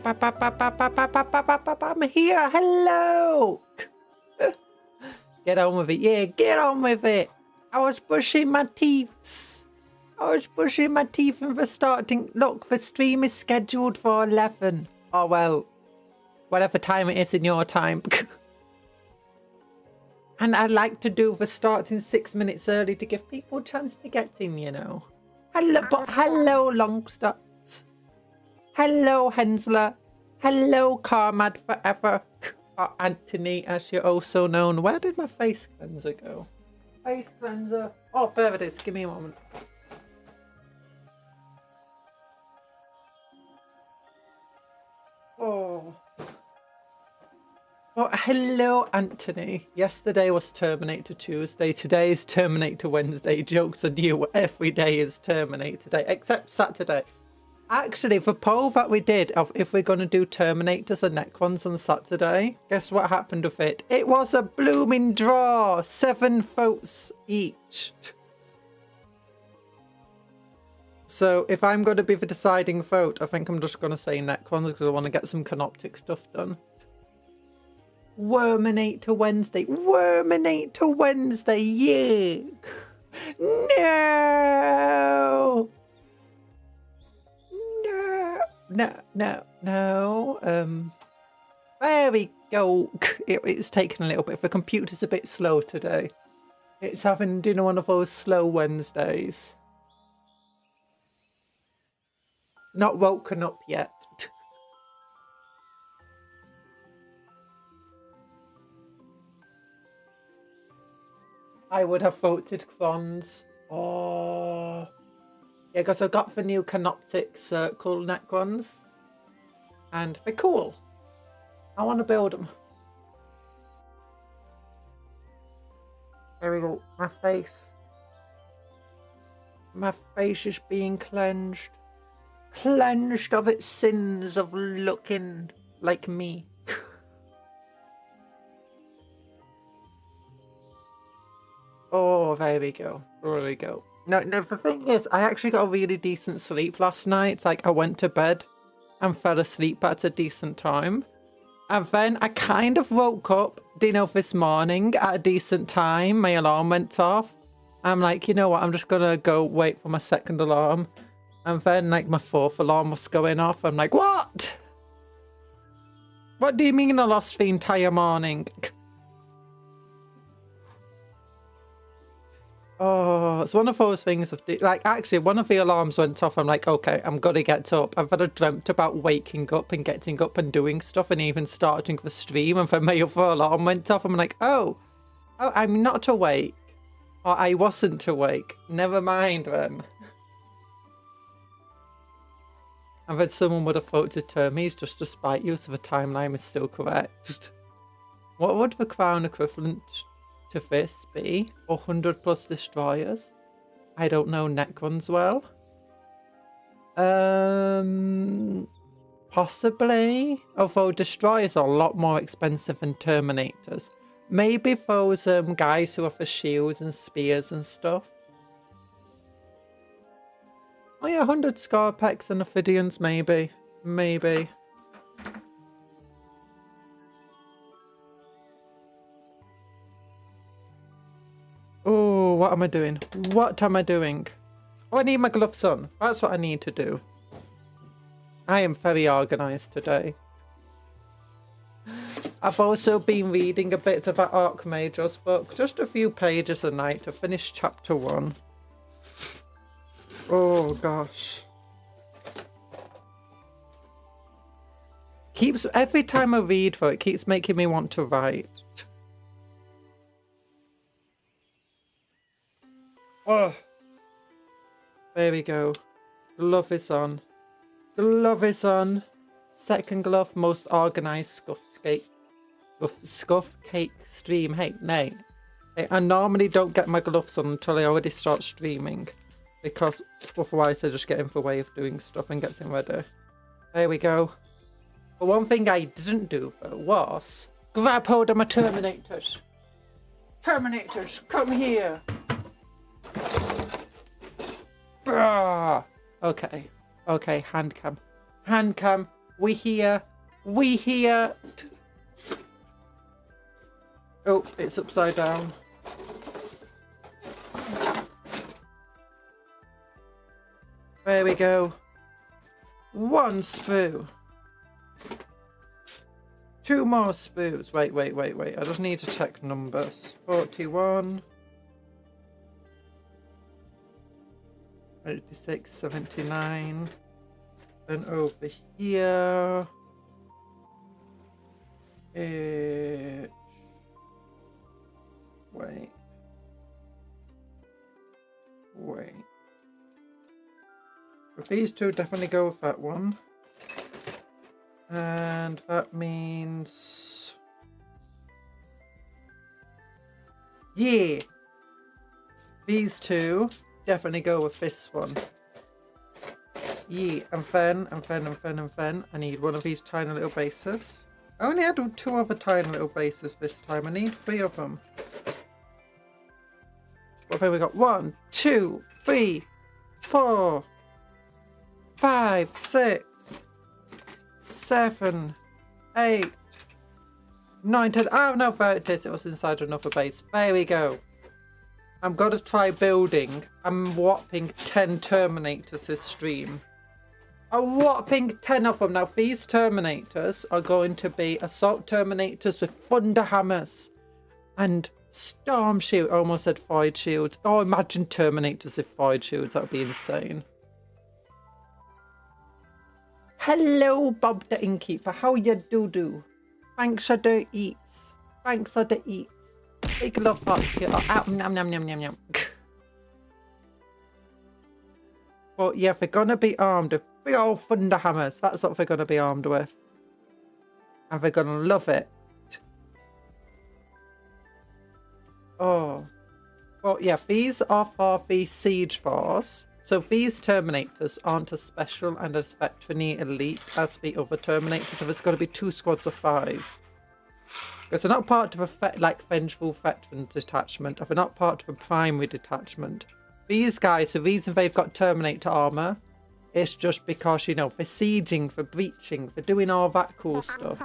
I'm here. Hello. Get on with it. Yeah, get on with it. I was brushing my teeth. And for starting. Look, the stream is scheduled for 11. Oh, well, whatever time it is in your time. And I like to do the starting 6 minutes early to give people a chance to get in, you know. Hello, Longstops. Hello, Hensler. Hello, Carmad Forever. Or Anthony, as you're also known. Where did my face cleanser go? Face cleanser. Oh, there it is. Give me a moment. Oh. Oh, hello, Anthony. Yesterday was Terminator Tuesday. Today is Terminator Wednesday. Jokes on you. Every day is Terminator Day, except Saturday. Actually, the poll that we did of if we're going to do Terminators or Necrons on Saturday, guess what happened with it? It was a blooming draw. 7 votes each. So if I'm going to be the deciding vote, I think I'm just going to say Necrons because I want to get some canoptic stuff done. Worminator Wednesday. Worminator Wednesday. Yuck. No. No. There we go. It's taken a little bit. The computer's a bit slow today. It's having, you know, one of those slow Wednesdays. Not woken up yet. I would have voted Crons. Oh. Yeah, because I got the new Canoptic Circle Necrons. And they're cool. I want to build them. There we go. My face. My face is being cleansed. Cleansed of its sins of looking like me. Oh, there we go. There we go. No, the thing is, I actually got a really decent sleep last night. It's like I went to bed and fell asleep at a decent time. And then I kind of woke up, you know, this morning at a decent time. My alarm went off. I'm like, you know what? I'm just going to go wait for my second alarm. And then, like, my 4th alarm was going off. I'm like, what? What do you mean I lost the entire morning? Oh, it's one of those things of like, actually, one of the alarms went off. I'm like, okay, I'm gonna get up. I've had a dreamt about waking up and getting up and doing stuff and even starting the stream. And then my other alarm went off. I'm like, oh, I'm not awake. Or I wasn't awake. Never mind then. And then someone would have voted Termes just to spite you, so the timeline is still correct. What would the crown equivalent to this be? 100 plus destroyers? I don't know Necrons well. Possibly. Although destroyers are a lot more expensive than Terminators. Maybe those guys who have the shields and spears and stuff. Oh yeah, 100 Scarpex and Ophidians, maybe. Maybe. Oh, what am I doing? What am I doing? Oh, I need my gloves on. That's what I need to do. I am very organised today. I've also been reading a bit of that Archmage's book. Just a few pages a night to finish chapter 1. Oh, gosh. Every time I read though, it keeps making me want to write. Oh, there we go. Glove is on. Glove is on. Second glove, most organised scuff cake stream. Hey, nay. I normally don't get my gloves on until I already start streaming. Because otherwise I just get in the way of doing stuff and getting ready. There we go. But one thing I didn't do though was grab hold of my Terminators. Terminators, come here. Okay. Okay, Handcam. Handcam, We here. We here. Oh, it's upside down. There we go. 1 spoo. 2 more spoos. Wait. I just need to check numbers. 41. 86, 79. Then over here. Wait. If these two definitely go with that one. And that means... yeah! These two definitely go with this one. Yeah, and then, I need one of these tiny little bases. I only had 2 other tiny little bases this time. I need 3 of them. What have we got? 1, 2, 3, 4, 5, 6, 7, 8, 9, 10. Oh no, there it is. It was inside another base. There we go. I'm going to try building a whopping 10 Terminators this stream. A whopping 10 of them. Now, these Terminators are going to be Assault Terminators with Thunder Hammers and Storm Shield. I almost said Void Shields. Oh, imagine Terminators with Void Shields. That would be insane. Hello, Bob the Innkeeper. How you do? Thanks for the eats. Thanks for the eats. Big love hearts here. Oh, nom. But yeah, they're gonna be armed with big old thunder hammers. That's what they're gonna be armed with. And they're gonna love it. Oh. Well, yeah, these are for the Siege Force. So these Terminators aren't as special and as veteran-y elite as the other Terminators. So there's got to be 2 squads of 5. Because they're not part of a Vengeful Veteran detachment. Or they're not part of a primary detachment. These guys, the reason they've got Terminator armor is just because, you know, for sieging, for breaching, for doing all that cool stuff.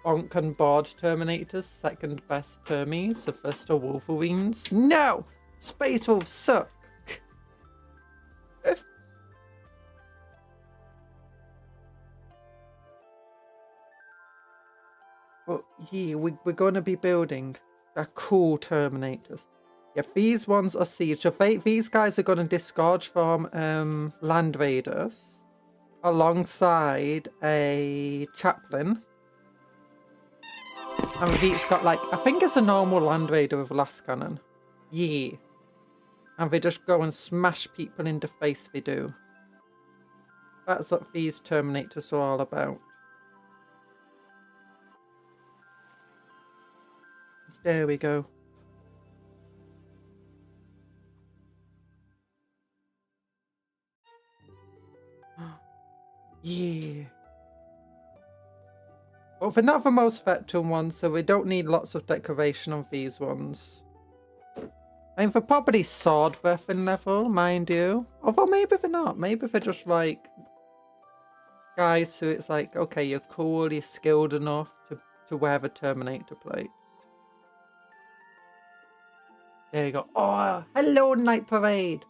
Bonk and Board Terminators, second best Termies. The first are Wolverines. No! Space Wolves suck! But yeah, we're going to be building a cool Terminators. Yeah, these ones are siege. So these guys are going to disgorge from Land Raiders alongside a Chaplain. And we've each got, like, I think it's a normal Land Raider with a last cannon. Yeah. And they just go and smash people in the face, they do. That's what these Terminators are all about. There we go. Yeah. Well, they're not the most veteran ones, so we don't need lots of decoration on these ones. I mean, they're probably sword weapon level, mind you. Although maybe they're not. Maybe they're just like guys who it's like, okay, you're cool, you're skilled enough to wear the Terminator plate. There you go. Oh, hello, Night Parade.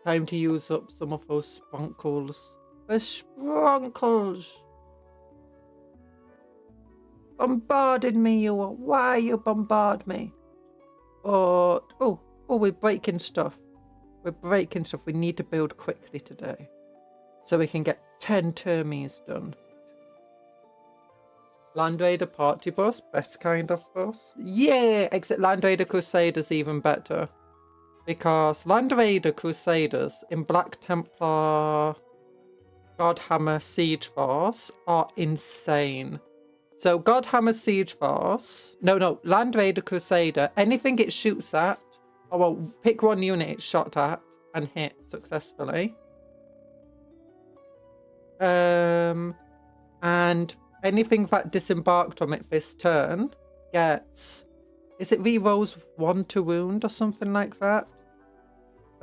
Time to use up some of those sprinkles. The sprinkles. Bombarded me, you. Why you bombard me? Oh, we're breaking stuff. We're breaking stuff. We need to build quickly today. So we can get 10 Termies done. Land Raider Party Bus, best kind of bus. Yeah, except Land Raider Crusaders even better. Because Land Raider Crusaders in Black Templar Godhammer Siege Force are insane. So Godhammer Siege Force, no, Land Raider Crusader, anything it shoots at, or well, pick one unit it's shot at and hit successfully. And anything that disembarked on it this turn gets, is it re-rolls 1 to wound or something like that?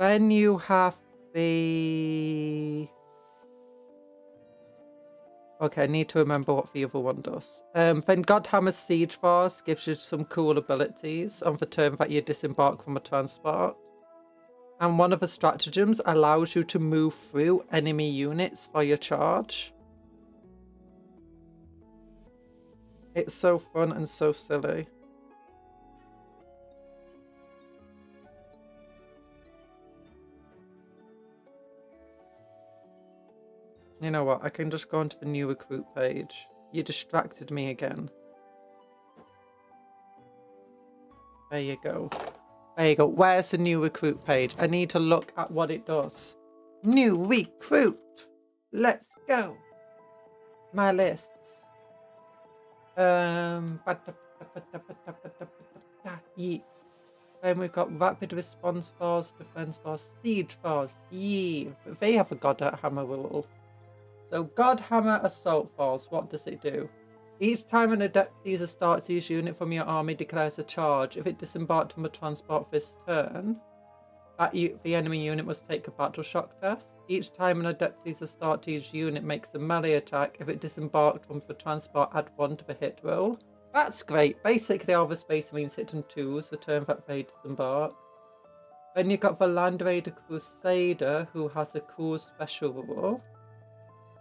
Then you have the... Okay, I need to remember what the other one does. Then Godhammer's Siege Force gives you some cool abilities on the turn that you disembark from a transport. And one of the stratagems allows you to move through enemy units for your charge. It's so fun and so silly. You know what? I can just go onto the new recruit page. You distracted me again. There you go. There you go. Where's the new recruit page? I need to look at what it does. New recruit. Let's go. My lists. Yeet. Then we've got Rapid Response Force, Defense Force, Siege Force. Yeah. They have a Godhammer rule. So Godhammer Assault Force, what does it do? Each time an adept sees a Startsiege unit from your army declares a charge, if it disembarked from a transport this turn, the enemy unit must take a battle shock test. Each time an adept sees a Startsiege unit makes a melee attack, if it disembarked from the transport, add 1 to the hit roll. That's great. Basically all the Space Marines hit on 2s the turn that they disembark. Then you've got the Land Raider Crusader, who has a cool special rule,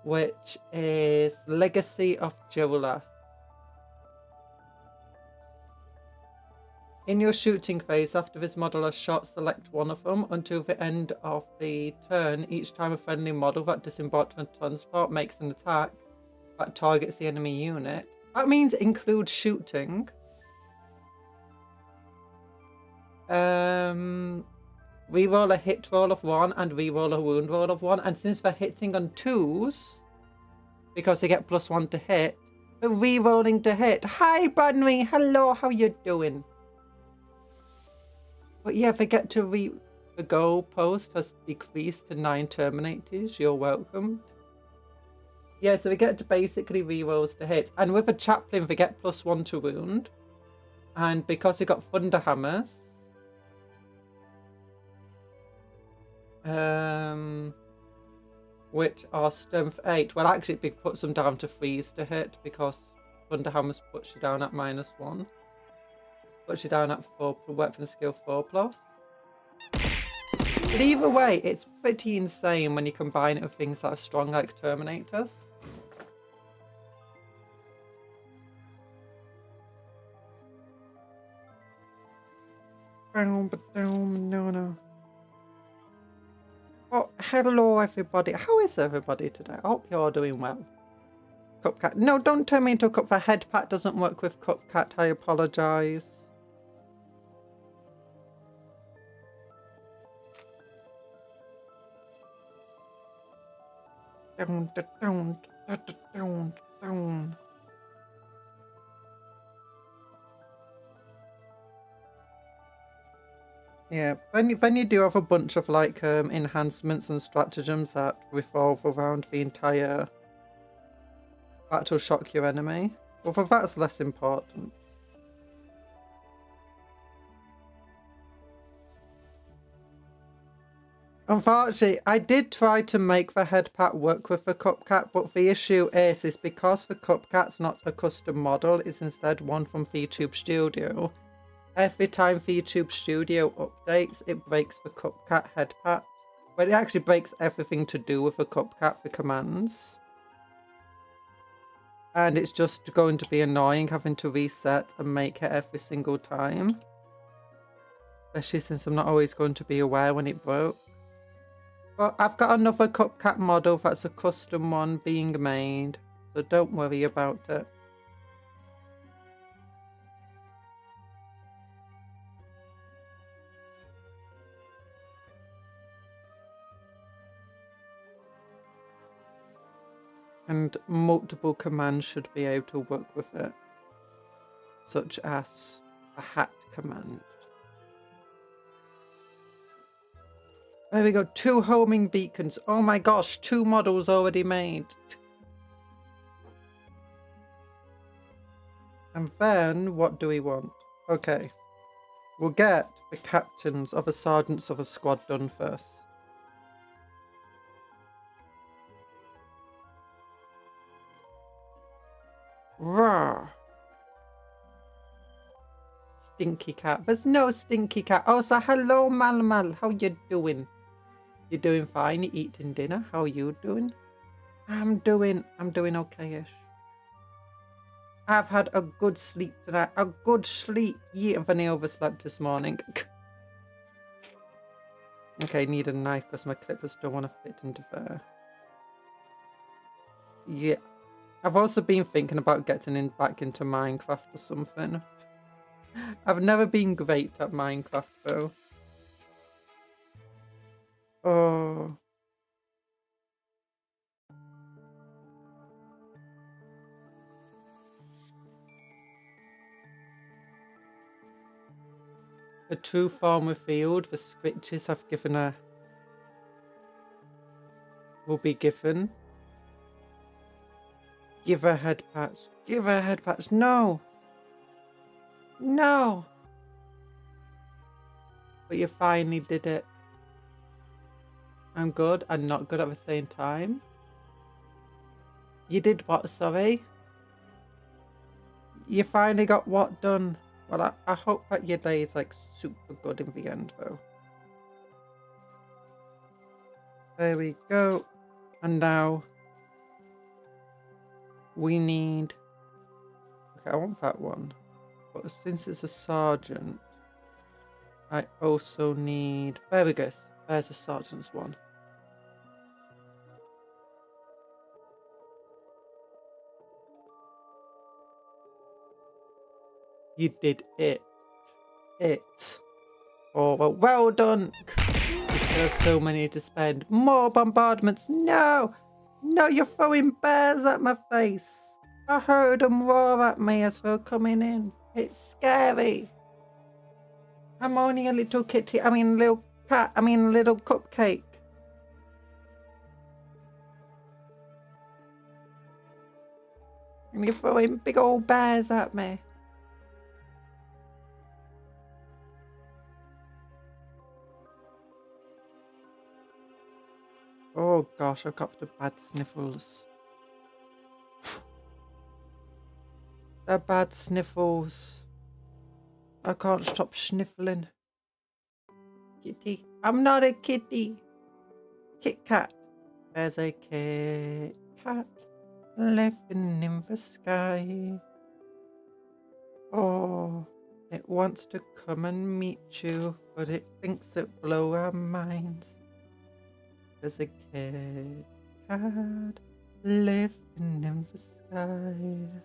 which is Legacy of Jewelers. In your shooting phase, after this model has shot, select one of them. Until the end of the turn, each time a friendly model that disembarked from transport makes an attack that targets the enemy unit. That means include shooting. Reroll a hit roll of 1 and reroll a wound roll of 1. And since they're hitting on 2s, because they get +1 to hit, they're rerolling to hit. Hi, Bunry. Hello, how you doing? But yeah, they get to the goal post has decreased to 9 terminators. You're welcome. Yeah, so we get to basically rerolls to hit. And with a chaplain, they get +1 to wound. And because they got thunder hammers, which are strength 8, well actually it puts them down to freeze to hit because thunder hammers puts you down at -1. Puts you down at 4 weapon skill 4+. But either way, it's pretty insane when you combine it with things that are strong like Terminators. No. Oh, hello everybody. How is everybody today? I hope you're all doing well. Cupcat. No, don't turn me into a cup. The head pat doesn't work with Cupcat. I apologise. Down. Yeah, when you do have a bunch of like enhancements and stratagems that revolve around the entire battle shock your enemy, although that's less important. Unfortunately, I did try to make the head pat work with the Cupcat, but the issue is because the Cupcat's not a custom model, it's instead one from VTube Studio. Every time VTube Studio updates, it breaks the Cupcat head pat. But it actually breaks everything to do with the Cupcat for commands. And it's just going to be annoying having to reset and make it every single time. Especially since I'm not always going to be aware when it broke. But I've got another Cupcat model that's a custom one being made, so don't worry about it. And multiple commands should be able to work with it, such as a hat command. There we go, 2 homing beacons. Oh my gosh, 2 models already made. And then, what do we want? Okay, we'll get the captains of the sergeants of a squad done first. Raw. Stinky cat. There's no stinky cat. Oh, so hello, Mal. How you doing? You doing fine? You eating dinner? How are you doing? I'm doing okay-ish. I've had a good sleep tonight. A good sleep. Yeah, I've only overslept this morning. Okay, need a knife because my clippers don't want to fit into there. Yeah. I've also been thinking about getting back into Minecraft or something. I've never been great at Minecraft though. Oh. The true form revealed, the scriptures have given her will be given. Give her head pats. Give her head pats. No. No. But you finally did it. I'm good and not good at the same time. You did what, sorry? You finally got what done? Well, I hope that your day is like super good in the end though. There we go. And now we need... Okay, I want that one. But since it's a sergeant, I also need... There we go. There's a sergeant's one. You did it. Oh, well done. You still have so many to spend. More bombardments. No. No, you're throwing bears at my face. I heard them roar at me as they're coming in. It's scary. I'm only a little kitty. I mean, little cat. I mean, little cupcake. And you're throwing big old bears at me. Oh gosh, I've got the bad sniffles. The bad sniffles. I can't stop sniffling. Kitty. I'm not a kitty. Kit Kat. There's a Kit Kat living in the sky. Oh, it wants to come and meet you, but it thinks it blow our minds. There's a Kit Kat living in the sky.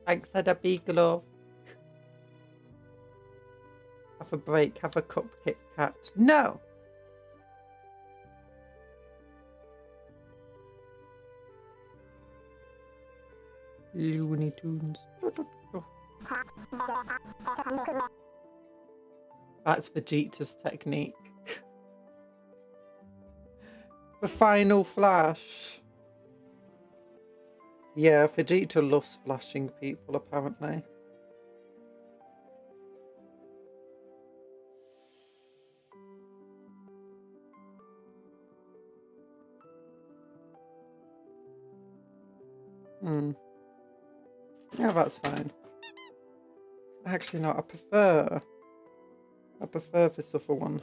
Thanks, had a big love. Have a break, have a Cupcake Cat. No! Looney Tunes. That's Vegeta's technique. The final flash. Yeah, Vegeta loves flashing people, apparently. Yeah, that's fine. Actually, no, I prefer this other one.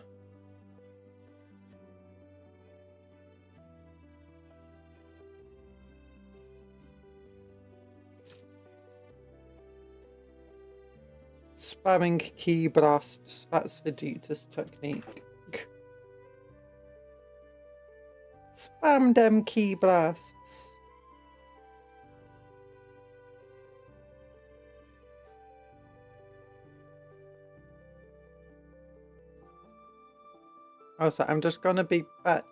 Spamming key blasts, that's Vegeta's technique. Spam them key blasts. Also, I'm just gonna be back.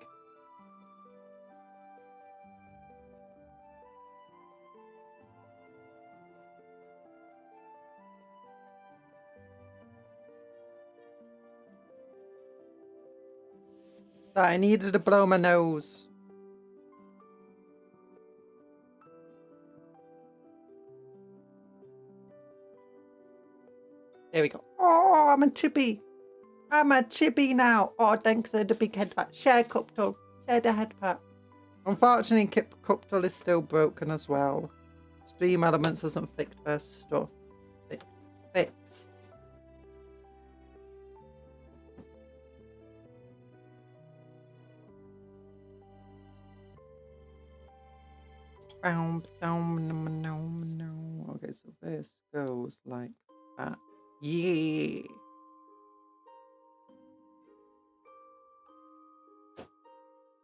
I needed to blow my nose. There we go. Oh, I'm a Chibi. I'm a Chibi now. Oh, thanks for the big head pat. Share Cuptle. Share the head pat. Unfortunately, Cuptle is still broken as well. Stream Elements hasn't fixed their stuff. Fixed. Okay, so this goes like that. Yeah.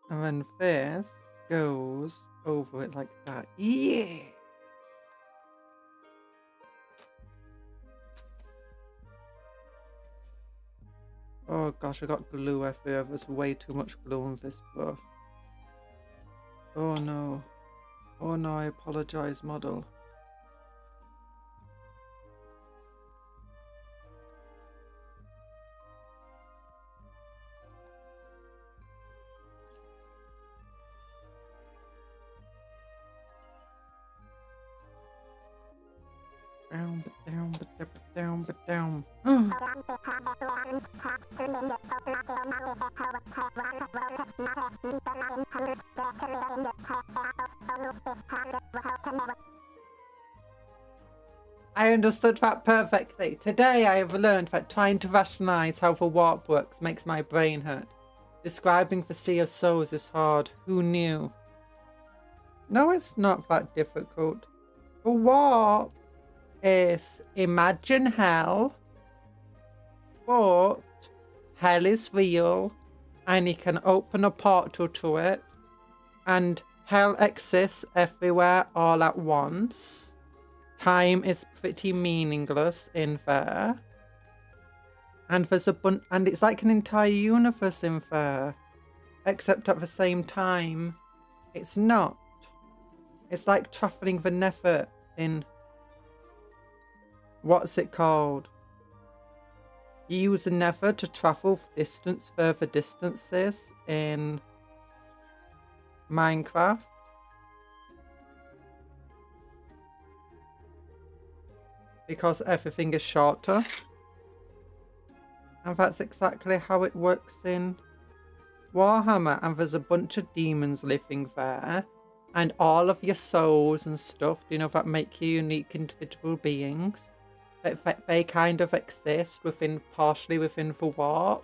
And then this goes over it like that. Yeah. Oh gosh, I got glue everywhere. There's way too much glue on this brush. Oh no. Oh no, I apologize, model. Down. I understood that perfectly. Today I have learned that trying to rationalize how the warp works makes my brain hurt. Describing the Sea of Souls is hard. Who knew? No, it's not that difficult. The warp is imagine hell, but hell is real and you can open a portal to it and hell exists everywhere all at once. Time is pretty meaningless in there. And there's and it's like an entire universe in there. Except at the same time, it's not. It's like travelling the nether in... What's it called? You use the nether to travel further distances in Minecraft. Because everything is shorter. And that's exactly how it works in Warhammer. And there's a bunch of demons living there. And all of your souls and stuff, you know, that make you unique individual beings. They kind of exist partially within the warp.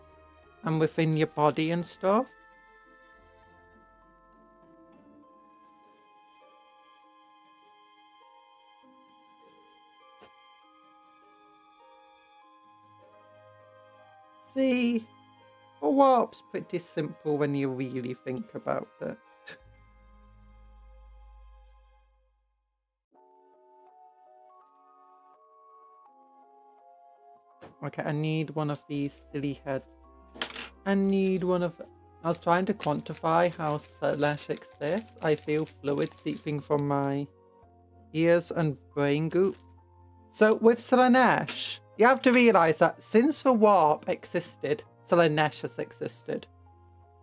And within your body and stuff. See, the warp's pretty simple when you really think about it. Okay, I need one of these silly heads. I need one of... I was trying to quantify how Slash exists. I feel fluid seeping from my ears and brain goop. So with Slanesh, you have to realise that since the warp existed, Slanesh has existed.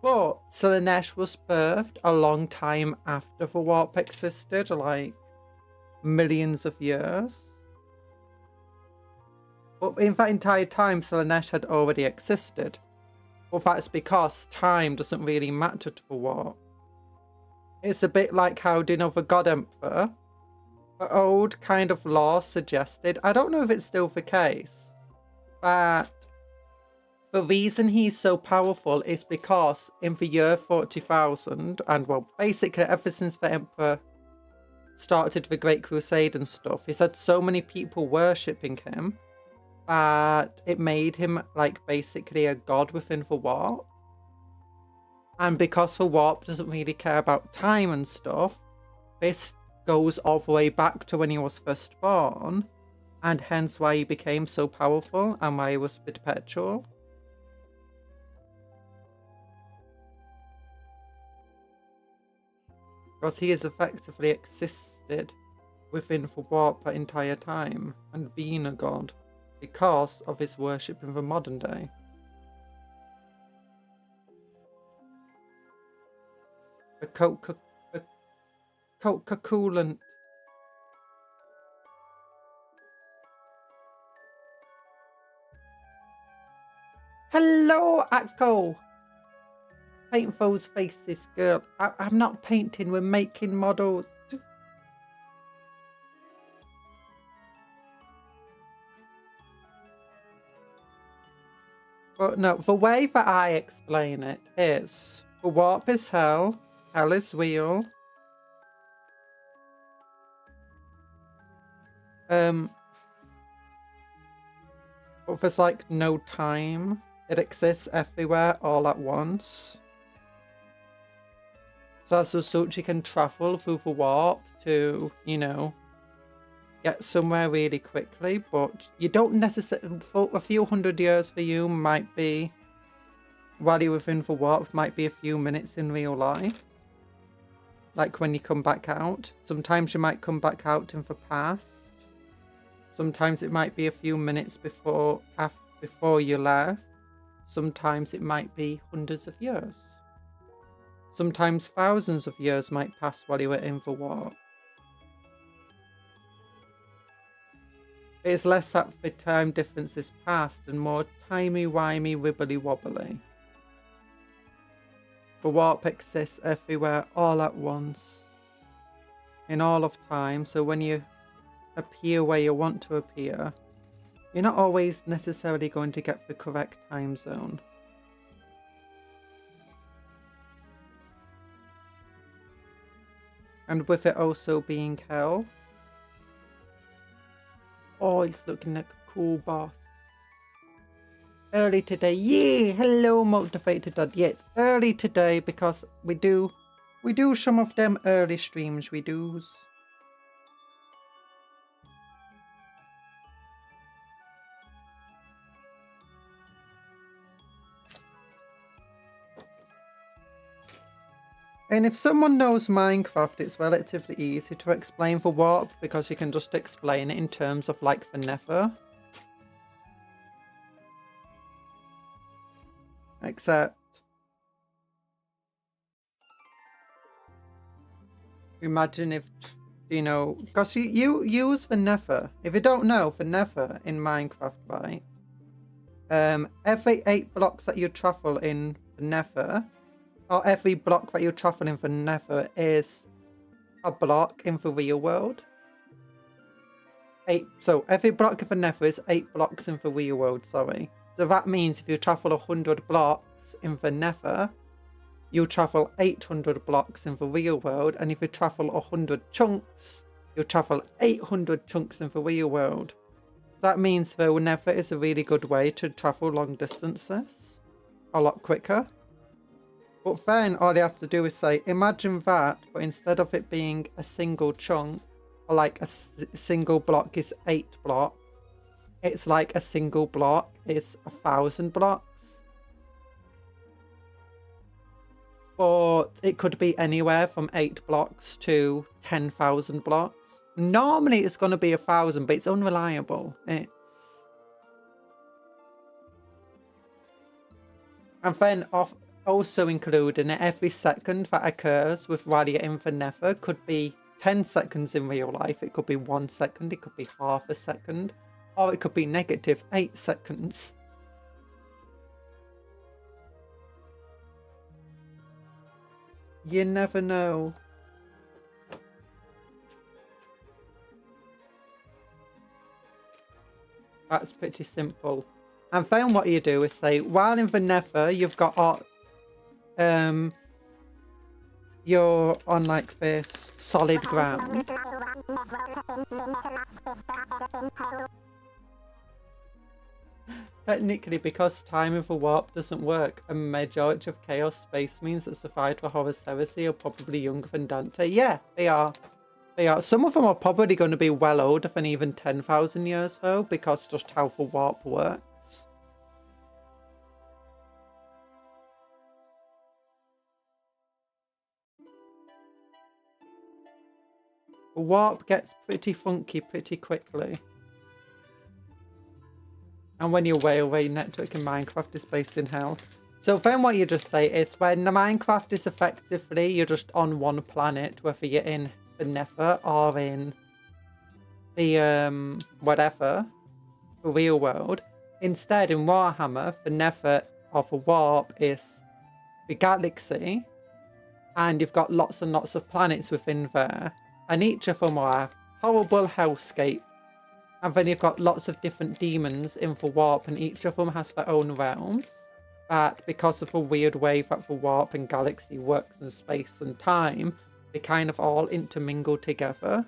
But Slanesh was birthed a long time after the warp existed, like millions of years. But in that entire time, Slanesh had already existed. Well, that's because time doesn't really matter to the warp. It's a bit like how, do you know, the God Emperor? The old kind of law suggested, I don't know if it's still the case, but the reason he's so powerful is because in the year 40,000, and well, basically ever since the Emperor started the Great Crusade and stuff, he's had so many people worshipping him that it made him like basically a god within the warp. And because the warp doesn't really care about time and stuff, this goes all the way back to when he was first born, and hence why he became so powerful and why he was perpetual. Because he has effectively existed within the warp that entire time and been a god because of his worship in the modern day. The Coca-Coolant. Hello, Akko. Paint those faces, girl. I'm not painting, we're making models. But no, the way that I explain it is, the warp is hell, hell is real. But there's like no time. It exists everywhere all at once. So as such, you can travel through the warp to, you know, get somewhere really quickly, but you don't necessarily, for a few hundred years for you might be, while you're within the warp, might be a few minutes in real life. Like when you come back out. Sometimes you might come back out in the past. Sometimes it might be a few minutes before you left. Sometimes it might be hundreds of years. Sometimes thousands of years might pass while you were in the warp. It's less that the time difference is past and more timey-wimey, wibbly-wobbly. The warp exists everywhere all at once. In all of time, so when you appear where you want to appear, you're not always necessarily going to get the correct time zone. And with it also being hell. Oh, it's looking like a cool boss. Early today. Yeah, hello motivated dad. Yeah, it's early today because we do some of them early streams we do. And if someone knows Minecraft, it's relatively easy to explain the warp because you can just explain it in terms of like the nether. Except imagine if, you know, because you use the nether. If you don't know, the nether in Minecraft, right? Every 8 blocks that you travel in the nether, or every block that you travel in the nether is a block in the real world. So every block of the nether is 8 blocks in the real world, sorry. So that means if you travel 100 blocks in the nether, you travel 800 blocks in the real world, and if you travel 100 chunks, you travel 800 chunks in the real world. That means the nether is a really good way to travel long distances a lot quicker. But then all you have to do is say, imagine that, but instead of it being a single chunk, or like a single block is 8 blocks, it's like a single block is 1,000 blocks. But it could be anywhere from 8 blocks to 10,000 blocks. Normally it's going to be 1,000, but it's unreliable. And then also including every second that occurs with while you're in the nether could be 10 seconds in real life. It could be 1 second. It could be half a second. Or it could be negative 8 seconds. You never know. That's pretty simple. And then what you do is say, while in the nether, you've got you're on like this solid ground. Technically, because time of a warp doesn't work, a majority of Chaos Space Marines that survived the Horus Heresy are probably younger than Dante. Yeah, they are. They are. Some of them are probably going to be well older than even 10,000 years, though, because just how the warp works. The warp gets pretty funky pretty quickly. And when your railway network in Minecraft is based in hell. So then what you just say is when the Minecraft is effectively, you're just on one planet, whether you're in the nether or in the, whatever, the real world. Instead, in Warhammer, the nether of a warp is the galaxy, and you've got lots and lots of planets within there, and each of them are a horrible hellscape. And then you've got lots of different demons in the warp, and each of them has their own realms. But because of the weird way that the warp and galaxy works in space and time, they kind of all intermingle together.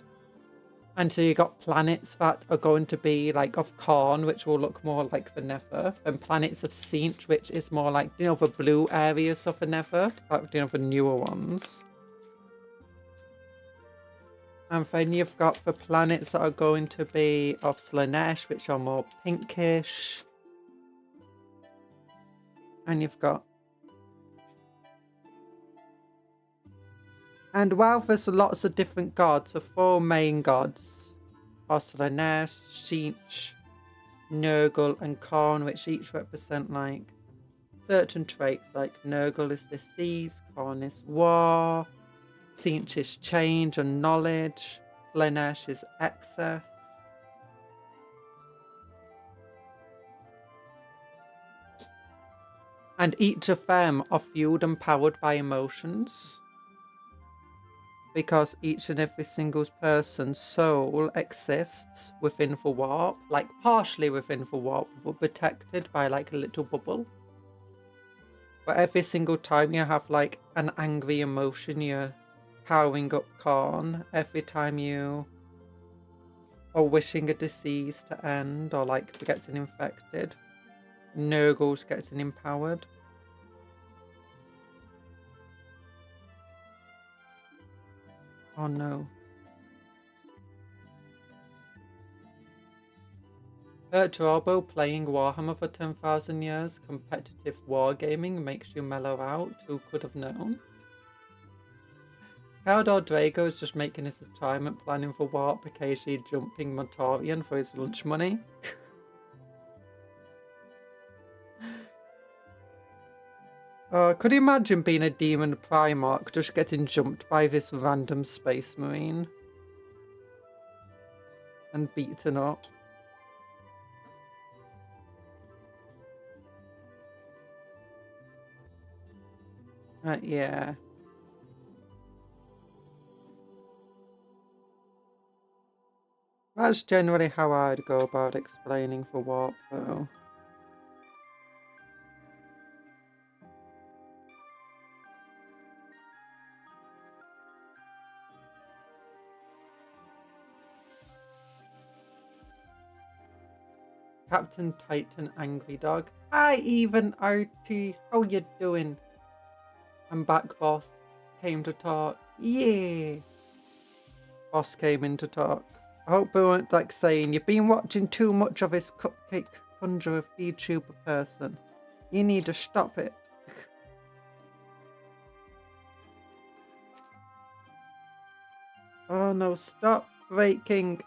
And so you got planets that are going to be like of Corn, which will look more like the Nether, and planets of Seent, which is more like, you know, the blue areas of the Nether, like, you know, the newer ones. And then you've got the planets that are going to be of Slaanesh, which are more pinkish. And you've got... And while there's lots of different gods, the 4 main gods are Slaanesh, Seent, Nurgle, and Khorne, which each represent like certain traits. Like Nurgle is the seas, Khorne is war, Seent is change and knowledge, Slaanesh is excess. And each of them are fueled and powered by emotions. Because each and every single person's soul exists within the warp, like partially within the warp, but protected by like a little bubble. But every single time you have like an angry emotion, you're powering up Khorne. Every time you are wishing a disease to end or like getting infected, Nurgle's getting empowered. Oh no. Turbo playing Warhammer for 10,000 years, competitive wargaming makes you mellow out. Who could have known? Caldor Drago is just making his retirement planning for Warp, occasionally jumping Mortarion for his lunch money. Could you imagine being a demon Primarch just getting jumped by this random space marine and beaten up? Yeah. That's generally how I'd go about explaining for Warp, though. Captain Titan Angry Dog. Hi, even RT. How you doing? I'm back, boss. Came to talk. Yeah. Boss came in to talk. I hope we weren't like saying you've been watching too much of this Cupcake Conjuror VTuber person. You need to stop it. Oh no, stop breaking.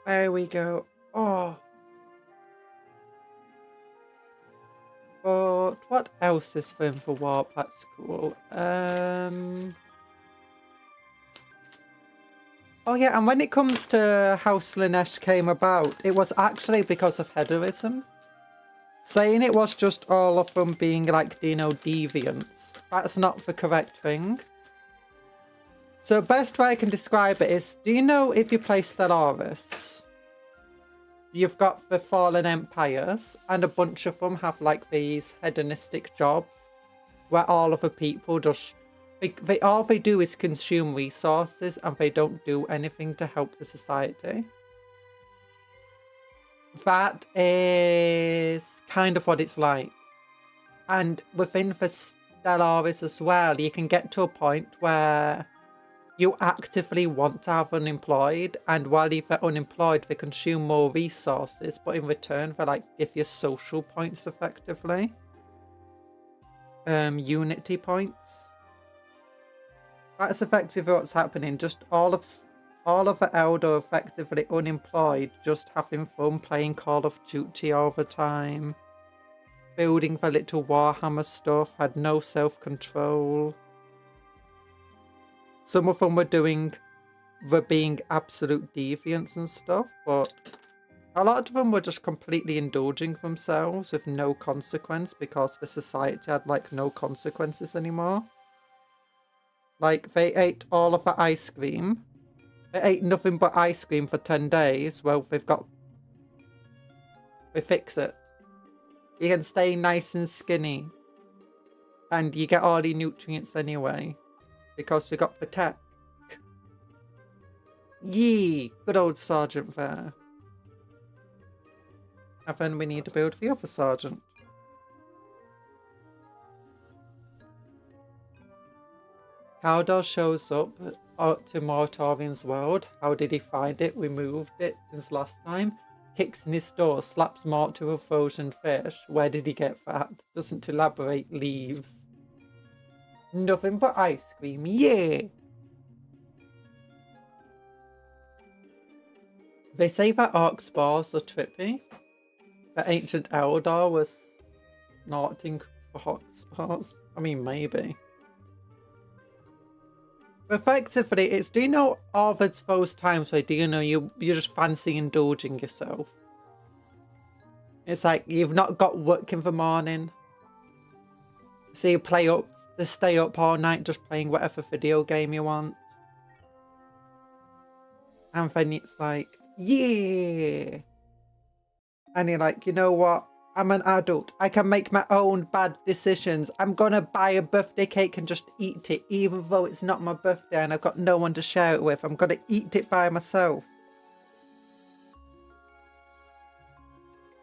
There we go. Oh. But what else is film for Warp? That's cool. Oh yeah, and when it comes to how Slaanesh came about, it was actually because of hedonism. Saying it was just all of them being like, you know, deviants. That's not the correct thing. So best way I can describe it is, do you know if you play Stellaris, you've got the Fallen Empires, and a bunch of them have like these hedonistic jobs where all of the people just, all they do is consume resources and they don't do anything to help the society. That is kind of what it's like. And within the Stellaris as well, you can get to a point where you actively want to have unemployed, and while they're unemployed, they consume more resources, but in return, they like give you social points effectively. Unity points. That's effectively what's happening. Just all of the Elder effectively unemployed, just having fun playing Call of Duty all the time. Building the little Warhammer stuff, had no self-control. Some of them were being absolute deviants and stuff, but a lot of them were just completely indulging themselves with no consequence because the society had like no consequences anymore. Like they ate all of the ice cream. They ate nothing but ice cream for 10 days. Well, they fix it. You can stay nice and skinny. And you get all the nutrients anyway. Because we got the tech. Yee! Good old sergeant there. And then we need to build the other sergeant. Caldor shows up to Moratorian's world. How did he find it? We moved it since last time. Kicks in his store, slaps Mort to a frozen fish. Where did he get that? Doesn't elaborate, leaves. Nothing but ice cream, yeah! They say that Arc spores are trippy. The ancient Eldar was snorting for Arc spores. I mean, maybe. Effectively, it's, do you know Arvid's those times where, do you know, you're just fancy indulging yourself? It's like, you've not got work in the morning. So you stay up all night just playing whatever video game you want. And then it's like, yeah! And you're like, you know what? I'm an adult. I can make my own bad decisions. I'm gonna buy a birthday cake and just eat it, even though it's not my birthday and I've got no one to share it with. I'm gonna eat it by myself.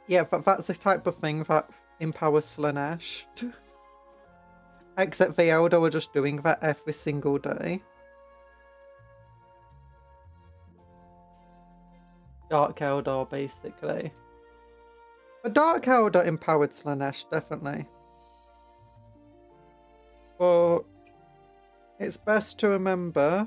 Yeah, but that's the type of thing that empowers Slaanesh. Except the Eldar were just doing that every single day. Dark Eldar, basically. The Dark Eldar empowered Slaanesh, definitely. But it's best to remember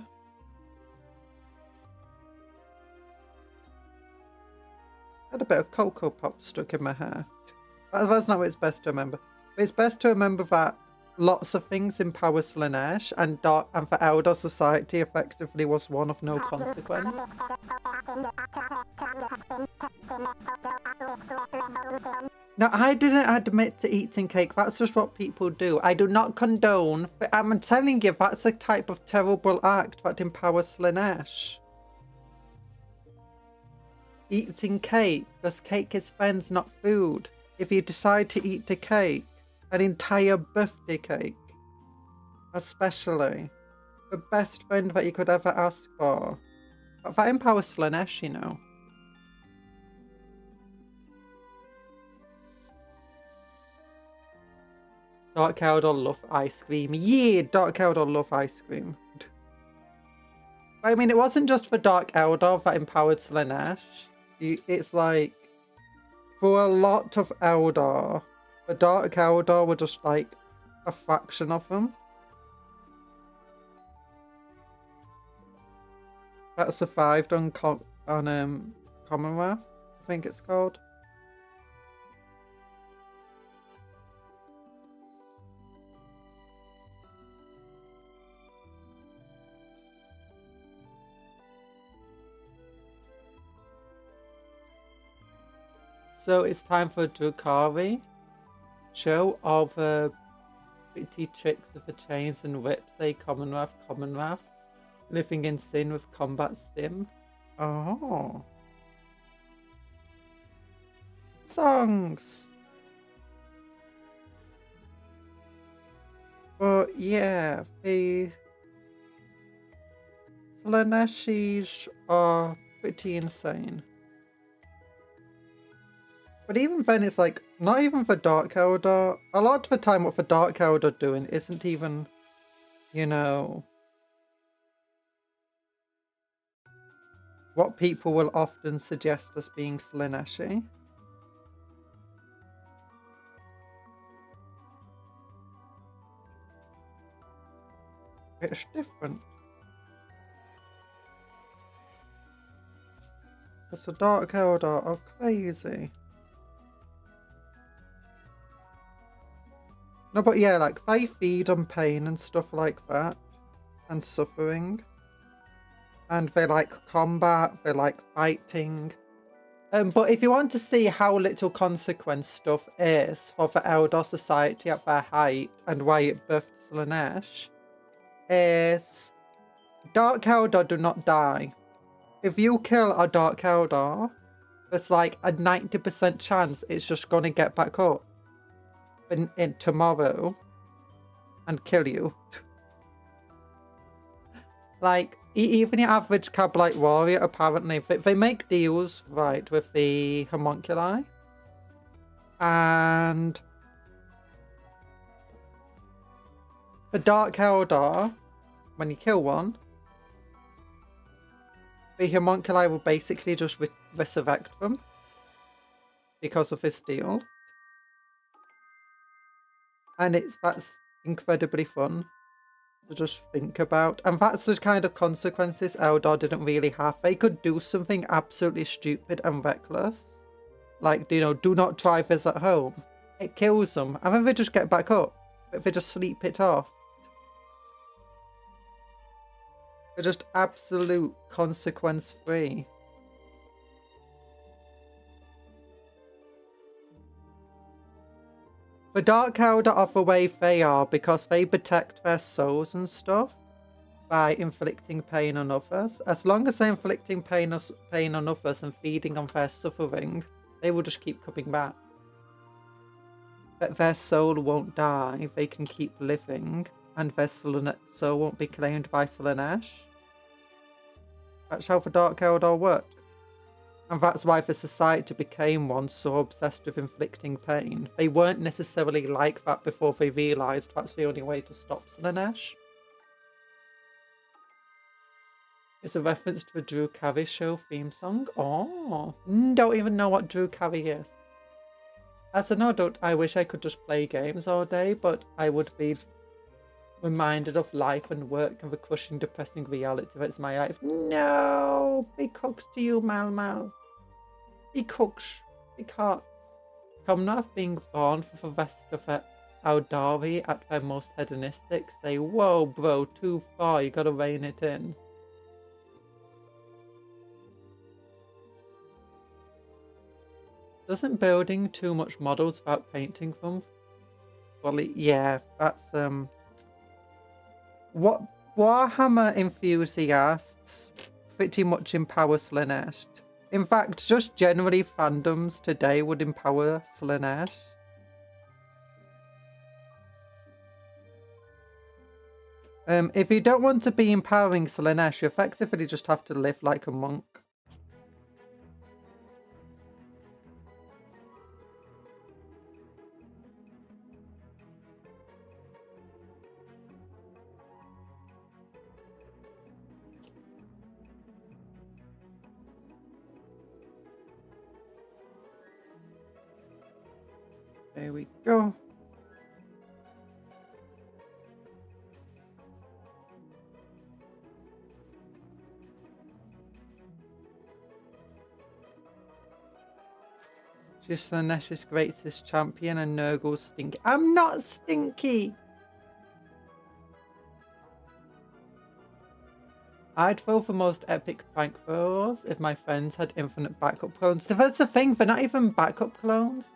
I had a bit of Cocoa Pop stuck in my hair. That's not what it's best to remember. But it's best to remember that lots of things empower Slaanesh, and for Eldar society effectively was one of no consequence. Now, I didn't admit to eating cake. That's just what people do. I do not condone, but I'm telling you, that's a type of terrible act that empowers Slaanesh. Eating cake, because cake is friends, not food. If you decide to eat the cake, an entire birthday cake, especially, the best friend that you could ever ask for. But that empowers Slaanesh, you know. Dark Eldar love ice cream. Yeah, Dark Eldar love ice cream. I mean, it wasn't just for Dark Eldar that empowered Slaanesh. It's like, for a lot of Eldar, the Dark Eldar were just like a fraction of them. That survived on Commonwealth, I think it's called. So it's time for Drukhari. Show all the pretty tricks of the chains and whips, say Commonwealth. Living in sin with combat stim. Oh. Songs. But yeah, the Slaaneshis are pretty insane. But even then, it's like, not even for Dark Eldar. A lot of the time, what the Dark Eldar are doing isn't even, you know, what people will often suggest as being Slaaneshi. It's different. Because the Dark Eldar are crazy. No, but yeah, like, they feed on pain and stuff like that. and suffering. And they like combat, they like fighting. But if you want to see how little consequence stuff is for the Eldar society at their height and why it birthed Slaanesh, is Dark Eldar do not die. If you kill a Dark Eldar, there's like a 90% chance it's just going to get back up in tomorrow and kill you. Like, even the average Cablite warrior, apparently, they make deals, right, with the homunculi. And the Dark Eldar, when you kill one, the homunculi will basically just resurrect them because of this deal. And that's incredibly fun to just think about. And that's the kind of consequences Eldar didn't really have. They could do something absolutely stupid and reckless. Like, you know, do not try this at home. It kills them. And then they just get back up. They just sleep it off. They're just absolute consequence free. The Dark Eldar are the way they are because they protect their souls and stuff by inflicting pain on others. As long as they're inflicting pain on others and feeding on their suffering, they will just keep coming back. But their soul won't die, they can keep living, and their soul won't be claimed by Slaanesh. That's how the Dark Eldar work. And that's why the society became one so obsessed with inflicting pain. They weren't necessarily like that before they realised that's the only way to stop Slaanesh. It's a reference to the Drew Carey show theme song. Oh, don't even know what Drew Carey is. As an adult, I wish I could just play games all day, but I would be reminded of life and work and the crushing, depressing reality that's my life. No! Big hugs to you, Mal Mal. Big hugs. Big hearts. Commonwealth being born for the rest of the Eldari at their most hedonistic say, whoa, bro, too far, you gotta rein it in. Doesn't building too much models without painting them? Well, yeah, that's, what Warhammer enthusiasts pretty much empower Slaanesh. In fact, just generally fandoms today would empower Slaanesh. If you don't want to be empowering Slaanesh, you effectively just have to live like a monk. There we go. She's Slaanesh's greatest champion and Nurgle's stinky. I'm not stinky! I'd throw for most epic prank throws if my friends had infinite backup clones. That's the thing, they're not even backup clones.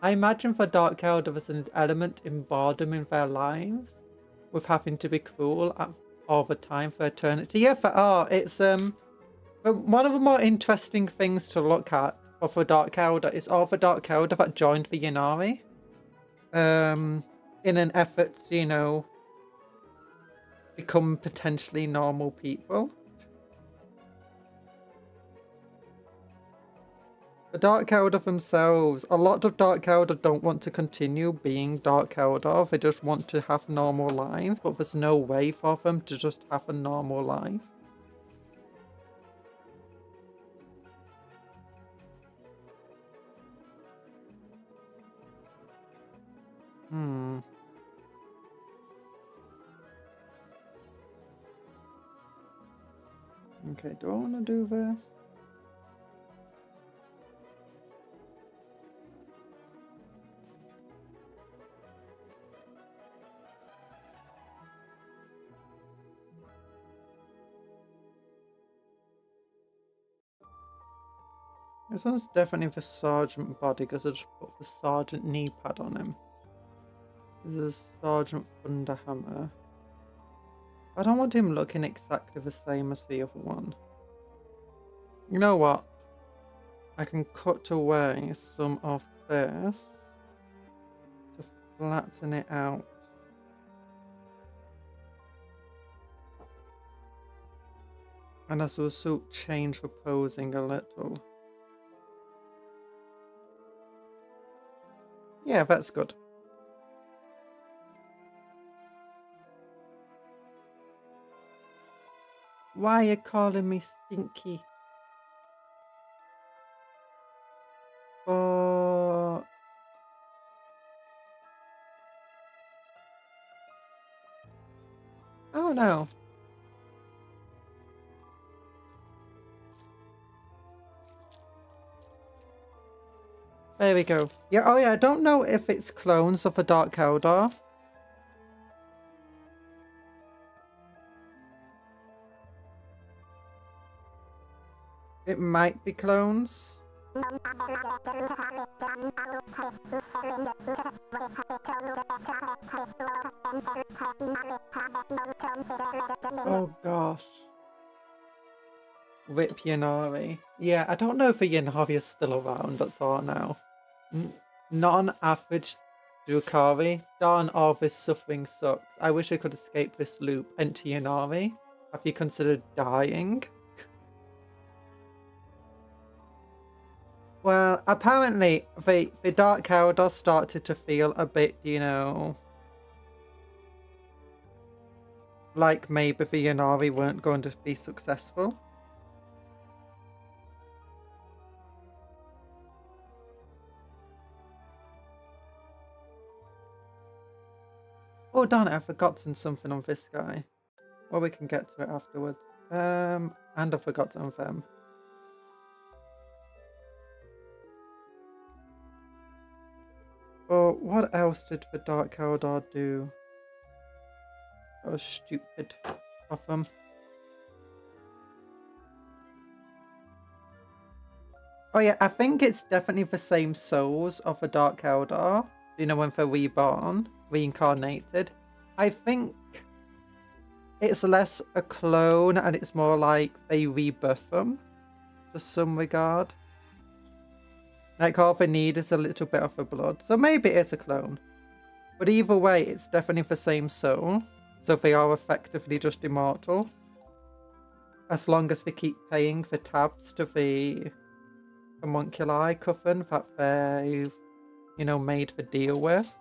I imagine for Dark Eldar there's an element in boredom in their lives, with having to be cruel all the time for eternity. Yeah, it's one of the more interesting things to look at for Dark Eldar is all the Dark Eldar that joined the Ynnari, in an effort to, you know, become potentially normal people. The Dark Eldar themselves, a lot of Dark Eldar don't want to continue being Dark Eldar, they just want to have normal lives, but there's no way for them to just have a normal life. Okay, do I want to do this? This one's definitely for Sergeant body because I just put the Sergeant knee pad on him. This is Sergeant Thunderhammer. I don't want him looking exactly the same as the other one. You know what? I can cut away some of this to flatten it out. And as will suit change the posing a little. Yeah, that's good. Why are you calling me stinky? Oh. Oh no. There we go. Yeah, oh yeah, I don't know if it's clones of a Dark Eldar. It might be clones. Oh gosh. Rip Yanari. Yeah, I don't know if a Yanari is still around, that's all now. Non-average Drukari. Darn, all this suffering sucks. I wish I could escape this loop. Enter Yanari. Have you considered dying? Well, apparently the Dark Eldar started to feel a bit, you know, like maybe the Yanari weren't going to be successful. Oh darn it, I've forgotten something on this guy. Well, we can get to it afterwards. And I forgot on them. Well, what else did the Dark Eldar do? That was stupid of them. Oh yeah, I think it's definitely the same souls of the Dark Eldar. You know, when they're reborn, reincarnated. I think it's less a clone and it's more like they rebirth them to some regard. Like all they need is a little bit of the blood. So maybe it's a clone. But either way, it's definitely the same soul. So they are effectively just immortal. As long as they keep paying the tabs to the homunculi coven that they've, you know, made the deal with.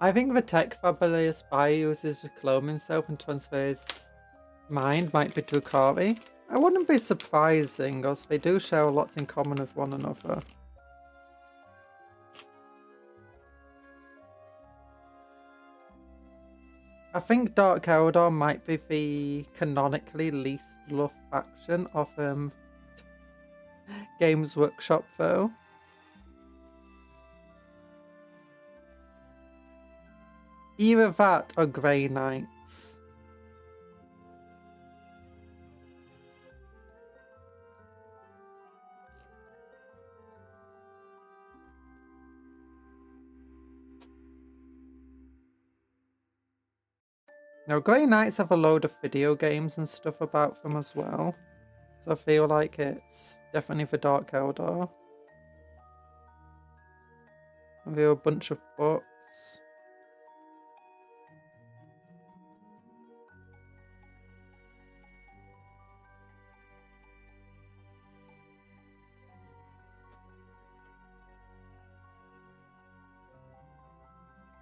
I think the tech fabulous spy uses to clone himself and transfer his mind might be Drukari. I wouldn't be surprising, as they do share a lot in common with one another. I think Dark Eldar might be the canonically least loved faction of Games Workshop though. Either that or Grey Knights. Now, Grey Knights have a load of video games and stuff about them as well. So I feel like it's definitely for Dark Eldar. And there are a bunch of books.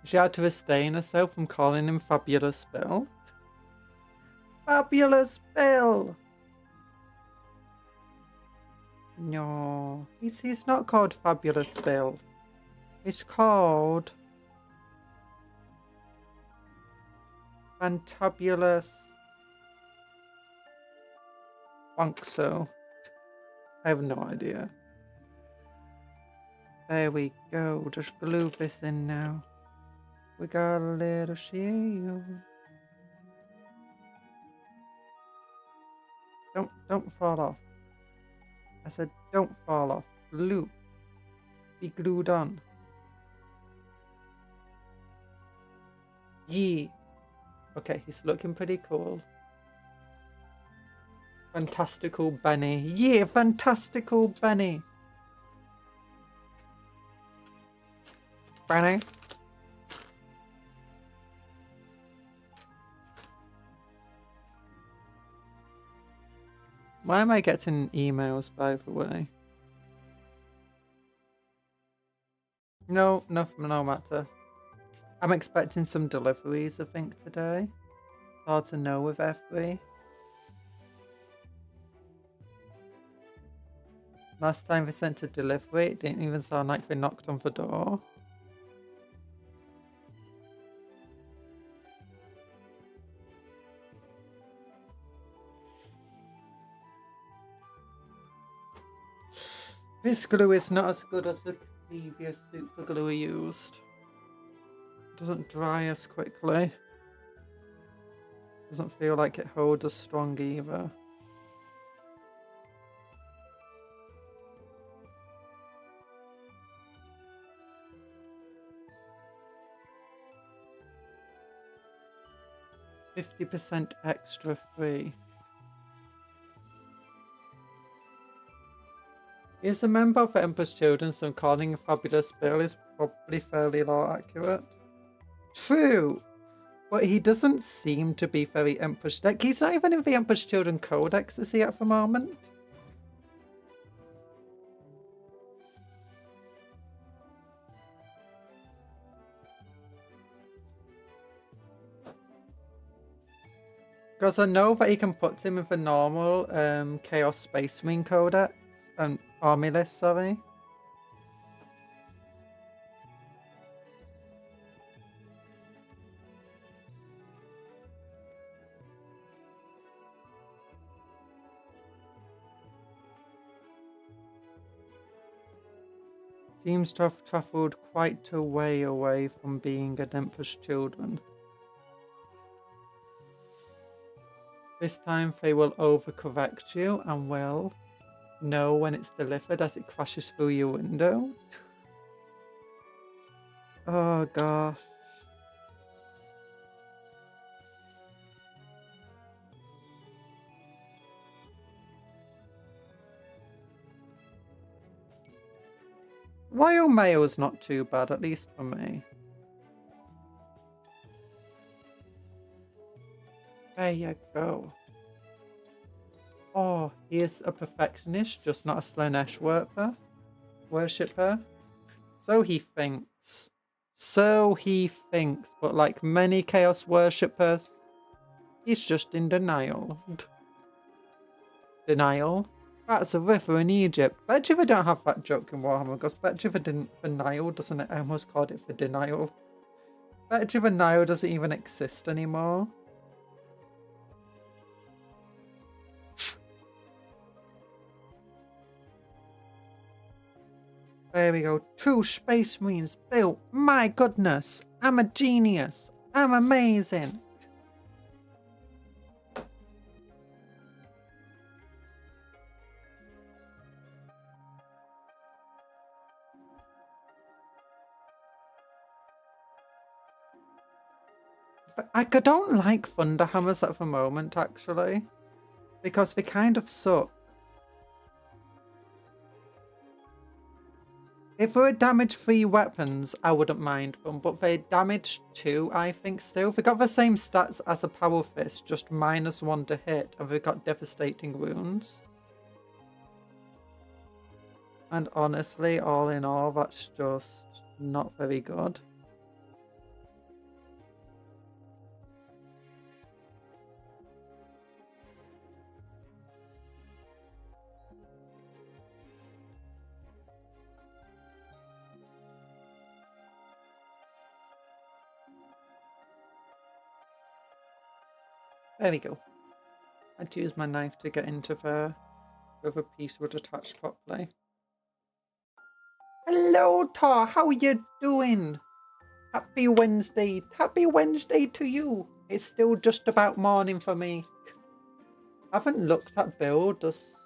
She had to restrain herself from calling him Fabulous Bill. Fabulous Bill! No, he's not called Fabulous Bill. It's called Fantabulous think so. I have no idea. There we go. Just glue this in now. We got a little shield. Don't fall off. I said don't fall off. Glue. Be glued on. Yeet. Okay, he's looking pretty cool. Fantastical Benny. Yeah, fantastical Benny. Benny. Why am I getting emails, by the way? No matter. I'm expecting some deliveries, I think, today. It's hard to know with F3. Last time they sent a delivery, it didn't even sound like they knocked on the door. This glue is not as good as the previous super glue we used. It doesn't dry as quickly. Doesn't feel like it holds as strong either. %50 extra free. Is a member of the Emperor's Children, so calling a fabulous bill is probably fairly law accurate. True! But he doesn't seem to be very Emperor's... Like, he's not even in the Emperor's Children Codex, is he, at the moment? Because I know that he can put him in the normal Chaos Space Marine Codex. Army list, sorry. Seems to have travelled quite a way away from being an Emperor's Children. This time they will overcorrect you and will know when it's delivered as it crashes through your window. Oh gosh. Royal Mail's not too bad, at least for me. There you go. Oh, he is a perfectionist, just not a Slanesh worshipper. So he thinks. So he thinks, but like many Chaos worshippers, he's just in denial. Denial? That's a river in Egypt. Bet you they don't have that joke in Warhammer, because bet you they didn't for Nile, doesn't it? I almost called it for denial. Bet you the Nile doesn't even exist anymore. There we go. 2 Space Marines built. My goodness. I'm a genius. I'm amazing. I don't like Thunder Hammers at the moment, actually. Because they kind of suck. If they were damage-free weapons, I wouldn't mind them, but they're damage 2, I think, still. They got the same stats as a Power Fist, just -1 to hit, and they've got devastating wounds. And honestly, all in all, that's just not very good. There we go. had to use my knife to get into there. So the piece would attach properly. Hello, Tar. How are you doing? Happy Wednesday. Happy Wednesday to you. It's still just about morning for me. I haven't looked at Bill does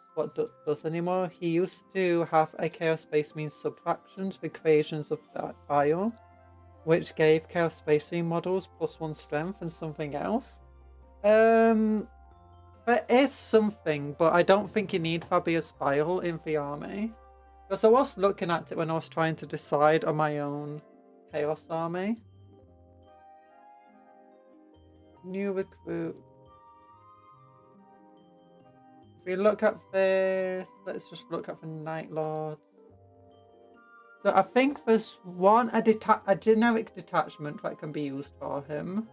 anymore. He used to have a Chaos Space Marine subfactions with creations of that file, which gave Chaos Space Marine models +1 strength and something else. There is something, but I don't think you need Fabius Bile in the army. Because I was looking at it when I was trying to decide on my own Chaos army. New recruit. If we look at this, let's just look at the Night Lords. So I think there's a generic detachment that can be used for him.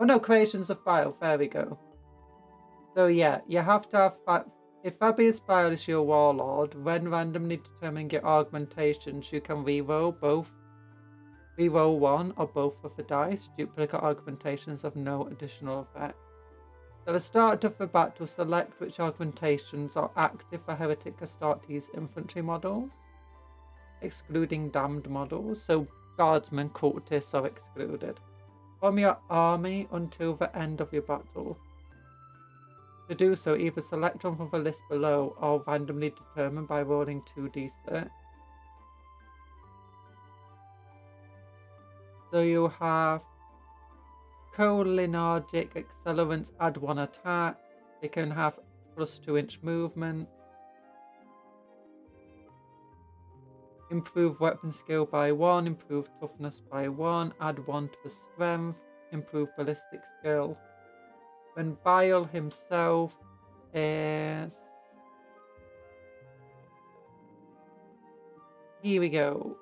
Oh no, Creations of Bile, there we go. So yeah, you have to have... If Fabius Bile is your warlord, when randomly determining your augmentations, you can reroll 1 or both of the dice. Duplicate augmentations have no additional effect. So at the start of the battle, select which augmentations are active for Heretic Astartes infantry models, excluding damned models, so guardsmen, cultists are excluded, from your army until the end of your battle. To do so, either select one from the list below or randomly determine by rolling 2d6. So you have cholinergic accelerants, add 1 attack. They can have +2-inch movement. Improve weapon skill by 1, improve toughness by 1, add 1 to the strength, improve ballistic skill. When Bile himself is... Here we go.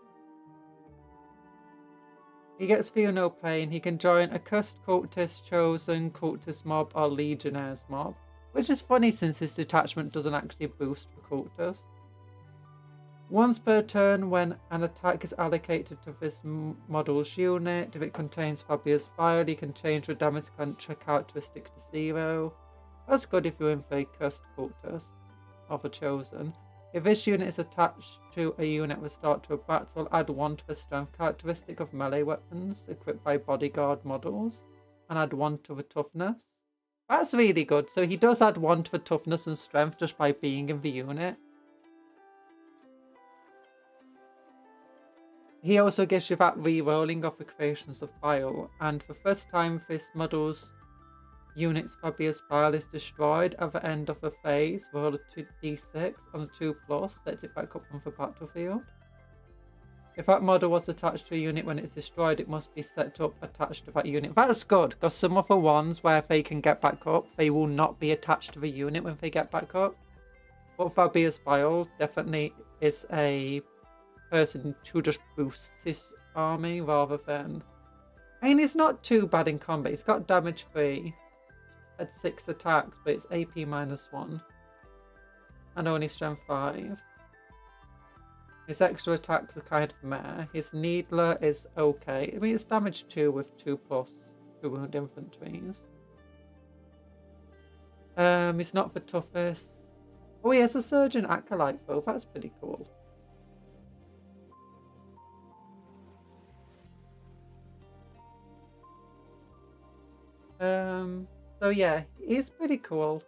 He gets Feel No Pain. He can join a Cursed Cultist, Chosen Cultist Mob, or Legionnaires Mob. Which is funny since his detachment doesn't actually boost for Cultists. Once per turn, when an attack is allocated to this model's unit, if it contains Fabius Bile, you can change the damage characteristic to 0. That's good if you're in the Cursed Cultist or the Chosen. If this unit is attached to a unit at the start to a battle, add 1 to the strength characteristic of melee weapons equipped by bodyguard models, and add 1 to the toughness. That's really good. So he does add 1 to the toughness and strength just by being in the unit. He also gives you that re-rolling of the Creations of Bile, and for the first time this model's unit's Fabius Bile is destroyed at the end of the phase, roll a 2d6 on a 2+, sets it back up on the battlefield. If that model was attached to a unit when it's destroyed, it must be set up attached to that unit. That's good, because some of the ones where they can get back up, they will not be attached to the unit when they get back up. But Fabius Bile definitely is a person who just boosts his army rather than... I mean, it's not too bad in combat. It's got damage 3 at 6 attacks, but it's AP -1 and only strength 5. His extra attacks are kind of meh. His Needler is okay. I mean, it's damage 2 with 2+ to wound infantries. He's not the toughest. Oh, he has a Surgeon Acolyte though. That's pretty cool. So yeah, he's pretty cool.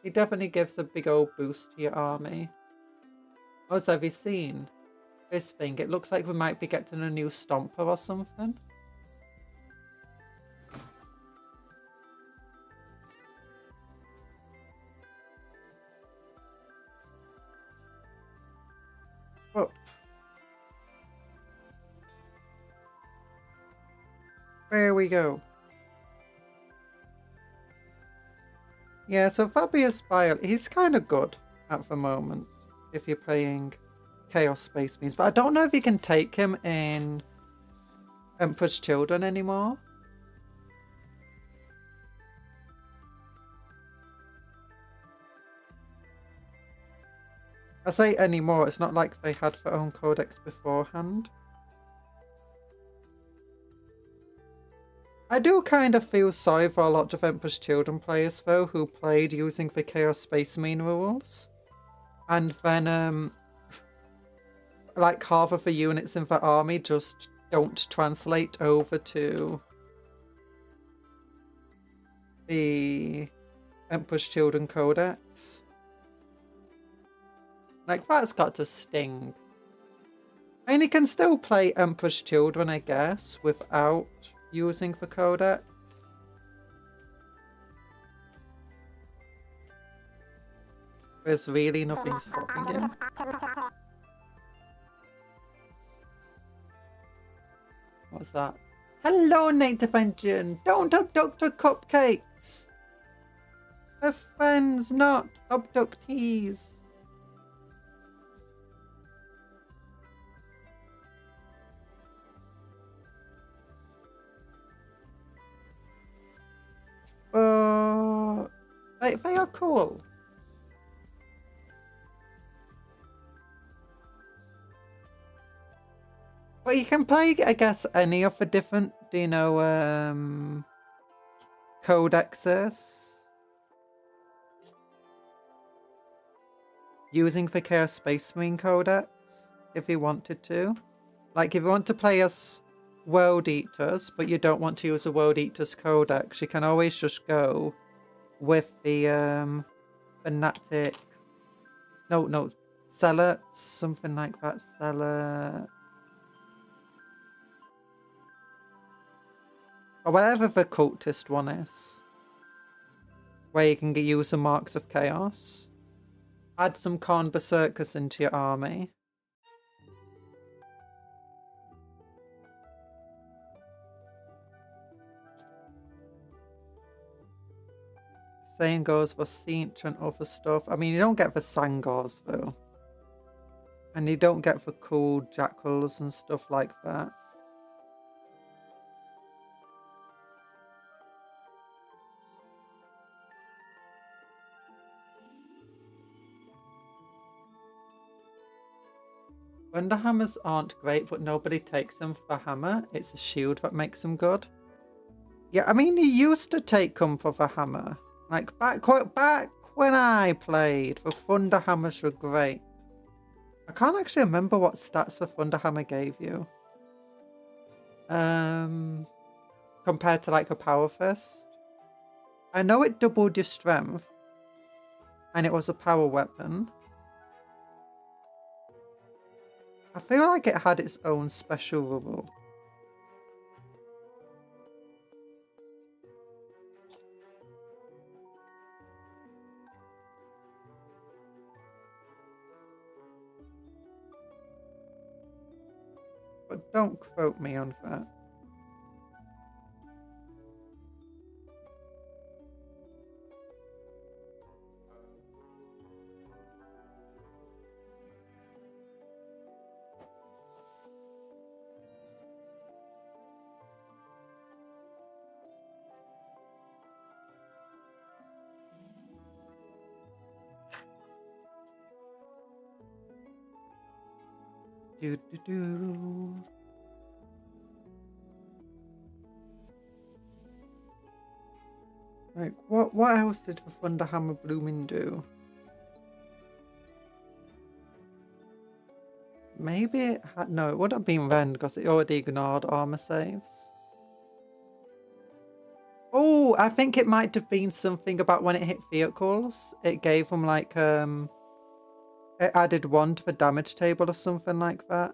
He definitely gives a big old boost to your army. Also, have you seen this thing? It looks like we might be getting a new Stomper or something. Oh. There we go. Yeah, so Fabius Bile, he's kind of good at the moment if you're playing Chaos Space Marines, but I don't know if you can take him in Emperor's Children anymore. I say anymore, it's not like they had their own codex beforehand. I do kind of feel sorry for a lot of Emperor's Children players though, who played using the Chaos Space Marine rules. And then, like half of the units in the army just don't translate over to the Emperor's Children Codex. Like, that's got to sting. I mean, you can still play Emperor's Children, I guess, without using the Codex. There's really nothing stopping you. What's that? Hello, Native Engine! Don't abduct the cupcakes! We're friends, not abductees. They are cool. Well, you can play, I guess, any of the different, you know, codexes. Using the Chaos Space Marine Codex, if you wanted to. Like, if you want to play as World Eaters, but you don't want to use a World Eaters Codex, you can always just go with the Fanatic... No, Zealot, something like that, Zealot... Or whatever the cultist one is. Where you can use the Marks of Chaos. Add some Khorne Berserkers into your army. Same goes for Siege and other stuff. I mean, you don't get the Sangors though. And you don't get the cool Jackals and stuff like that. Thunderhammers aren't great, but nobody takes them for the hammer. It's a shield that makes them good. Yeah, I mean, you used to take them for the hammer. Like, back when I played, the Thunderhammers were great. I can't actually remember what stats the Thunderhammer gave you. Compared to, like, a Power Fist. I know it doubled your strength. And it was a power weapon. I feel like it had its own special rule. But don't quote me on that. Like, what else did the Thunderhammer blooming do? Maybe it had... No, it would have been Rend because it already ignored armor saves. Oh, I think it might have been something about when it hit vehicles. It gave them like, it added 1 to the damage table or something like that.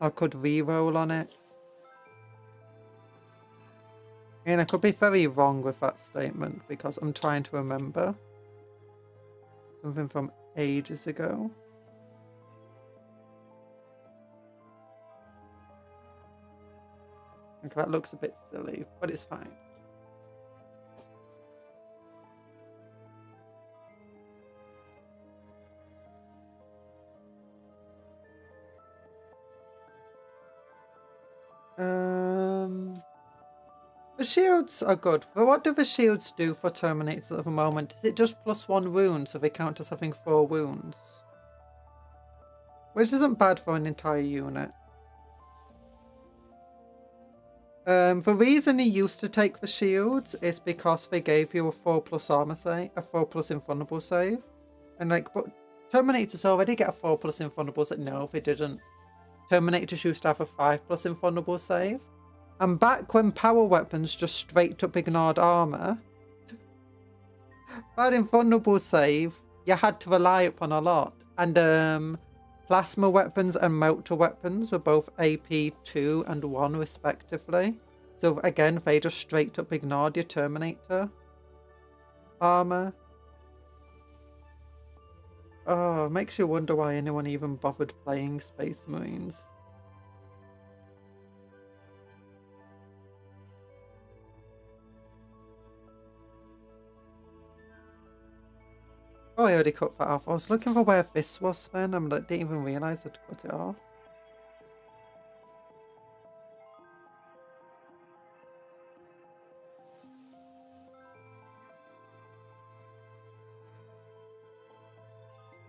I could reroll on it. And I could be very wrong with that statement because I'm trying to remember. Something from ages ago. Okay, that looks a bit silly, but it's fine. The shields are good. But what do the shields do for Terminators at the moment? Is it just +1 wound, so they count as having 4 wounds? which isn't bad for an entire unit. The reason he used to take the shields is because they gave you a 4+ armor save, a 4+ invulnerable save. And like, but Terminators already get a 4+ invulnerable save. No, they didn't. Terminators used to have a 5+ invulnerable save. And back when power weapons just straight up ignored armor, that invulnerable save, you had to rely upon a lot. And plasma weapons and melter weapons were both AP 2 and 1 respectively. So again, they just straight up ignored your Terminator armor. Oh, it makes you wonder why anyone even bothered playing Space Marines. Oh, I already cut that off. I was looking for where this was then. I didn't even realise I'd cut it off.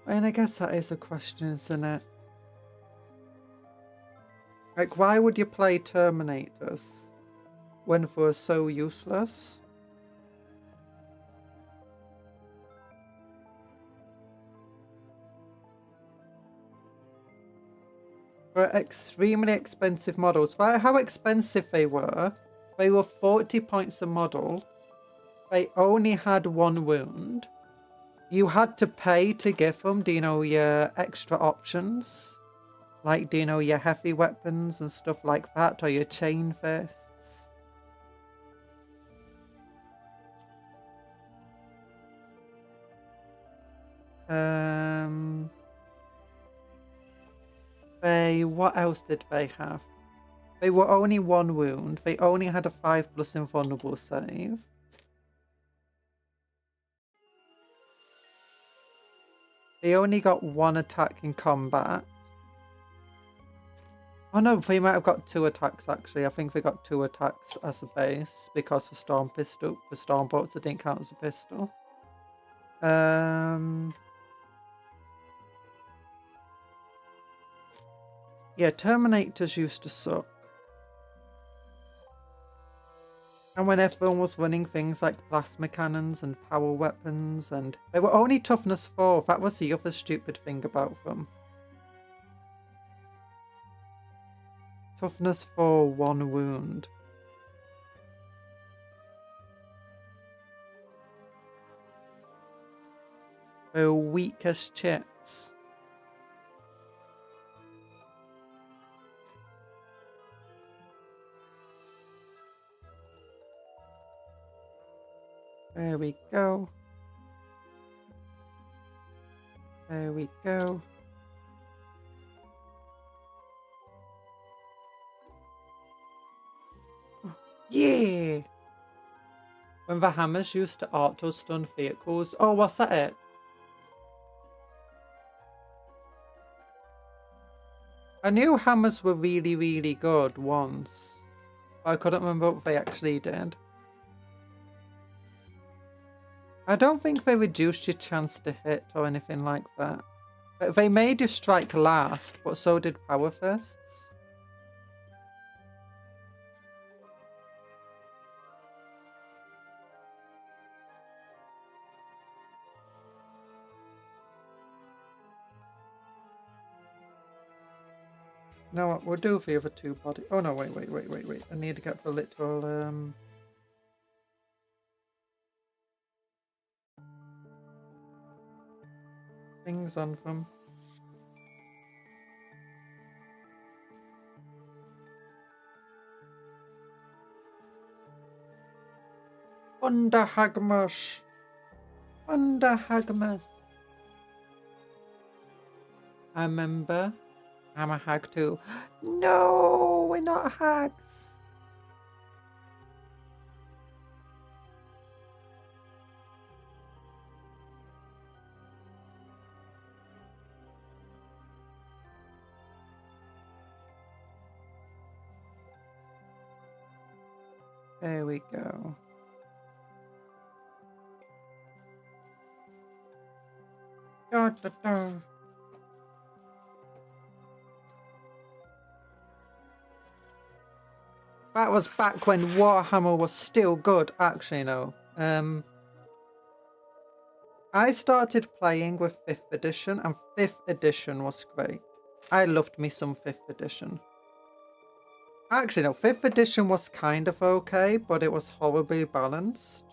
I mean, I guess that is a question, isn't it? Like, why would you play Terminators when they were so useless? They're extremely expensive models. For how expensive they were 40 points a model. They only had 1 wound. You had to pay to give them, do you know, your extra options? Like, do you know, your heavy weapons and stuff like that, or your chain fists? What else did they have? They were only 1 wound. They only had a 5+ invulnerable save. They only got 1 attack in combat. Oh no, they might have got 2 attacks actually. I think they got 2 attacks as a base because the storm bolter didn't count as a pistol. Yeah, Terminators used to suck. And when everyone was running things like plasma cannons and power weapons, and they were only toughness 4. That was the other stupid thing about them. Toughness 4, 1 wound. They're weak as chips. There we go. There we go. Yeah! When the hammers used to auto-stun vehicles. Oh, what's that it? I knew hammers were really, really good once. But I couldn't remember what they actually did. I don't think they reduced your chance to hit or anything like that. They made you strike last, but so did power fists. Now what we'll do for the other 2 body. Oh no, wait. I need to get the literal things on them. Underhagmas. I remember. I'm a hag too. No, we're not hags. There we go. Da, da, da. That was back when Warhammer was still good. Actually, no. I started playing with 5th edition, and 5th edition was great. I loved me some 5th edition. Actually, no, 5th edition was kind of okay, but it was horribly balanced.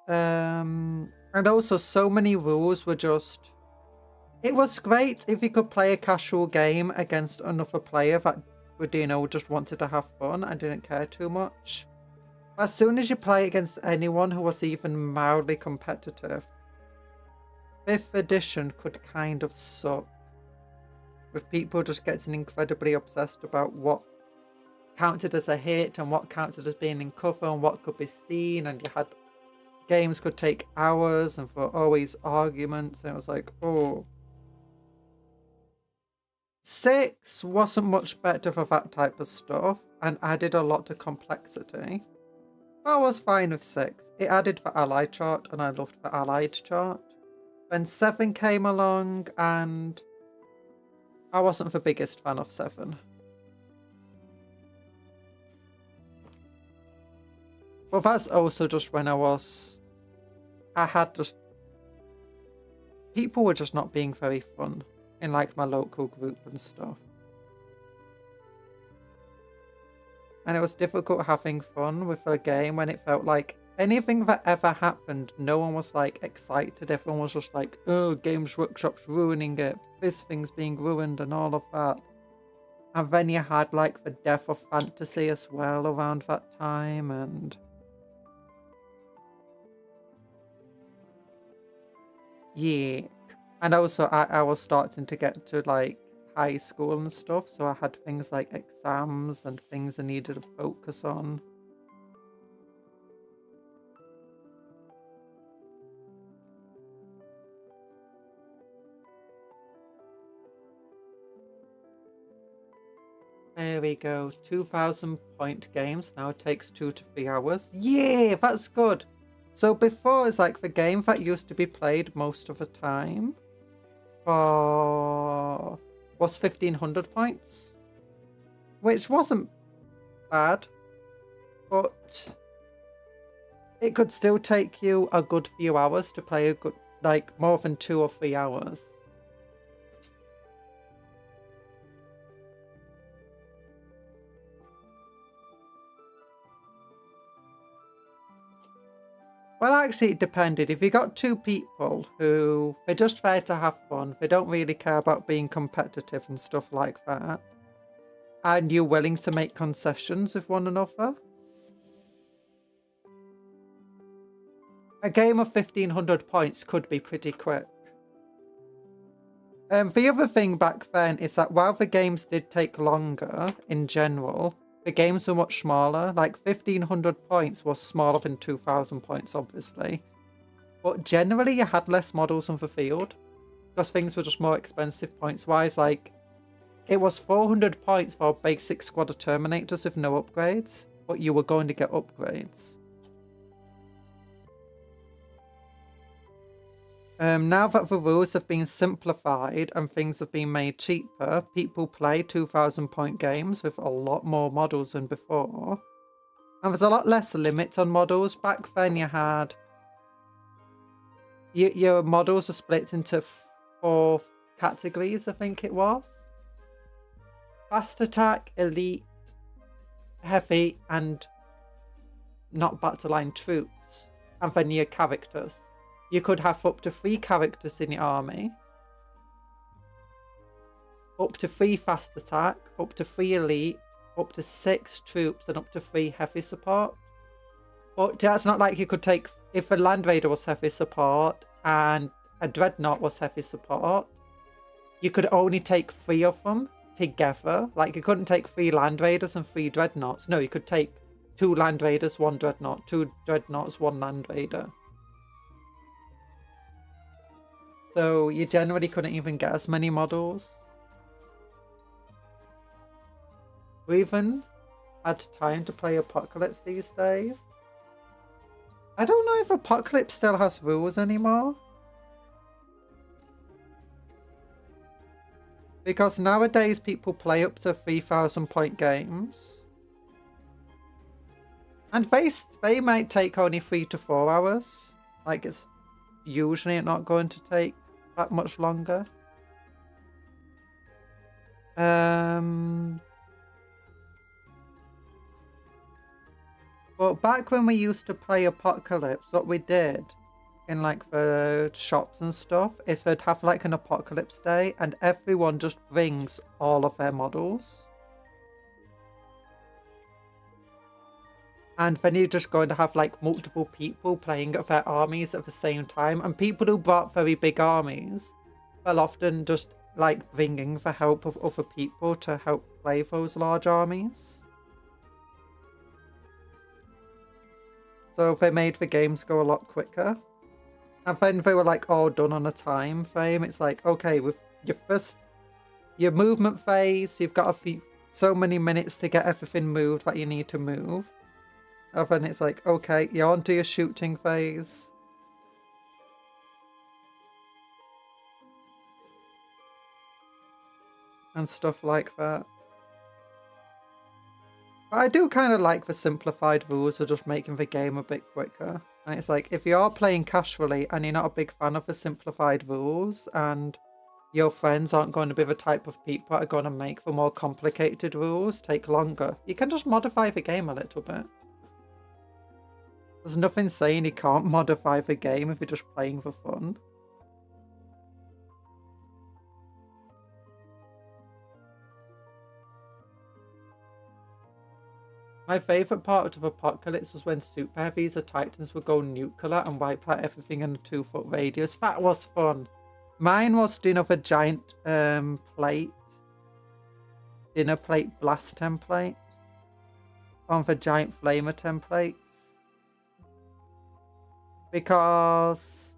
And also so many rules were just... It was great if you could play a casual game against another player that would, you know, just wanted to have fun and didn't care too much. As soon as you play against anyone who was even mildly competitive, 5th edition could kind of suck. With people just getting incredibly obsessed about what counted as a hit and what counted as being in cover and what could be seen, and you had games could take hours and for always arguments, and it was like, oh. 6 wasn't much better for that type of stuff and added a lot to complexity. I was fine with 6. It added the allied chart and I loved the allied chart. Then 7 came along and I wasn't the biggest fan of 7. But that's also just when I had just... People were just not being very fun in like my local group and stuff. And it was difficult having fun with a game when it felt like anything that ever happened, no one was like excited. Everyone was just like, oh, Games Workshop's ruining it. This thing's being ruined and all of that. And then you had like the death of fantasy as well around that time, and... yeah. And also I was starting to get to like high school and stuff, so I had things like exams and things I needed to focus on. There we go. 2,000 point games. Now it takes 2 to 3 hours. Yeah, that's good. So before, it's like the game that used to be played most of the time was 1,500 points, which wasn't bad, but it could still take you a good few hours to play a good, like more than 2 or 3 hours. Well, actually, it depended. If you got 2 people who, they're just there to have fun, they don't really care about being competitive and stuff like that, and you're willing to make concessions with one another, a game of 1,500 points could be pretty quick. The other thing back then is that while the games did take longer in general, the games were much smaller. Like 1,500 points was smaller than 2,000 points, obviously. But generally you had less models on the field, because things were just more expensive points-wise. Like, it was 400 points for a basic squad of Terminators with no upgrades, but you were going to get upgrades. Now that the rules have been simplified and things have been made cheaper, people play 2,000 point games with a lot more models than before. And there's a lot less limit on models. Back then you had... Your models are split into 4 categories, I think it was. Fast attack, elite, heavy, and not battle line troops. And then your characters. You could have up to 3 characters in your army, up to 3 fast attack, up to 3 elite, up to 6 troops, and up to 3 heavy support. But that's not like you could take, if a Land Raider was heavy support and a Dreadnought was heavy support, you could only take 3 of them together. Like, you couldn't take 3 Land Raiders and 3 Dreadnoughts. No, you could take 2 Land Raiders, 1 Dreadnought, 2 Dreadnoughts, 1 Land Raider. So you generally couldn't even get as many models. We even had time to play Apocalypse these days. I don't know if Apocalypse still has rules anymore. Because nowadays people play up to 3,000 point games. And they might take only 3 to 4 hours. Like, it's usually not going to take that much longer. But back when we used to play Apocalypse, what we did in like the shops and stuff is they'd have like an Apocalypse day and everyone just brings all of their models. And then you're just going to have like multiple people playing their armies at the same time. And people who brought very big armies will often just like bringing the help of other people to help play those large armies. So they made the games go a lot quicker. And then they were like all done on a time frame. It's like, okay, with your movement phase, you've got so many minutes to get everything moved that you need to move. And then it's like, okay, you're on to your shooting phase. And stuff like that. But I do kind of like the simplified rules of just making the game a bit quicker. And it's like, if you are playing casually and you're not a big fan of the simplified rules and your friends aren't going to be the type of people that are going to make the more complicated rules take longer, you can just modify the game a little bit. There's nothing saying you can't modify the game if you're just playing for fun. My favourite part of Apocalypse was when Super Heavies or Titans would go nuclear and wipe out everything in a 2-foot radius. That was fun. Mine was doing of a giant plate. Dinner plate blast template. On the giant flamer templates. Because,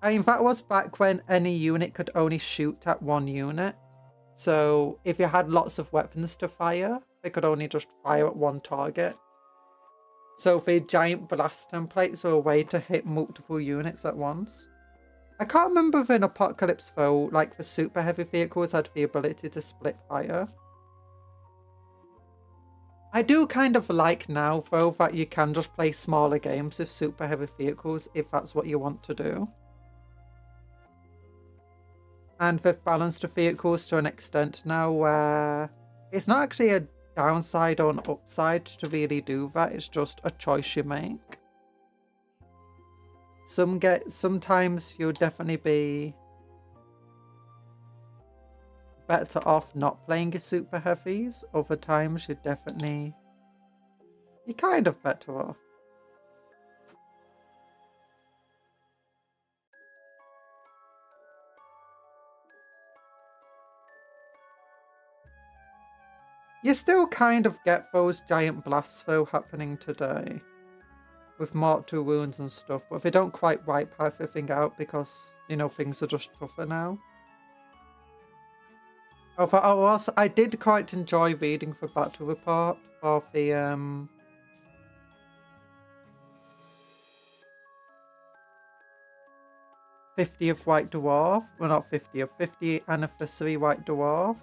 I mean, that was back when any unit could only shoot at one unit. So if you had lots of weapons to fire, they could only just fire at one target. So the giant blast templates are a way to hit multiple units at once. I can't remember if in Apocalypse though, like the super heavy vehicles had the ability to split fire. I do kind of like now though that you can just play smaller games with super heavy vehicles if that's what you want to do. And they've balanced the vehicles to an extent now where it's not actually a downside or an upside to really do that, it's just a choice you make. Sometimes you'll definitely be better off not playing your super heavies, other times you're kind of better off. You still kind of get those giant blasts though happening today. With Mark II wounds and stuff, but they don't quite wipe everything out because, you know, things are just tougher now. I did quite enjoy reading the battle report of the 50th White Dwarf. Well, not 50th, 50th Anniversary White Dwarf.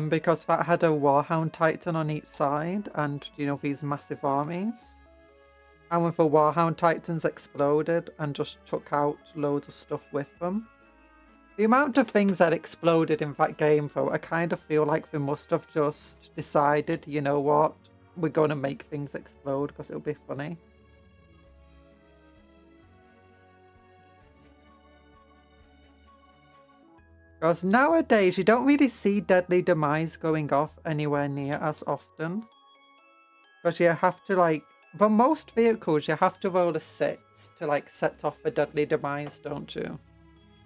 Because that had a Warhound Titan on each side and, you know, these massive armies. And when the Warhound Titans exploded and just took out loads of stuff with them. The amount of things that exploded in that game, though, I kind of feel like they must have just decided, you know what, we're going to make things explode because it'll be funny. Because nowadays, you don't really see Deadly Demise going off anywhere near as often. Because you have to, like, for most vehicles, you have to roll a 6 to, like, set off the Deadly Demise, don't you?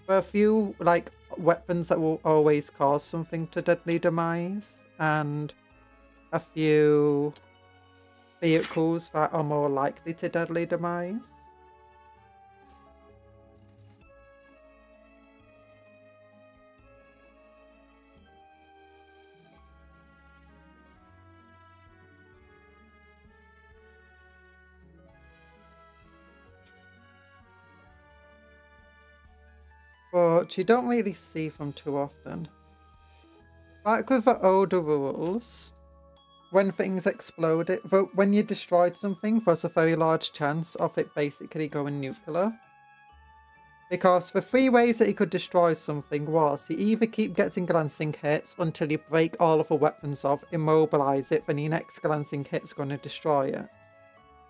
There are a few, like, weapons that will always cause something to Deadly Demise, and a few vehicles that are more likely to Deadly Demise. but you don't really see them too often. Back with the older rules, when things exploded, when you destroyed something, there's a very large chance of it basically going nuclear. Because the 3 ways that you could destroy something was, you either keep getting glancing hits until you break all of the weapons off, immobilize it, then your next glancing hit's going to destroy it.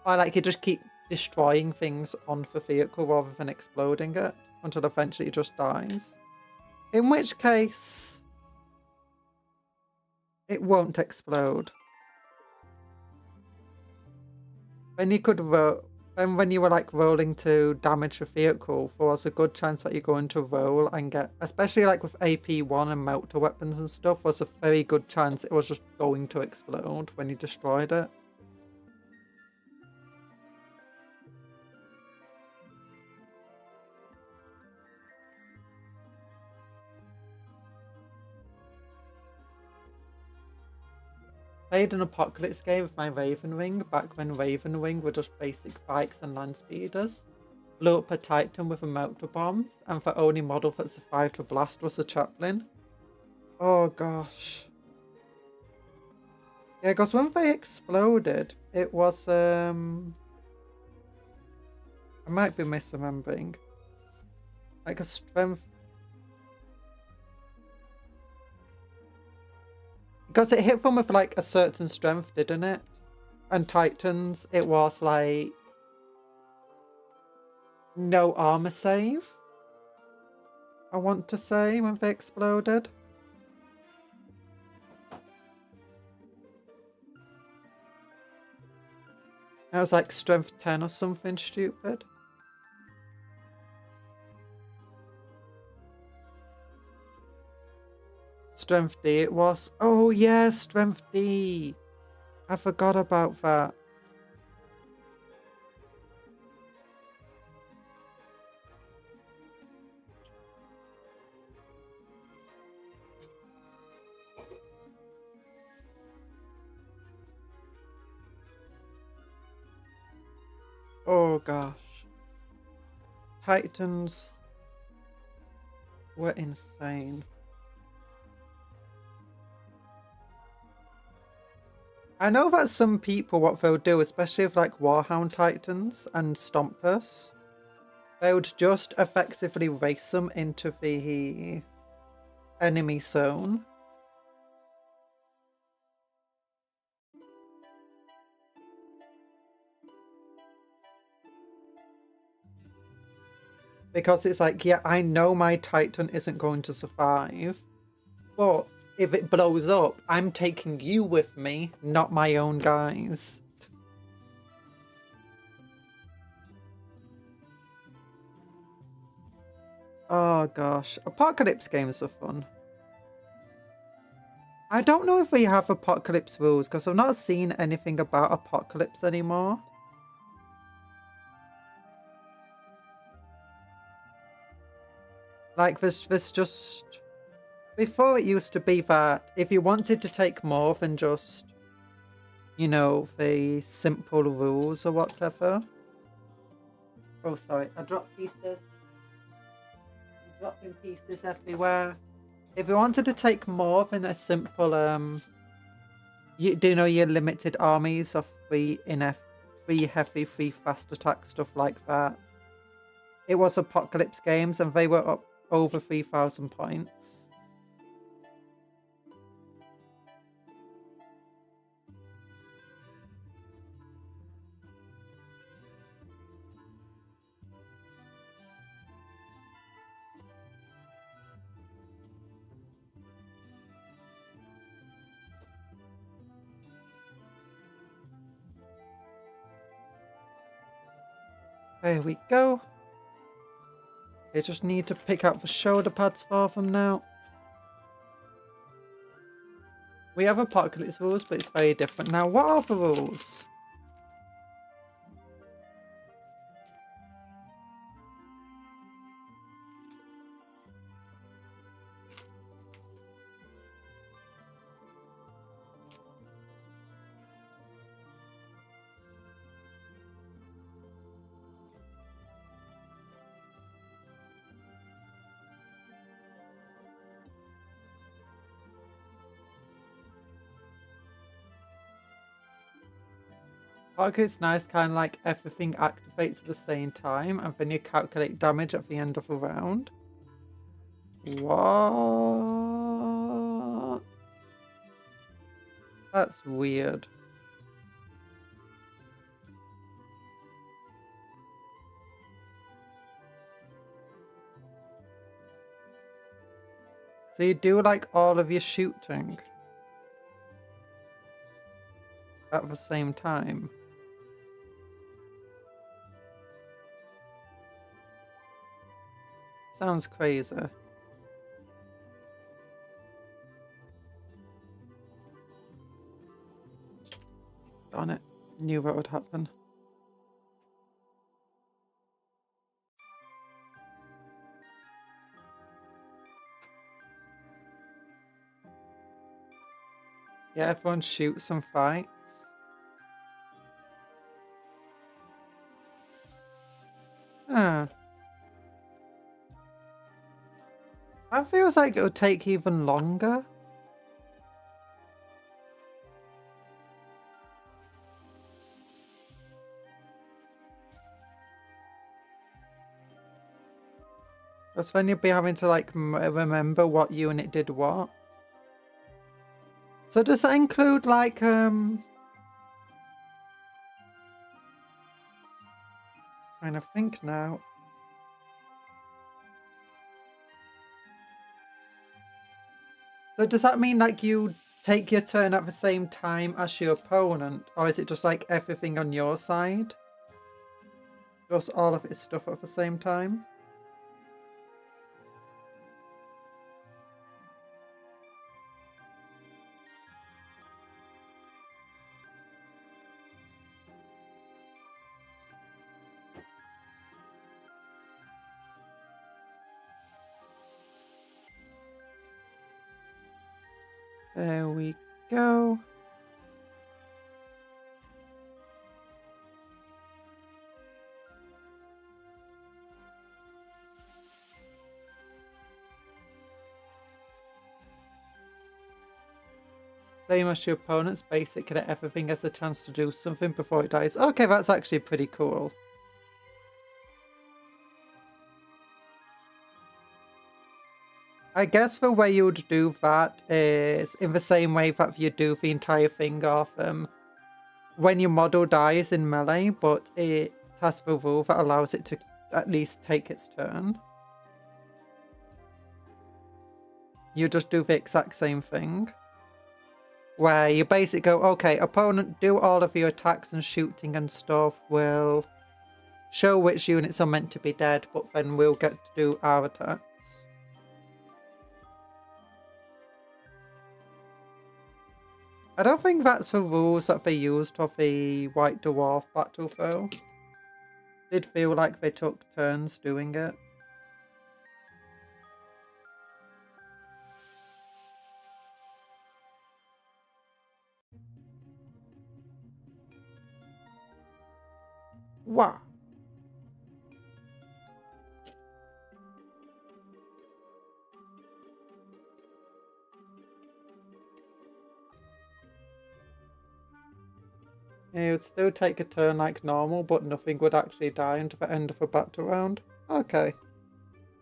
Or like you just keep destroying things on the vehicle rather than exploding it, until eventually it just dies. In which case, it won't explode. Then you could then when you were like rolling to damage the vehicle, there was a good chance that you're going to roll and get, especially like with AP1 and melter weapons and stuff, was a very good chance it was just going to explode when you destroyed it. Played an Apocalypse game with my Ravenwing back when Ravenwing were just basic bikes and land speeders. Blew up a Titan with a melter bombs, and the only model that survived the blast was the Chaplain. Oh gosh. Yeah, because when they exploded, it was I might be misremembering. Like a strength. Because it hit them with like a certain strength, didn't it? And Titans, it was like no armor save, I want to say, when they exploded. It was like strength 10 or something stupid. Strength D it was. Oh yeah, strength D. I forgot about that. Oh gosh. Titans were insane. I know that some people, what they'll do, especially with like Warhound Titans and Stompers, they would just effectively race them into the enemy zone. Because it's like, yeah, I know my Titan isn't going to survive, but if it blows up, I'm taking you with me, not my own guys. Oh gosh, Apocalypse games are fun. I don't know if we have Apocalypse rules, because I've not seen anything about Apocalypse anymore. Like, there's just... Before it used to be that if you wanted to take more than just, you know, the simple rules or whatever. Oh, sorry, I dropped pieces. I'm dropping pieces everywhere. If you wanted to take more than a simple, you do know your limited armies of 3 heavy, 3 fast attack, stuff like that. It was Apocalypse games and they were up over 3,000 points. There we go. I just need to pick out the shoulder pads for them now. We have Apocalypse rules, but it's very different now. What are the rules? Okay, it's nice, kind of like everything activates at the same time, and then you calculate damage at the end of the round. What? That's weird. So you do like all of your shooting at the same time. Sounds crazy. Darn it. Knew that would happen. Yeah, everyone shoots and fights. Huh. That feels like it would take even longer. That's when you'd be having to like remember what unit did what. So does that include like trying to think now. So does that mean like you take your turn at the same time as your opponent, or is it just like everything on your side? Just all of its stuff at the same time? There we go. Same as your opponent's basically everything has a chance to do something before it dies. Okay, that's actually pretty cool. I guess the way you would do that is in the same way that you do the entire thing of when your model dies in melee, but it has the rule that allows it to at least take its turn. You just do the exact same thing. Where you basically go, okay, opponent, do all of your attacks and shooting and stuff. We'll show which units are meant to be dead, but then we'll get to do our attacks. I don't think that's the rules that they used for the White Dwarf battle, though. Did feel like they took turns doing it. Wow. Yeah, it would still take a turn like normal, but nothing would actually die until the end of a battle round. Okay.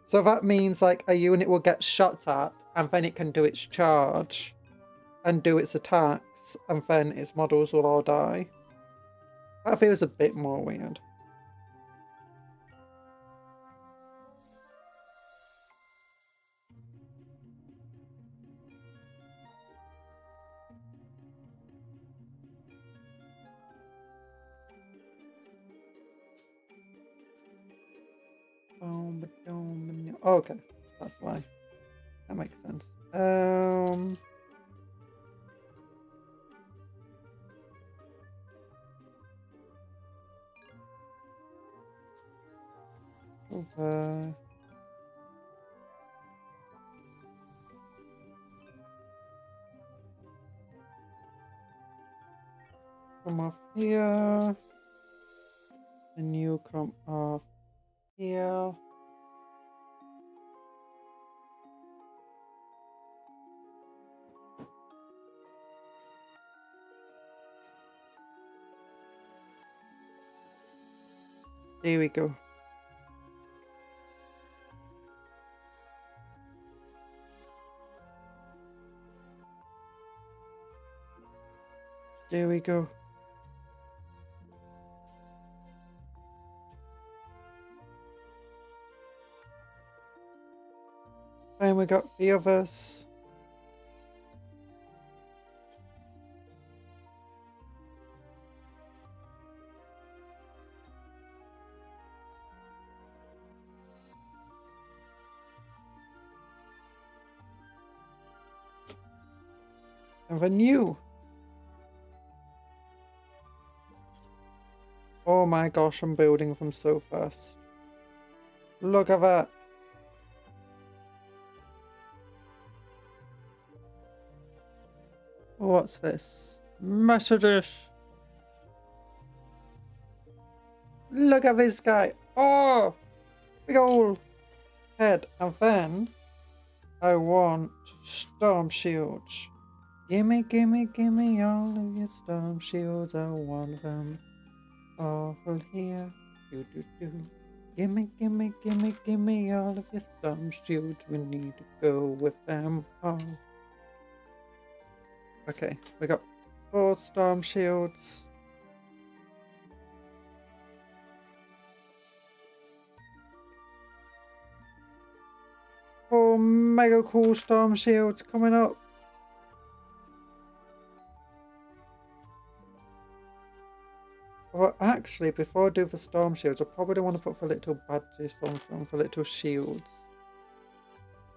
So that means like a unit will get shot at, and then it can do its charge and do its attacks, and then its models will all die. That feels a bit more weird. Oh, okay, that's why. That makes sense. Over. Come off here. And you come off here. There we go. There we go. And we got the others. And the new. Oh my gosh, I'm building them so fast. Look at that. What's this? Messages. Look at this guy. Oh, big old head. And then I want storm shields. Gimme, gimme, gimme all of your storm shields. I want them all here. Do, do, do. Gimme, gimme, gimme, gimme all of your storm shields. We need to go with them all. Okay, we got 4 storm shields. Four mega cool storm shields coming up. Well, actually, before I do the storm shields, I probably want to put the little badges on them, the little shields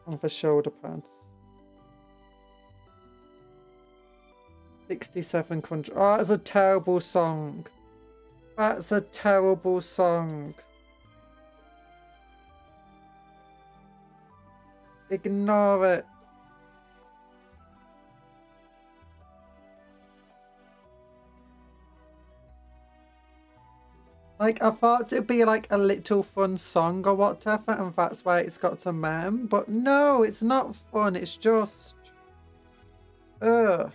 on the shoulder pads. 67 Conjuror. Oh, that's a terrible song. That's a terrible song. Ignore it. Like, I thought it'd be like a little fun song or whatever, and that's why it's got a meme. But no, it's not fun. It's just... Ugh.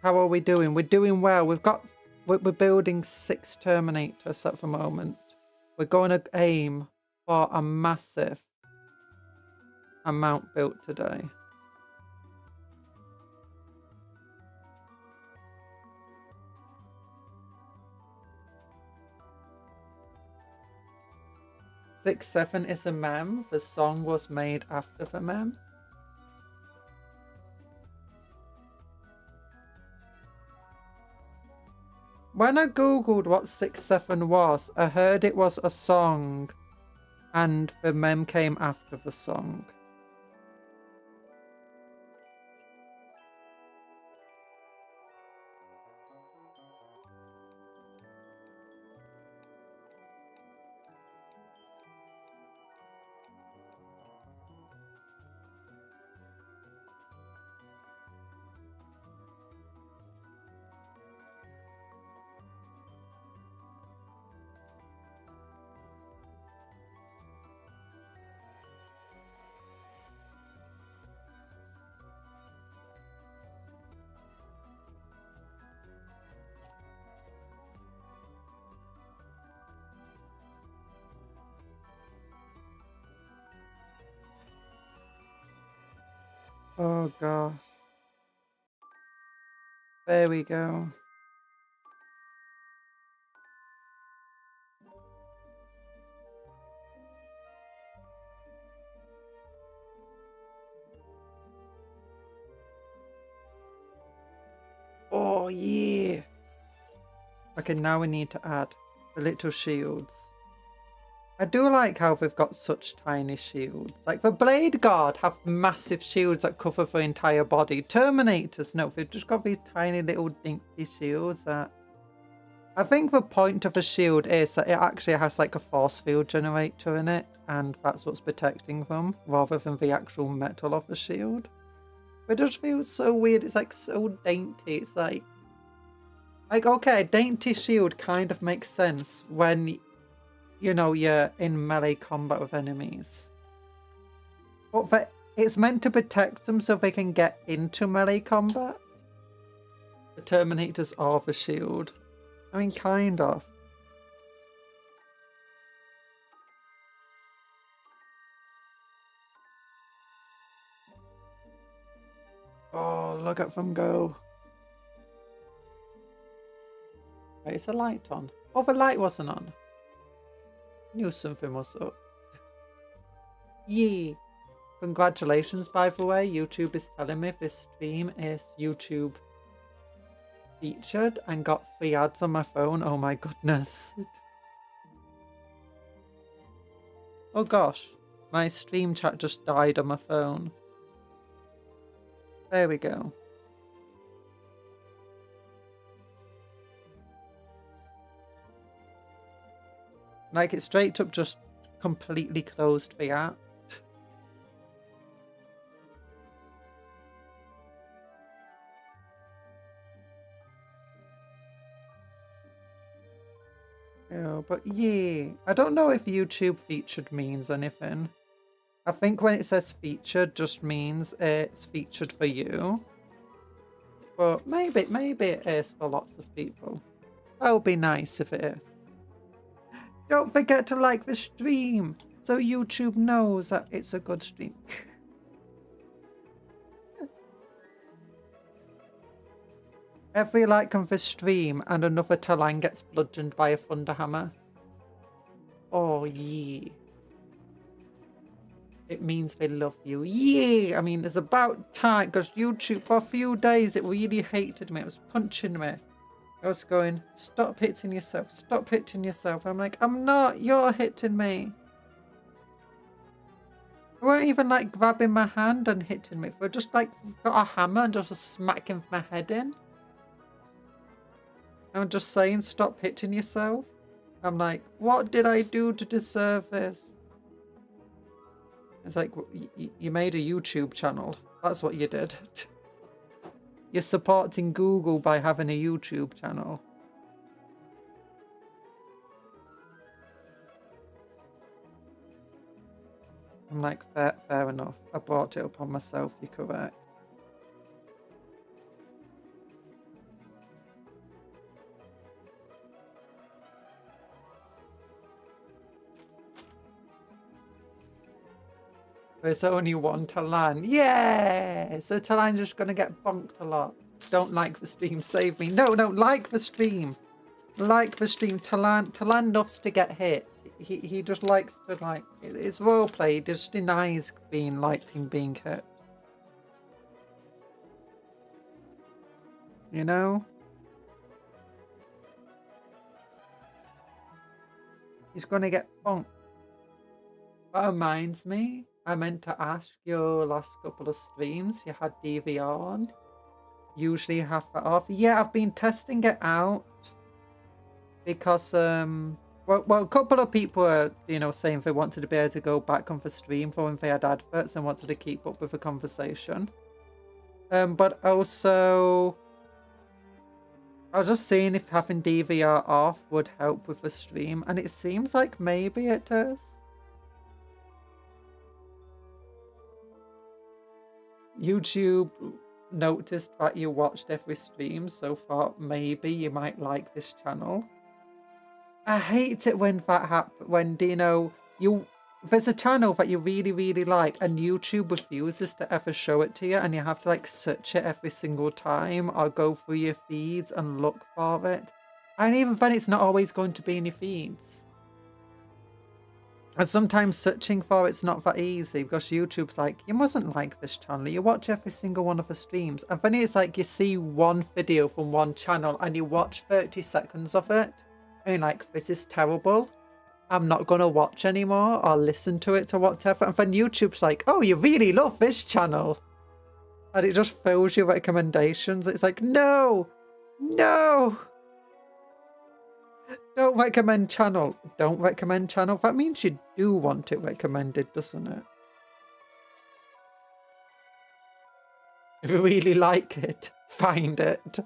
How are we doing? We're doing well. We're building 6 Terminators at the moment. We're going to aim for a massive amount built today. Six Seven is a meme. The song was made after the meme. When I googled what 6-7 was, I heard it was a song, and the meme came after the song. Oh gosh. There we go. Oh yeah. Okay, now we need to add the little shields. I do like how they've got such tiny shields. Like the Blade Guard have massive shields that cover the entire body. Terminators, no, they've just got these tiny little dinky shields that... I think the point of a shield is that it actually has like a force field generator in it, and that's what's protecting them, rather than the actual metal of the shield. But it just feels so weird. It's like so dainty. It's like okay, a dainty shield kind of makes sense when, you know, you're in melee combat with enemies. But the It's meant to protect them so they can get into melee combat. The Terminators are the shield. I mean, kind of. Oh, look at them go. Wait, is the light on? Oh, the light wasn't on. Knew something was up. Yee! Congratulations, by the way. YouTube is telling me this stream is YouTube featured and got 3 ads on my phone. Oh my goodness. Oh gosh. My stream chat just died on my phone. There we go. Like, it straight up just completely closed the app. Oh, but yeah, I don't know if YouTube featured means anything. I think when it says featured just means it's featured for you. But maybe it is for lots of people. That would be nice if it is. Don't forget to like the stream so YouTube knows that it's a good stream. Every like on the stream and another Talan gets bludgeoned by a thunderhammer. Oh, yeah. It means they love you. Yeah! I mean, it's about time, because YouTube, for a few days, it really hated me. It was punching me. I was going, stop hitting yourself. Stop hitting yourself. I'm like, I'm not. You're hitting me. They weren't even, like, grabbing my hand and hitting me. They just, like, got a hammer and just smacking my head in. I'm just saying, stop hitting yourself. I'm like, what did I do to deserve this? It's like, you made a YouTube channel. That's what you did. You're supporting Google by having a YouTube channel. I'm like, fair enough. I brought it upon myself, you're correct. There's only one Talan. Yeah! So Talan's just going to get bonked a lot. Don't like the stream. Save me. No, like the stream. Like the stream. Talan loves to get hit. He just likes to, like... It's roleplay. He just denies being being hit. You know? He's going to get bonked. That reminds me. I meant to ask your last couple of streams, you had DVR on. Usually you have that off. Yeah, I've been testing it out. Because, well, a couple of people are, you know, saying they wanted to be able to go back on the stream for when they had adverts and wanted to keep up with the conversation. But also, I was just seeing if having DVR off would help with the stream. And it seems like maybe it does. YouTube noticed that you watched every stream, so thought maybe you might like this channel. I hate it when that happens, when, you know, there's a channel that you really like and YouTube refuses to ever show it to you and you have to like search it every single time or go through your feeds and look for it. And even then it's not always going to be in your feeds. And sometimes searching for it's not that easy because YouTube's like, you mustn't like this channel. You watch every single one of the streams. And then it's like you see one video from one channel and you watch 30 seconds of it. And you're like, this is terrible. I'm not going to watch anymore or listen to it or whatever. And then YouTube's like, oh, you really love this channel. And it just fills you recommendations. It's like, no. Don't recommend channel. Don't recommend channel. That means you do want it recommended, doesn't it? If you really like it, find it.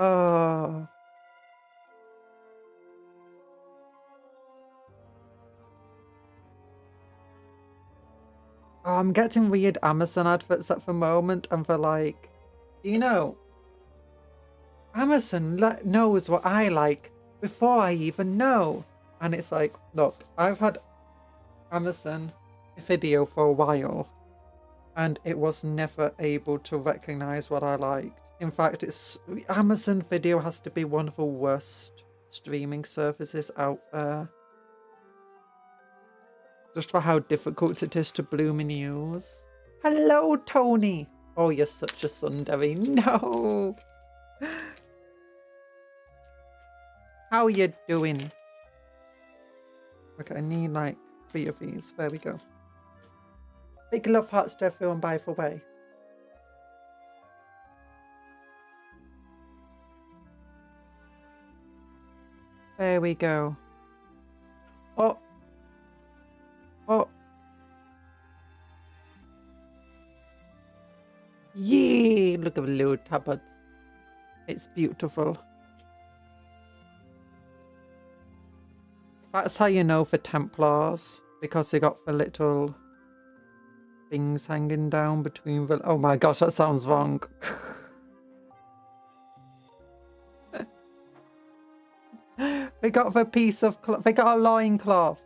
Oh. Oh, I'm getting weird Amazon adverts at the moment, and they're like, you know, Amazon knows what I like before I even know. And it's like, look, I've had Amazon video for a while, and it was never able to recognize what I liked. In fact, Amazon Video has to be one of the worst streaming services out there. Just for how difficult it is to blooming use. Hello, Tony! Oh, you're such a tsundere. No! How are you doing? Okay, I need like 3 of these. There we go. Big love hearts to everyone, by the way. There we go. Oh! Oh! Yay! Look at the little tablets. It's beautiful. That's how you know for Templars, because they got the little things hanging down between the... Oh my gosh, that sounds wrong. They got the piece of cloth. They got a loincloth.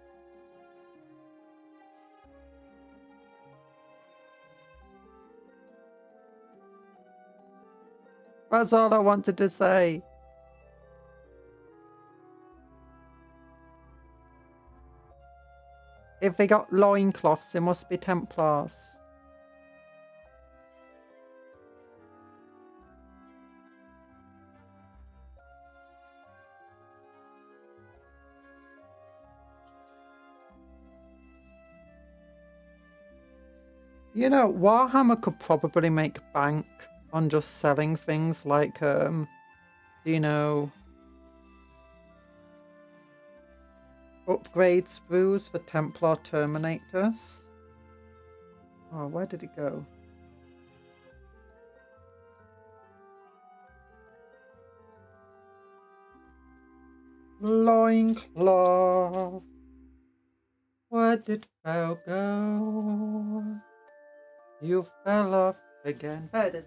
That's all I wanted to say. If they got loincloths, it must be Templars. You know, Warhammer could probably make bank on just selling things like, you know, upgrade sprues for Templar Terminators. Oh, where did it go? Loincloth. Where did thou go? You fell off again. There it is.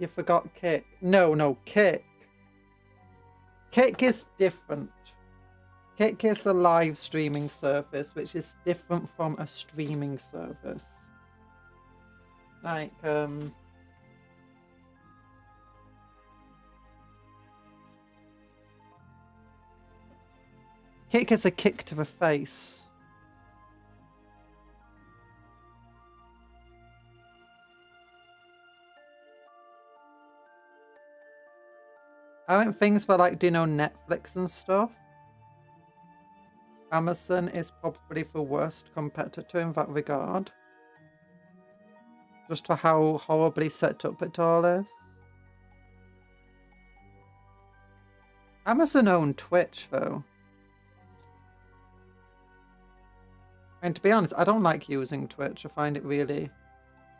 You forgot Kick. No, Kick. Kick is different. Kick is a live streaming service, which is different from a streaming service. Like, Kick is a kick to the face. Aren't things for like, do you know, Netflix and stuff? Amazon is probably the worst competitor in that regard. Just for how horribly set up it all is. Amazon owned Twitch though. And to be honest, I don't like using Twitch. I find it really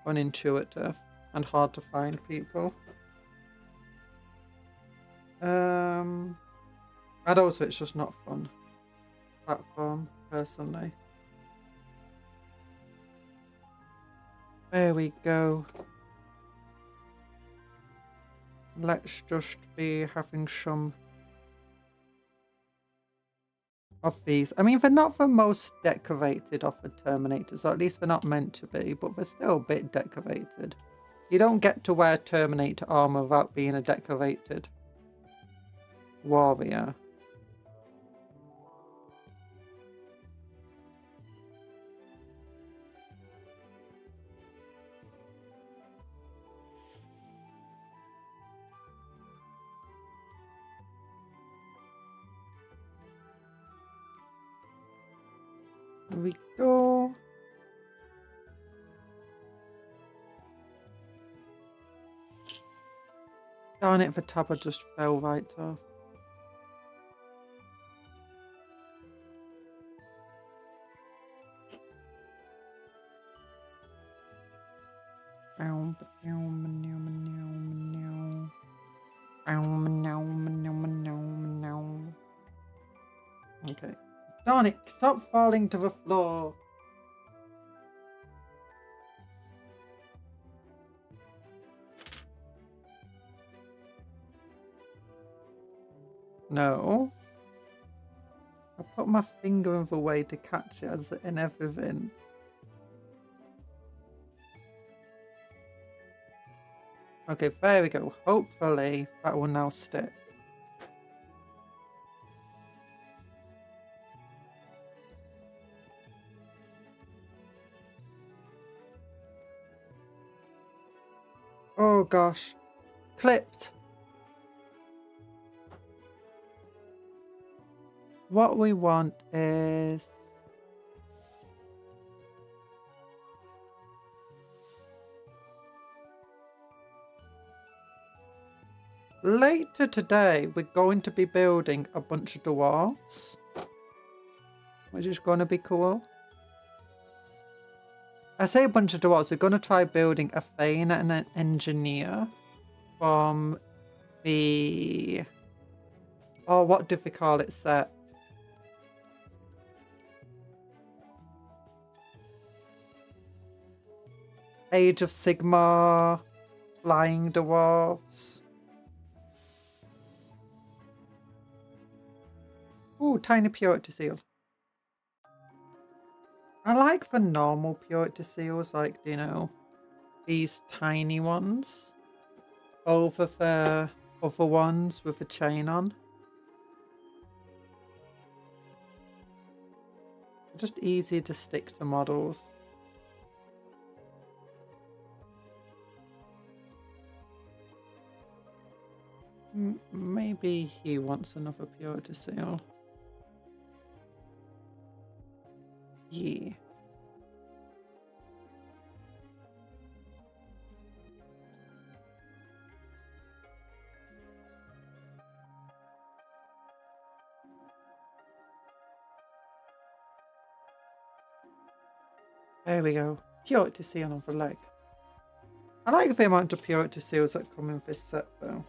unintuitive and hard to find people. And also it's just not fun platform, personally. There we go. Let's just be having some of these. I mean, they're not the most decorated of the Terminators, or at least they're not meant to be, but they're still a bit decorated. You don't get to wear Terminator armor without being a decorated warrior. Here we go. Darn it, the tab just fell right off. Okay. Darn it, stop falling to the floor. No. I put my finger in the way to catch it as in everything. Okay, there we go. Hopefully that will now stick. Oh gosh. Clipped. What we want is... later today, we're going to be building a bunch of dwarves, which is going to be cool. I say a bunch of dwarves, we're going to try building a Thane and an engineer from the... oh, what do they call it set? Age of Sigmar, Flying Dwarves. Ooh, tiny purity seal. I like the normal purity seals, like, you know, these tiny ones over the other ones with the chain on. Just easy to stick to models. Maybe he wants another purity seal. Yeah. There we go. Purity seal on the leg. I like the amount of purity seals that come in this set though.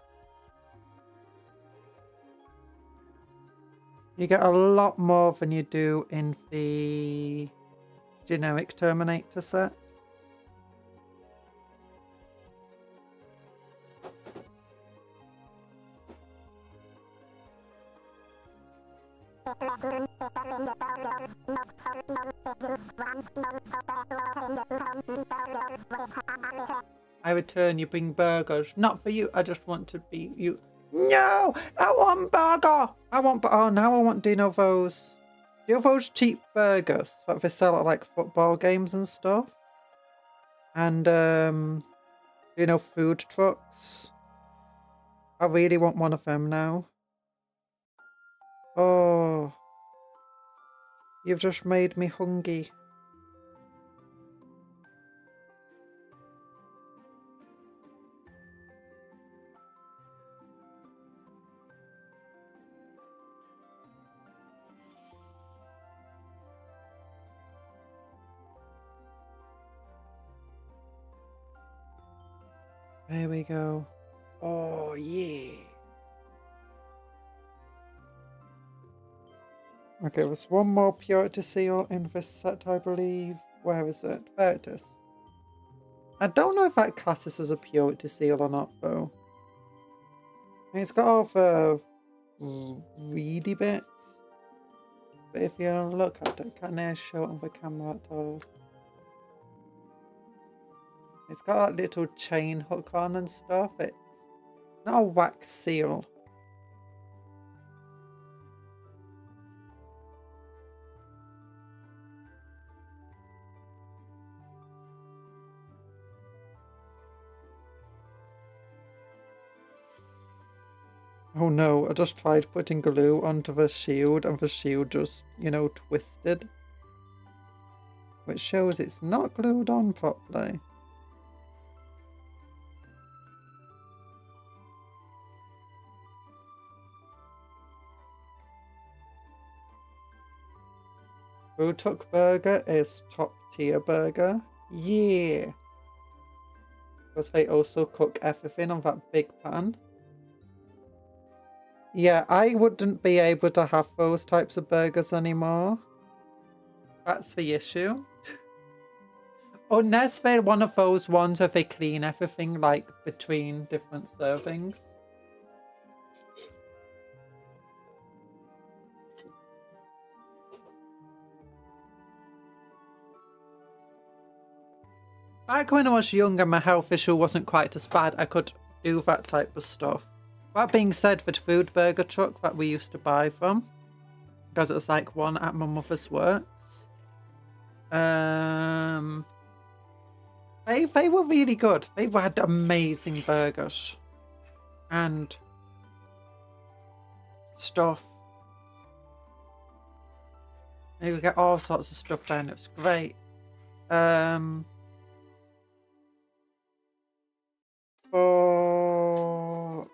You get a lot more than you do in the generic Terminator set. I return, you bring burgers. Not for you, I just want to be you. No! I want burger! Oh, now I want, do you know those cheap burgers that they sell at like football games and stuff? And, you know, food trucks? I really want one of them now. Oh. You've just made me hungry. There we go. Oh, yeah. Okay, there's one more purity seal in this set, I believe. Where is it? There it is. I don't know if that classes as a purity seal or not, though. It's got all the reedy bits. But if you look at it, can I show it on the camera at all? It's got that little chain hook on and stuff. It's not a wax seal. Oh no, I just tried putting glue onto the shield and the shield just, you know, twisted. Which shows it's not glued on properly. Burger is top tier burger. Yeah. because they also cook everything on that big pan. Yeah, I wouldn't be able to have those types of burgers anymore. That's the issue. Unless they're one of those ones where they clean everything, like, between different servings. Back when I was younger, my health issue wasn't quite as bad. I could do that type of stuff. That being said, the food burger truck that we used to buy from, because it was like one at my mother's works, they were really good. They had amazing burgers and stuff. You would get all sorts of stuff there, and it's great.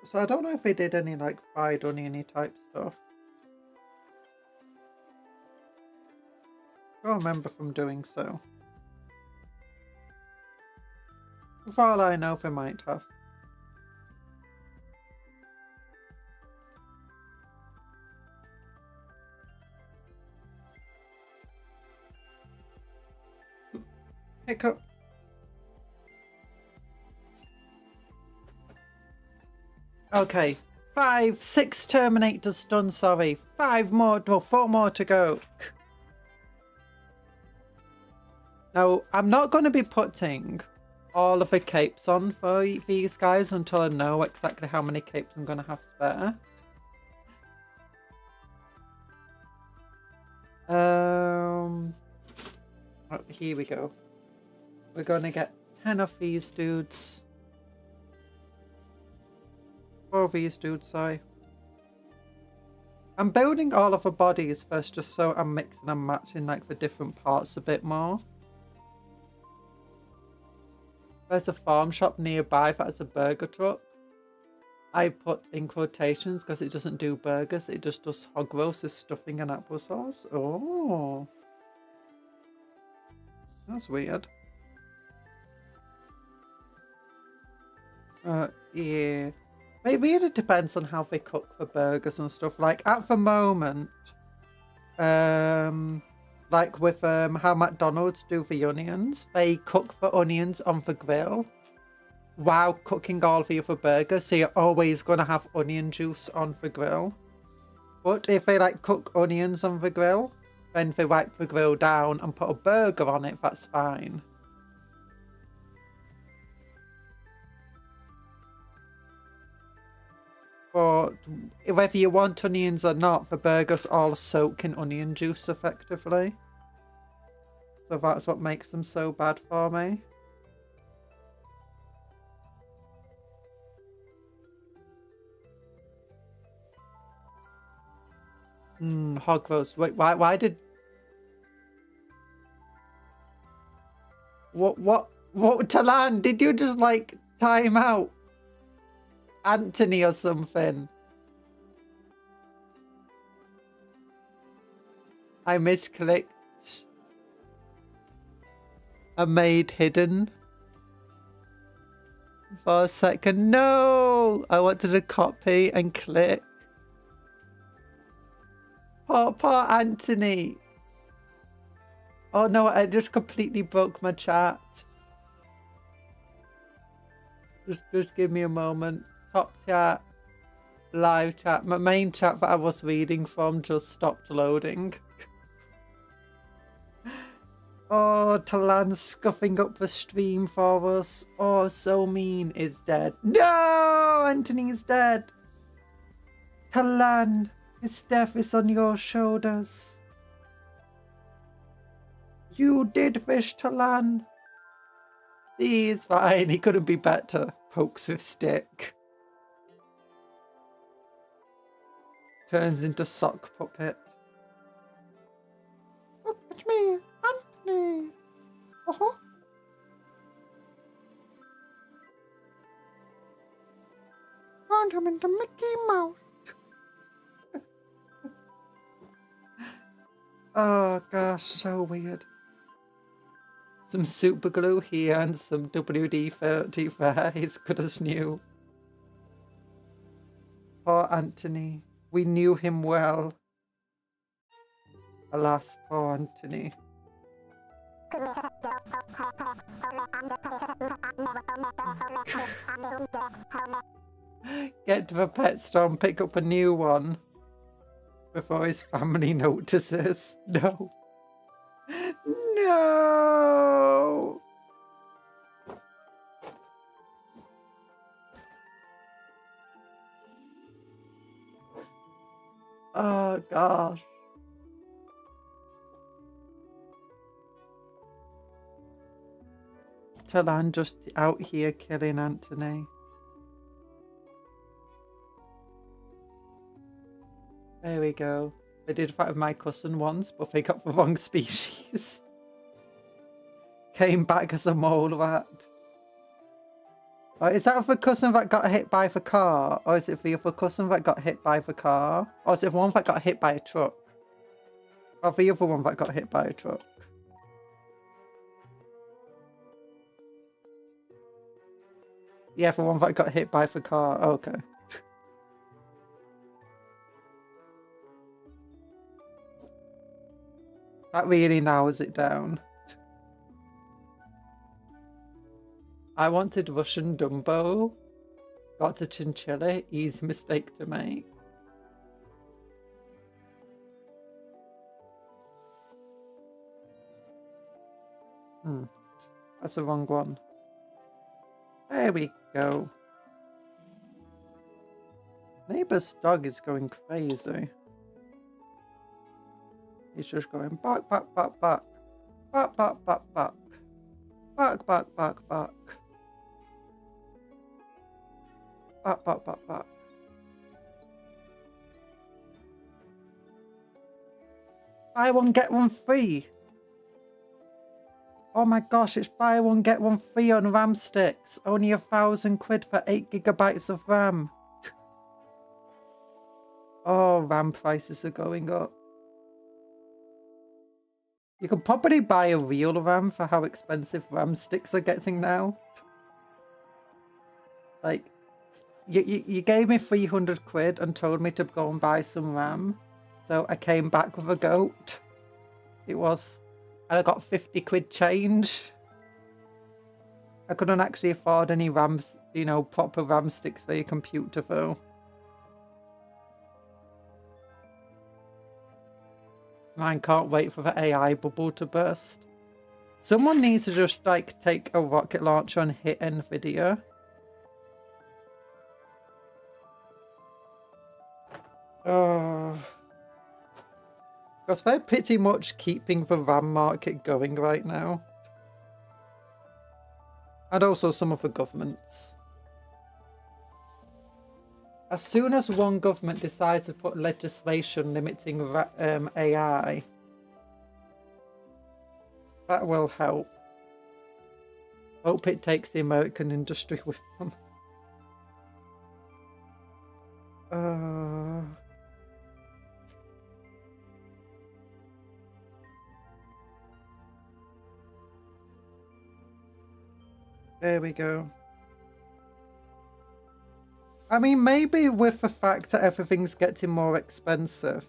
So I don't know if they did any like fried oniony type stuff. I don't remember from doing so. For all I know, they might have. Hiccup. Okay, 6 Terminators done, sorry. 5 more, well, 4 more to go. Now, I'm not going to be putting all of the capes on for these guys until I know exactly how many capes I'm going to have spare. Oh, here we go. We're going to get 10 of these dudes. 4 of these dudes, sorry. I'm building all of the bodies first just so I'm mixing and matching like the different parts a bit more. There's a farm shop nearby that has a burger truck. I put in quotations because it doesn't do burgers, it just does hog roast with stuffing and applesauce. Oh. That's weird. Yeah. It really depends on how they cook the burgers and stuff. Like at the moment, like with how McDonald's do the onions, they cook the onions on the grill while cooking all the other burgers. So you're always going to have onion juice on the grill. But if they like cook onions on the grill, then they wipe the grill down and put a burger on it, that's fine. But whether you want onions or not, the burgers all soak in onion juice effectively. So that's what makes them so bad for me. Hog roast. Wait, why did... What, Talan, did you just like time out Anthony or something? I misclicked. I made hidden for a second. No! I wanted to copy and click. Poor Anthony. Oh no, I just completely broke my chat. Just give me a moment. Top chat. Live chat. My main chat that I was reading from just stopped loading. Oh, Talan's scuffing up the stream for us. Oh, so mean is dead. No! Anthony's dead. Talan, his death is on your shoulders. You did fish, Talan. He's fine. He couldn't be better. Pokes with stick. Turns into sock puppet. Look at me, Anthony. Uh-huh. Turned him into Mickey Mouse. Oh gosh, so weird. Some super glue here and some WD-40 there. He's good as new. Poor Anthony. We knew him well. Alas, poor Anthony. Get to the pet store and pick up a new one before his family notices. No. No! Oh, gosh. Talan just out here killing Anthony. There we go. I did fight with my cousin once, but they got the wrong species. Came back as a mole rat. Oh, is that the cousin that got hit by the car? Or is it the other cousin that got hit by the car? Or is it the one that got hit by a truck? Or the other one that got hit by a truck? Yeah, the one that got hit by the car. Okay. That really narrows it down. I wanted Russian Dumbo. Got a chinchilla. Easy mistake to make. That's the wrong one. There we go. Neighbour's dog is going crazy. He's just going bark, bark, bark, bark. Bark, bark, bark, bark. Bark, bark, bark, bark. Bark, bark, bark, bark. Buy one, get one free. Oh my gosh, it's buy one, get one free on RAM sticks. Only £1,000 for 8 GB of RAM. Oh, RAM prices are going up. You could probably buy a real RAM for how expensive RAM sticks are getting now. Like, you gave me £300 and told me to go and buy some RAM. So I came back with a goat. It was... And I got £50 change. I couldn't actually afford any RAM, you know, proper RAM sticks for your computer though. Man, can't wait for the AI bubble to burst. Someone needs to just like take a rocket launcher and hit NVIDIA. Oh. Because they're pretty much keeping the RAM market going right now. And also some of the governments. As soon as one government decides to put legislation limiting AI, that will help. Hope it takes the American industry with them. There we go. I mean, maybe with the fact that everything's getting more expensive,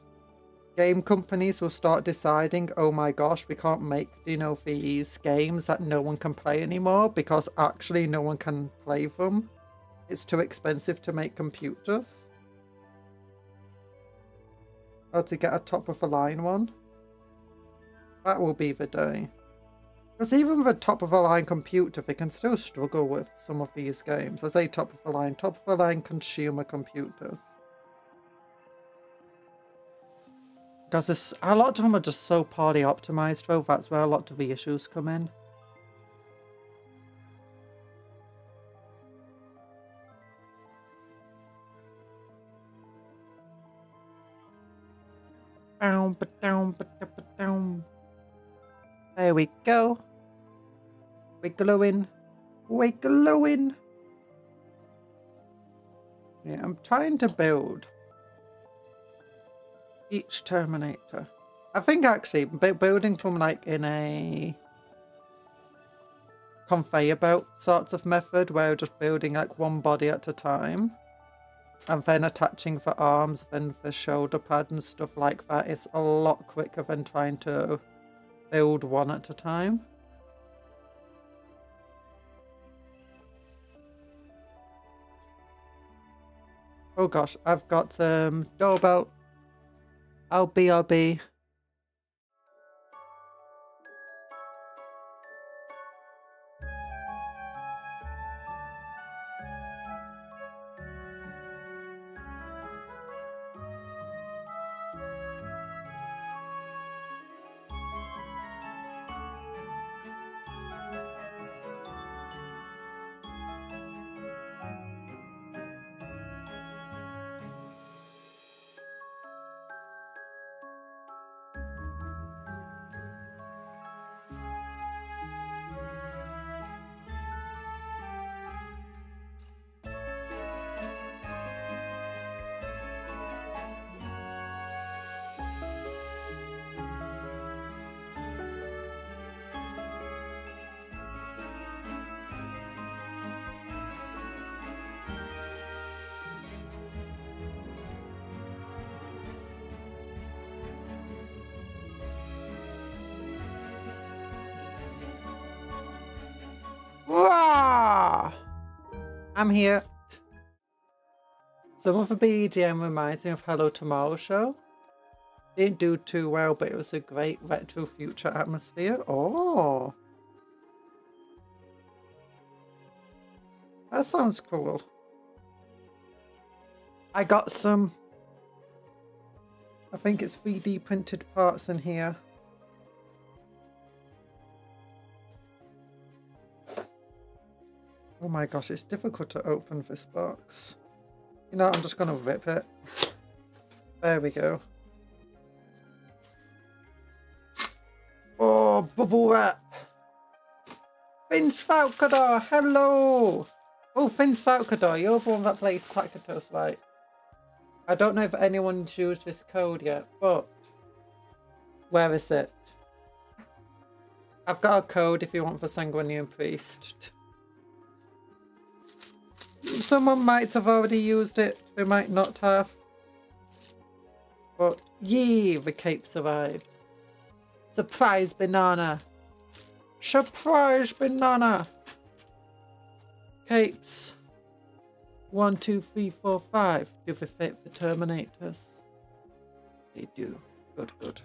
game companies will start deciding, oh my gosh, we can't make, you know, these games that no one can play anymore because actually no one can play them. It's too expensive to make computers. Or to get a top of the line one. That will be the day. Because even with a top-of-the-line computer, they can still struggle with some of these games. I say top-of-the-line consumer computers. Because a lot of them are just so poorly optimized, though. That's where a lot of the issues come in. There we go. We're glowing. We're glowing. Yeah, I'm trying to build each Terminator. I think actually building from like in a conveyor belt sorts of method where we're just building like one body at a time. And then attaching the arms, then the shoulder pad and stuff like that is a lot quicker than trying to build one at a time. Oh gosh, I've got doorbell. I'll be. I'm here. Some of the BGM reminds me of Hello Tomorrow Show. Didn't do too well, but it was a great retro future atmosphere. Oh, that sounds cool. I got some, I think it's 3D printed parts in here. Oh my gosh, it's difficult to open this box. You know, I'm just going to rip it. There we go. Oh, bubble wrap. Finns Falcador, hello. Oh, Finns Falcador, you're the one that plays Tacitus, right? I don't know if anyone's used this code yet, but where is it? I've got a code if you want the Sanguinian Priest. Someone might have already used it, they might not have. But yee, the capes arrived. Surprise banana. Surprise banana. Capes. 1, 2, 3, 4, 5. Do they fit the Terminators? They do. Good, good.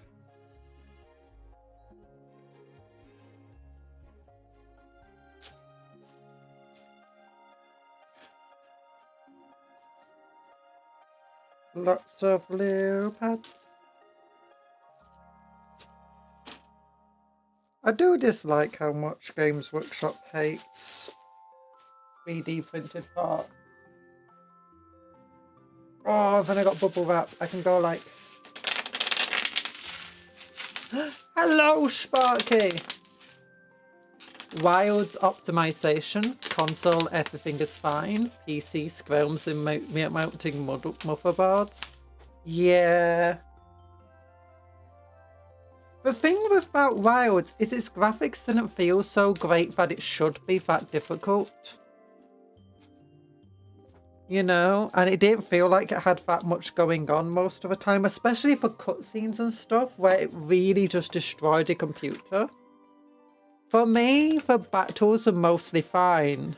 Lots of little pads. I do dislike how much Games Workshop hates 3D printed parts. Oh, then I got bubble wrap. I can go like... Hello, Sparky! Wilds optimization. Console, everything is fine. PC squelms in mounting motherboards. Yeah. The thing about Wilds is its graphics didn't feel so great that it should be that difficult. You know, and it didn't feel like it had that much going on most of the time, especially for cutscenes and stuff where it really just destroyed the computer. For me, the battles are mostly fine.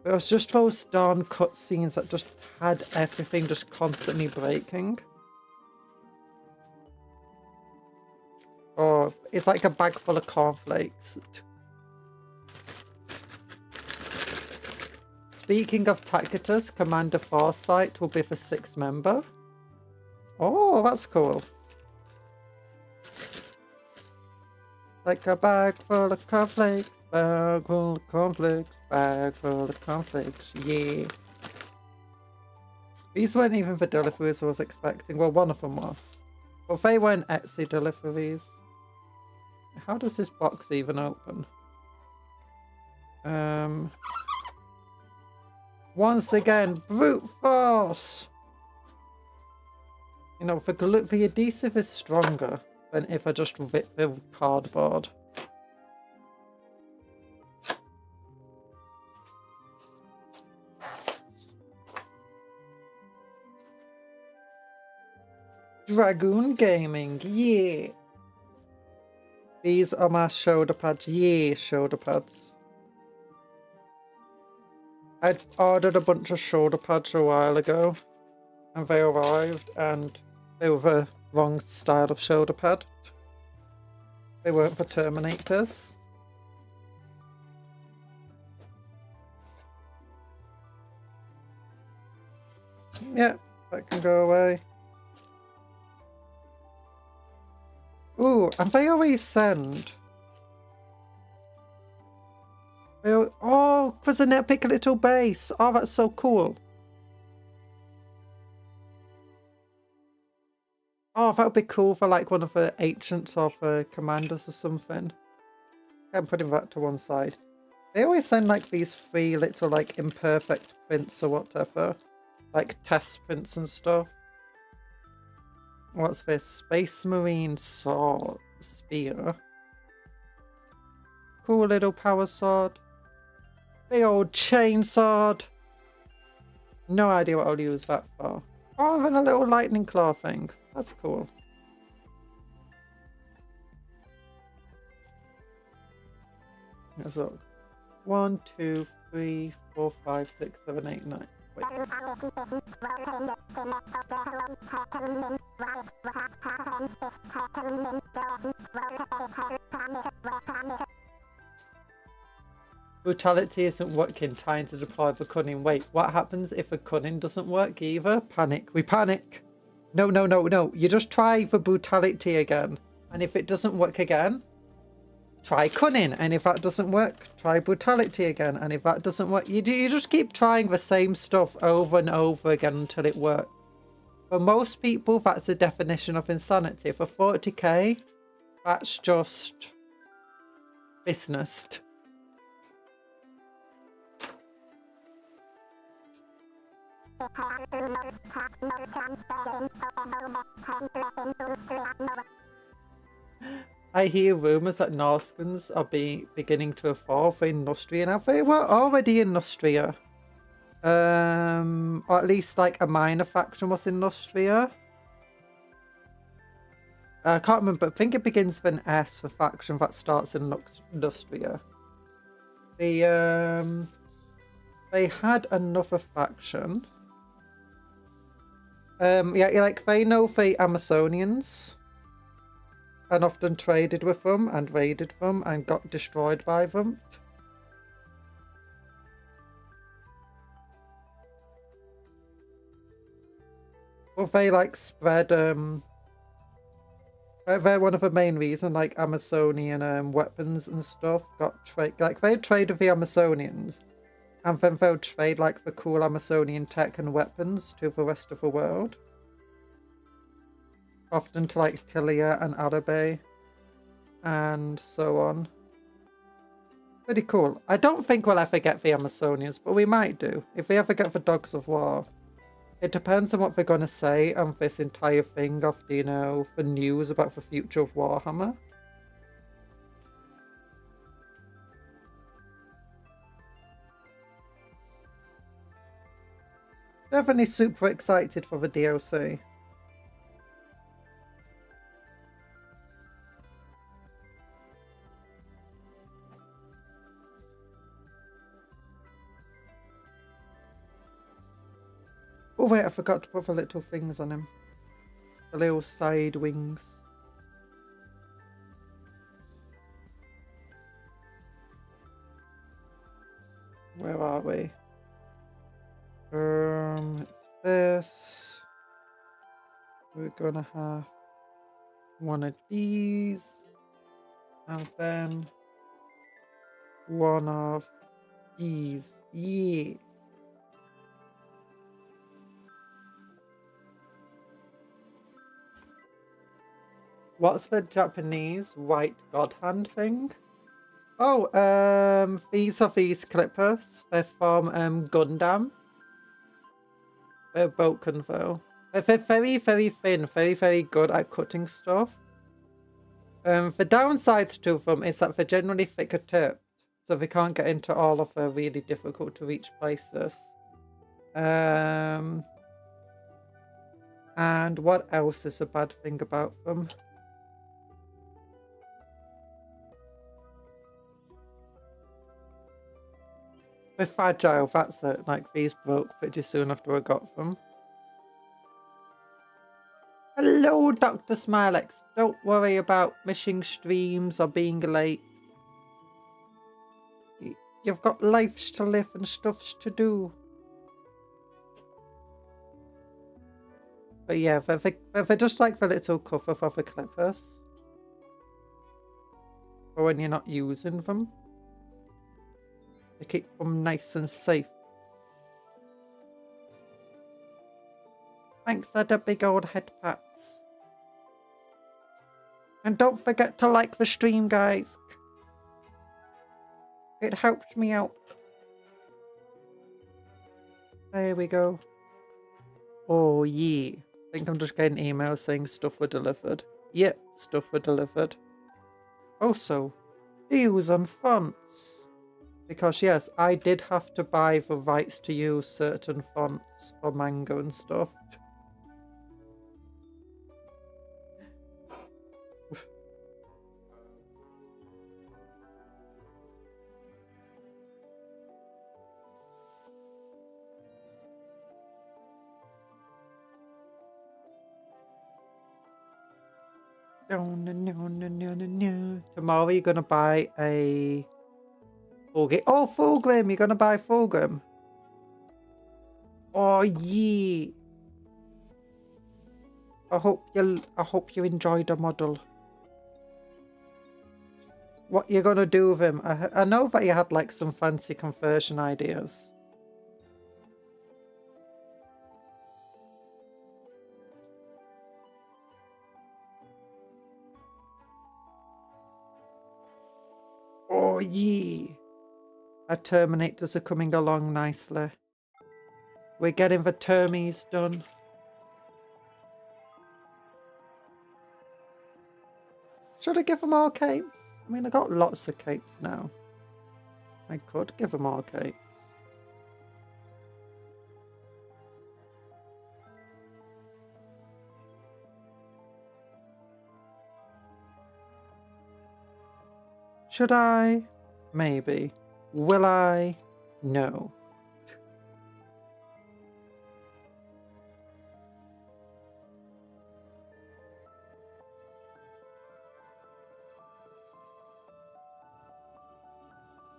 It was just those darn cutscenes that just had everything just constantly breaking. Oh, it's like a bag full of cornflakes. Speaking of Tacitus, Commander Foresight will be the 6th member. Oh, that's cool. Like a bag full of cornflakes, bag full of cornflakes, bag full of cornflakes, yeah. These weren't even the deliveries I was expecting. Well, one of them was. But they weren't Etsy deliveries. How does this box even open? Once again, brute force! You know, the adhesive is stronger than if I just rip the cardboard. Dragoon Gaming, yeah. These are my shoulder pads, yeah, shoulder pads. I ordered a bunch of shoulder pads a while ago, and they arrived, and they were the wrong style of shoulder pad. They weren't for Terminators. Yeah, that can go away. Ooh, and they always send. Oh, there's an epic little base. Oh, that's so cool. Oh, that would be cool for like one of the ancients or the commanders or something. I'm putting that to one side. They always send like these 3 little like imperfect prints or whatever. Like test prints and stuff. What's this? Space Marine sword spear. Cool little power sword. Big old chain sword. No idea what I'll use that for. Oh, and a little lightning claw thing. That's cool. Let's look. 1, 2, 3, 4, 5, 6, 7, 8, 9. Wait. Brutality isn't working, trying to deploy the cunning. Wait, what happens if the cunning doesn't work either? Panic. We panic. No, no, no, no. You just try the brutality again. And if it doesn't work again, try cunning. And if that doesn't work, try brutality again. And if that doesn't work, you just keep trying the same stuff over and over again until it works. For most people, that's the definition of insanity. For 40k, that's just business. I hear rumours that Norskans are beginning to evolve in Nostria now. They were already in Nostria. Or at least like a minor faction was in Nostria. I can't remember. I think it begins with an S for faction that starts in Nostria. They had another faction. Yeah, like they know the Amazonians and often traded with them and raided them and got destroyed by them. Well, they like spread, they're one of the main reasons, like Amazonian weapons and stuff got trade, like they trade with the Amazonians. And then they'll trade like the cool Amazonian tech and weapons to the rest of the world. Often to like Tilia and Arabe. And so on. Pretty cool. I don't think we'll ever get the Amazonians, but we might do. If we ever get the Dogs of War. It depends on what they're going to say on this entire thing of, you know, the news about the future of Warhammer. Definitely super excited for the DLC. Oh wait, I forgot to put the little things on him. The little side wings. Where are we? It's this. We're gonna have one of these, and then one of these. Yeah. What's the Japanese white god hand thing? Oh, these are these clippers. They're from Gundam. They're broken though. They're very, very thin, very, very good at cutting stuff. The downsides to them is that they're generally thicker tipped, so they can't get into all of the really difficult to reach places. And what else is a bad thing about them? They're fragile, that's it. Like, these broke pretty soon after I got them. Hello, Dr. Smilex. Don't worry about missing streams or being late. You've got lives to live and stuffs to do. But yeah, they're just like the little cover for the clippers. For when you're not using them. They keep them nice and safe. Thanks for the big old head pats. And don't forget to like the stream, guys. It helps me out. There we go. Oh, yeah. I think I'm just getting emails saying stuff were delivered. Yep, stuff were delivered. Also, deals on fonts. Because yes, I did have to buy the rights to use certain fonts for manga and stuff. No. Tomorrow you're gonna buy a Fulgrim. Oh, Fulgrim! You're gonna buy Fulgrim. Oh, yeah. I hope you enjoyed the model. What you gonna do with him? I know that you had like some fancy conversion ideas. Oh, yeah. Our Terminators are coming along nicely. We're getting the Termies done. Should I give them all capes? I mean, I got lots of capes now. I could give them all capes. Should I? Maybe. Will I? No.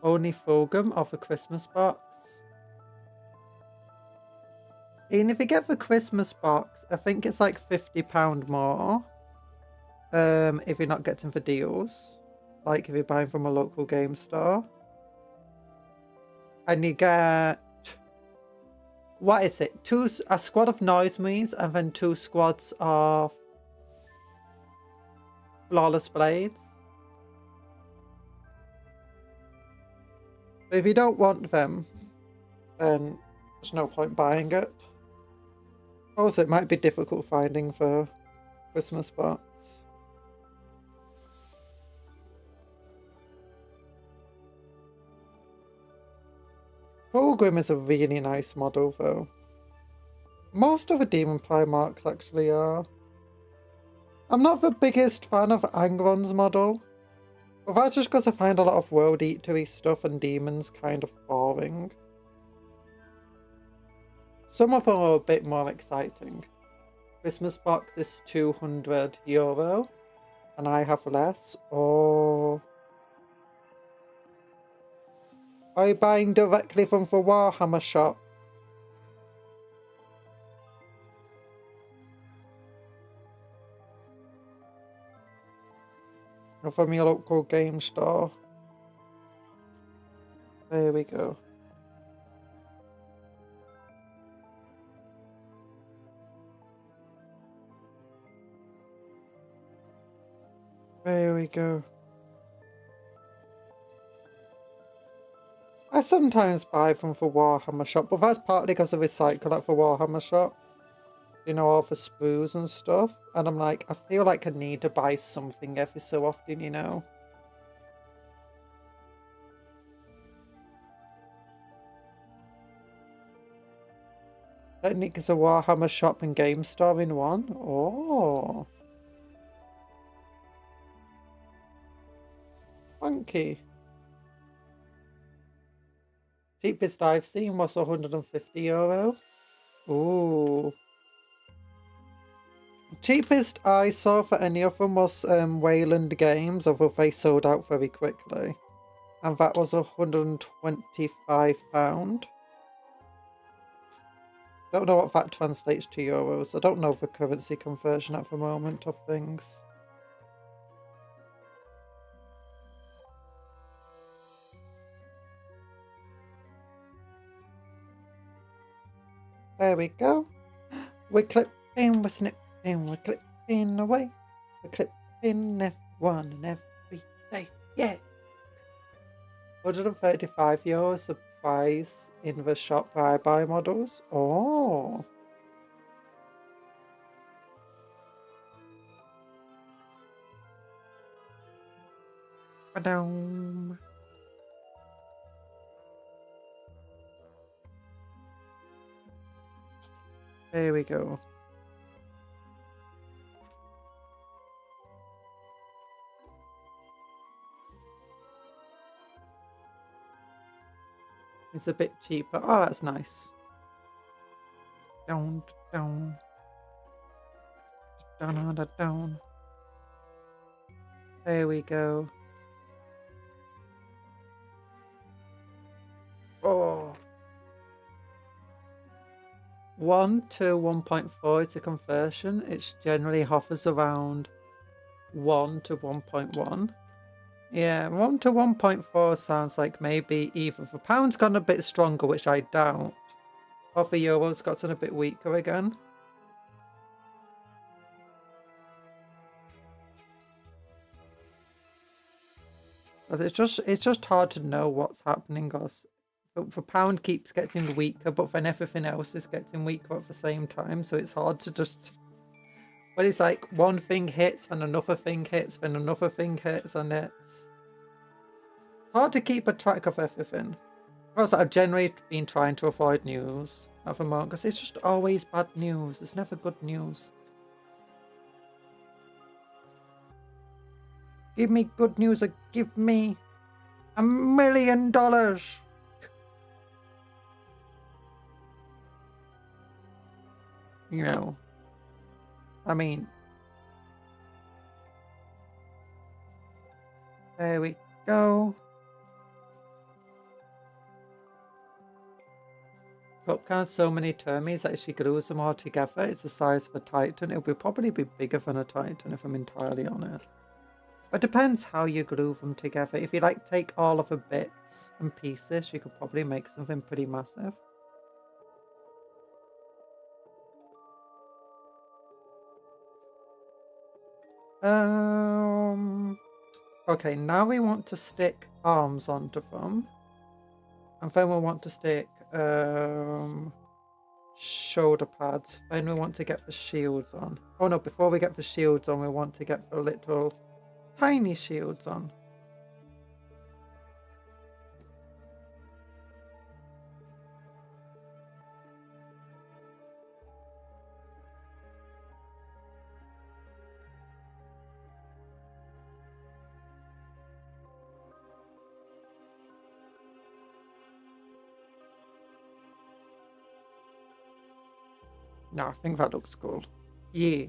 Only Fulgrim of the Christmas box. And if you get the Christmas box, I think it's like £50 more. If you're not getting the deals. Like if you're buying from a local game store. And you get, what is it? A squad of noise marines and then 2 squads of flawless blades. But if you don't want them, then there's no point buying it. Also, it might be difficult finding the Christmas box. Fulgrim is a really nice model though. Most of the Demon Primarchs actually are. I'm not the biggest fan of Angron's model. But that's just because I find a lot of World Eatery stuff and demons kind of boring. Some of them are a bit more exciting. Christmas box is €200 and I have less. Oh. Are you buying directly from the Warhammer shop? Or from your local game store? There we go. There we go. I sometimes buy from the Warhammer shop, but that's partly because I recycle at the Warhammer shop. You know, all the sprues and stuff. And I'm like, I feel like I need to buy something every so often, you know. Technique is a Warhammer shop and game store in one. Oh. Funky. Cheapest I've seen was €150. Ooh. Cheapest I saw for any of them was Wayland Games, although they sold out very quickly. And that was £125. Don't know what that translates to euros. I don't know the currency conversion at the moment of things. There we go. We're clipping, we're snipping, we're clipping away. We're clipping everyone and every day. Yeah. €135 the price in the shop where I buy models. Oh. Ba-dum. There we go. It's a bit cheaper. Oh, that's nice. Down, down. Down, down, down. There we go. Oh. 1 to 1.4 is a conversion. It generally hovers around 1 to 1.1. Yeah, 1 to 1.4 sounds like maybe either the pound's gone a bit stronger, which I doubt, or the euro's gotten a bit weaker again. But it's just hard to know what's happening, because the pound keeps getting weaker, but then everything else is getting weaker at the same time, so it's hard to just... Well, it's like one thing hits, and another thing hits, then another thing hits, and it's hard to keep a track of everything. Also, I've generally been trying to avoid news at the moment, because it's just always bad news. It's never good news. Give me good news or give me $1 million. You know, I mean, there we go. Cupcake has so many termies that if she glues them all together, it's the size of a Titan. It would probably be bigger than a Titan, if I'm entirely honest. It depends how you glue them together. If you like take all of the bits and pieces, you could probably make something pretty massive. Okay, now we want to stick arms onto them. And then we want to stick shoulder pads. Then we want to get the shields on. Oh no, before we get the shields on, we want to get the little tiny shields on. No, I think that looks cool. Yeah.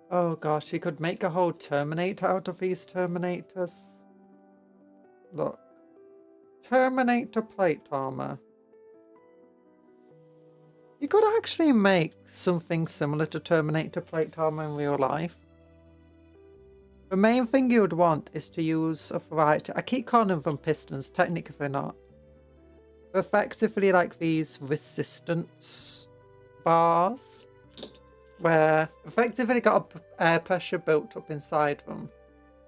Oh gosh, you could make a whole Terminator out of these Terminators. Look. Terminator plate armor. You could actually make something similar to Terminator plate armor in real life. The main thing you would want is to use a variety. I keep calling them pistons, technically they're not. They're effectively like these resistance bars, where effectively got air pressure built up inside them.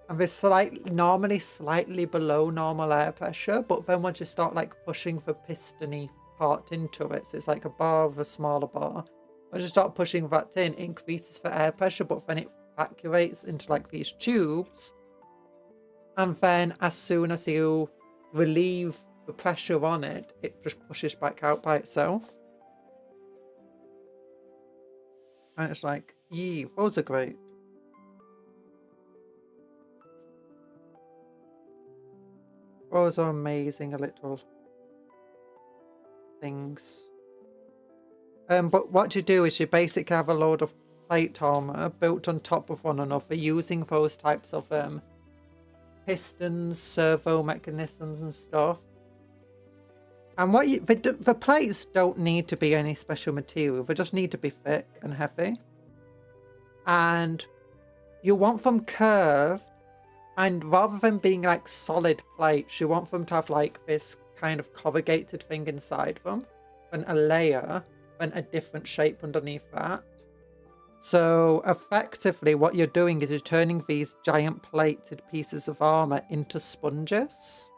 And they're normally slightly below normal air pressure, but then once you start like pushing the pistony part into it, so it's like a bar with a smaller bar. Once you start pushing that in, it increases the air pressure, but then it evacuates into like these tubes, And then as soon as you relieve the pressure on it, it just pushes back out by itself. And it's like, yee, those are great. Those are amazing little things. But what you do is you basically have a load of plate armor built on top of one another using those types of pistons, servo mechanisms and stuff. And what the plates don't need to be any special material. They just need to be thick and heavy. And you want them curved, and rather than being like solid plates, you want them to have like this kind of corrugated thing inside them, and a layer, and a different shape underneath that. So effectively what you're doing is you're turning these giant plated pieces of armor into sponges.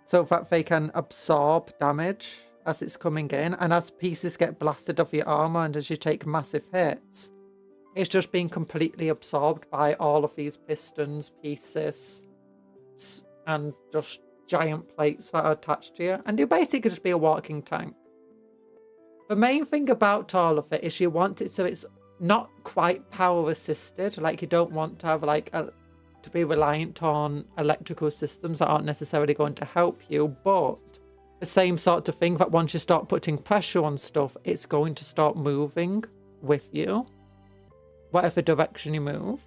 So that they can absorb damage as it's coming in, and as pieces get blasted off your armor and as you take massive hits, it's just being completely absorbed by all of these pistons, pieces, and just giant plates that are attached to you. And you basically just be a walking tank. The main thing about all of it is you want it so it's not quite power assisted. Like you don't want to have like to be reliant on electrical systems that aren't necessarily going to help you, but the same sort of thing that once you start putting pressure on stuff, it's going to start moving with you, whatever direction you move.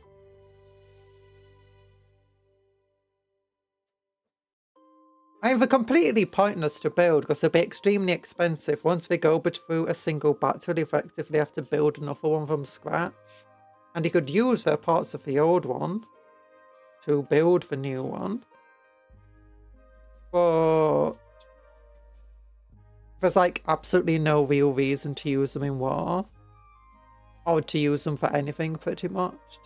I mean, they're completely pointless to build because they'll be extremely expensive. Once they go through a single battle, you effectively have to build another one from scratch. And you could use parts of the old one to build the new one. But there's like absolutely no real reason to use them in war. Or to use them for anything, pretty much.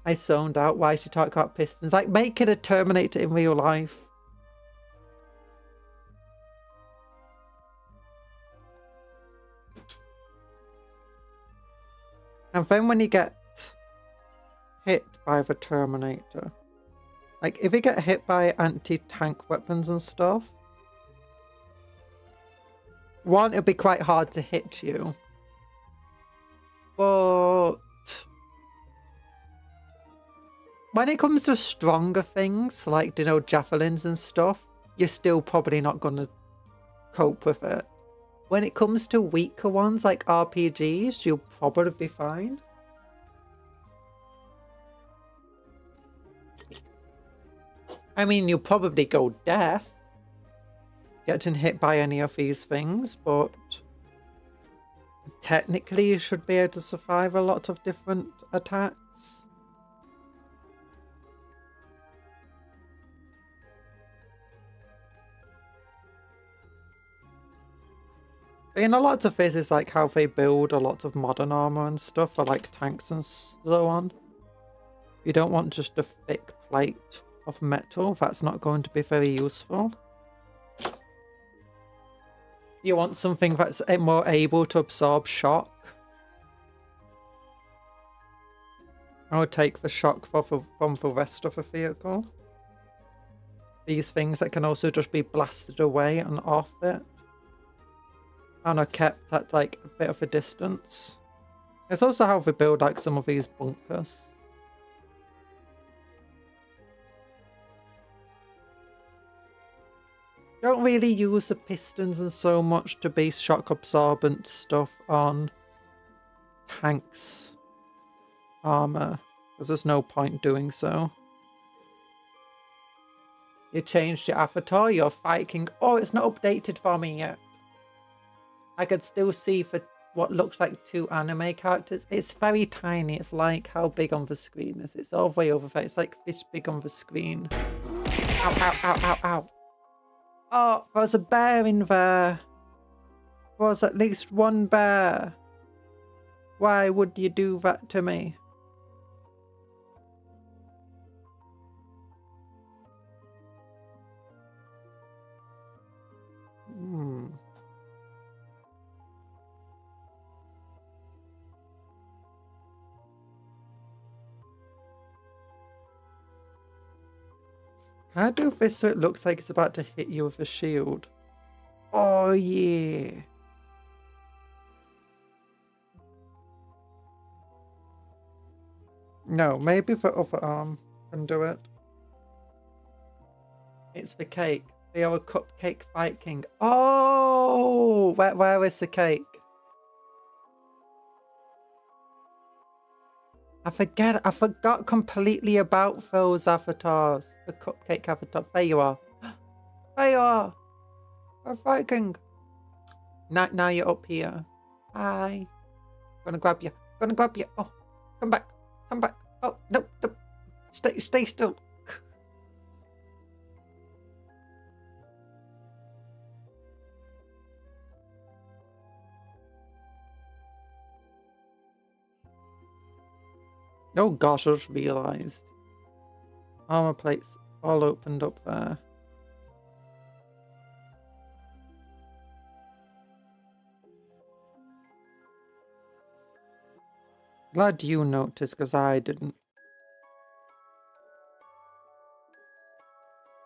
I zoned out. Why she talk about pistons? Like, make it a Terminator in real life. And then when you get hit by the Terminator, like if you get hit by anti-tank weapons and stuff, one, it'll be quite hard to hit you. But when it comes to stronger things, like, you know, javelins and stuff, you're still probably not going to cope with it. When it comes to weaker ones, like RPGs, you'll probably be fine. I mean, you'll probably go deaf getting hit by any of these things, but technically you should be able to survive a lot of different attacks. In a lot of this is like how they build a lot of modern armor and stuff for like tanks and so on. You don't want just a thick plate of metal. That's not going to be very useful. You want something that's more able to absorb shock. I would take the shock from the rest of the vehicle. These things that can also just be blasted away and off it. And are kept at like a bit of a distance. It's also how they build like some of these bunkers. Don't really use the pistons and so much to be shock absorbent stuff on tanks armor, because there's no point doing so. You changed your avatar, you're fighting. Oh, it's not updated for me yet. I could still see for what looks like 2 anime characters. It's very tiny. It's like how big on the screen is. It's all the way over there. It's like this big on the screen. Ow, ow, ow, ow, ow. Oh, there's a bear in there. There's at least one bear. Why would you do that to me? Can I do this so it looks like it's about to hit you with a shield? Oh, yeah. No, maybe the other arm can do it. It's the cake. We are a cupcake Viking. Oh, where is the cake? I forgot completely about those avatars. The cupcake avatar. There you are. There you are. A Viking. Now you're up here. Hi. Gonna grab you. Gonna grab you. Oh, come back. Come back. Oh, no. Stay still. Oh gosh, I just realised. Armor plates all opened up there. Glad you noticed, because I didn't.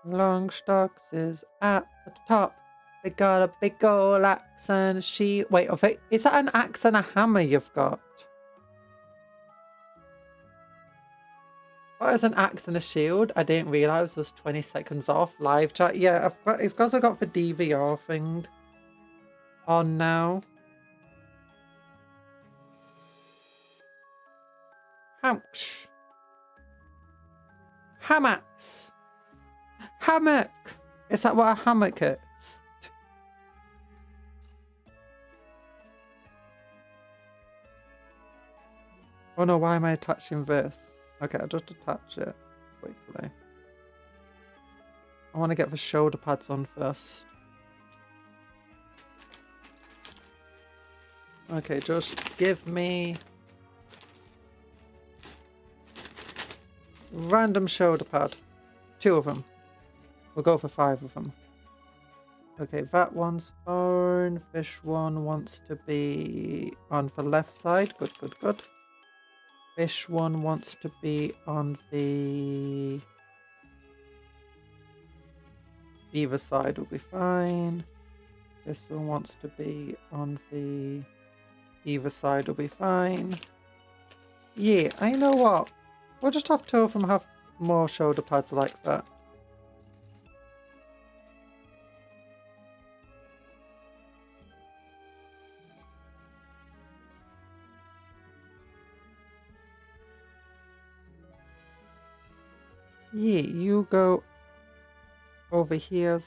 Longstocks is at the top. They got a big old axe and a shield. Wait, is that an axe and a hammer you've got? What is an axe and a shield? I didn't realise it was 20 seconds off live chat. Yeah, it's because I got the DVR thing on now. Ouch. Hammocks. Hammock. Is that what a hammock is? Oh no, why am I attaching this? Okay, I'll just attach it quickly. I want to get the shoulder pads on first. Okay, just give me random shoulder pad. 2 of them. We'll go for 5 of them. Okay, that one's on. This one wants to be on the left side. Good, good, good. This one wants to be on the either side will be fine. This one wants to be on the either side will be fine. Yeah, I know what. We'll just have 2 of them have more shoulder pads like that. Yeah, you go over here.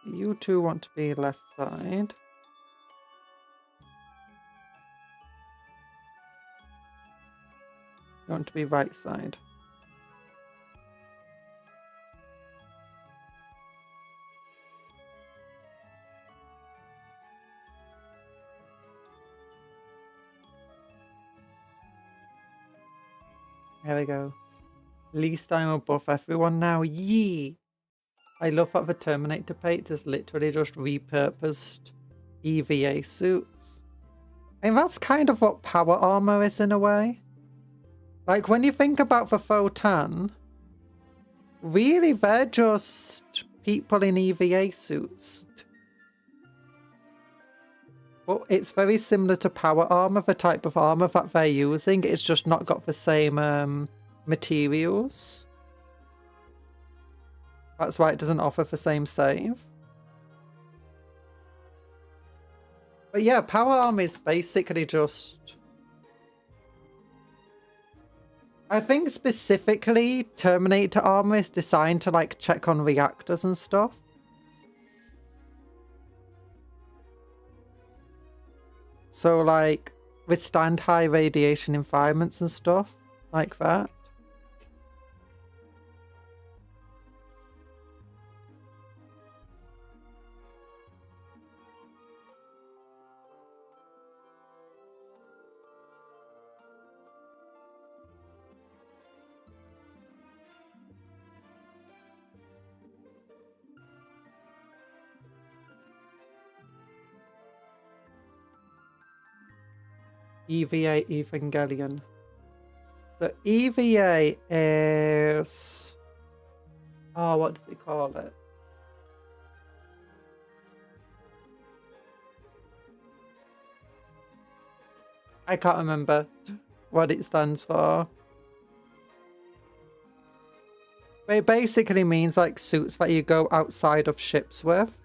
You 2 want to be left side. You want to be right side. There we go. At least I'm above everyone now. Yee! I love that the Terminator plate is literally just repurposed EVA suits. And that's kind of what power armor is in a way. Like when you think about the Photon, really they're just people in EVA suits. Well, it's very similar to power armor, the type of armor that they're using. It's just not got the same materials. That's why it doesn't offer the same save. But yeah, power armor is basically just... I think specifically Terminator armor is designed to like check on reactors and stuff. So like withstand high radiation environments and stuff like that. EVA Evangelion. So EVA is... Oh, what does he call it? I can't remember what it stands for. But it basically means like suits that you go outside of ships with.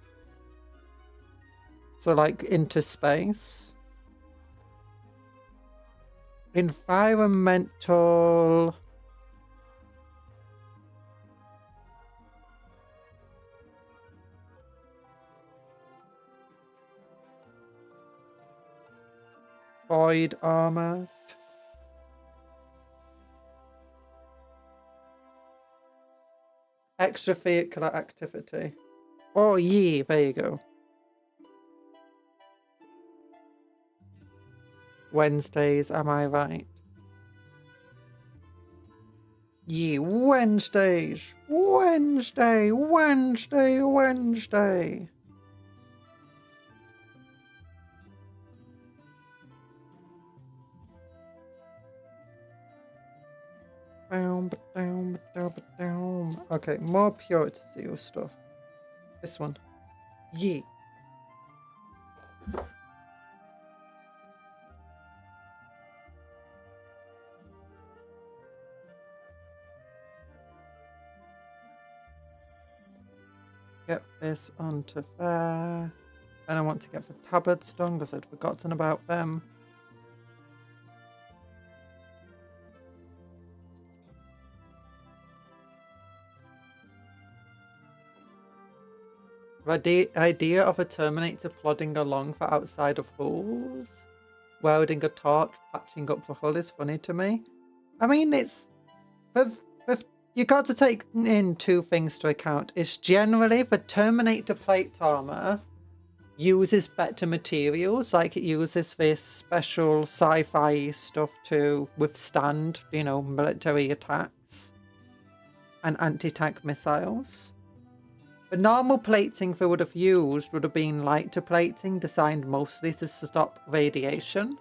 So like into space. Environmental... Void armor. Extravehicular activity. Oh, yeah, there you go. Wednesdays, am I right? Yeah, Wednesdays. Wednesday, Wednesday, Wednesday. Okay, more Purity Seal stuff. This one. Yeet. Get this onto there. And I want to get the tabards done because I'd forgotten about them. The idea of a Terminator plodding along for outside of hulls, welding a torch, patching up the hull is funny to me. I mean, it's... You got to take in two things to account. It's generally the Terminator plate armor uses better materials, like it uses this special sci-fi stuff to withstand, you know, military attacks and anti-tank missiles. The normal plating they would have used would have been lighter plating designed mostly to stop radiation.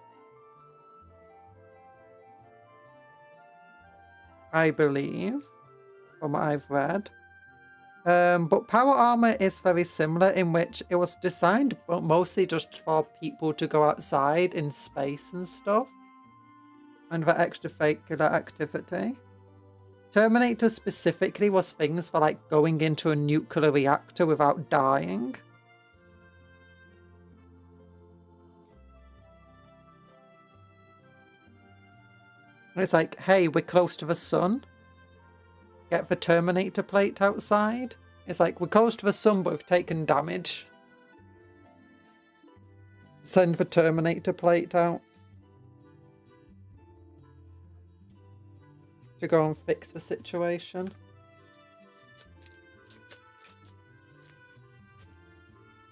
I believe, from what I've read. But power armor is very similar in which it was designed but mostly just for people to go outside in space and stuff. And the extravehicular activity. Terminator specifically was things for like going into a nuclear reactor without dying. It's like, hey, we're close to the sun. Get the Terminator plate outside. It's like, we're close to the sun but we've taken damage. Send the Terminator plate out. To go and fix the situation.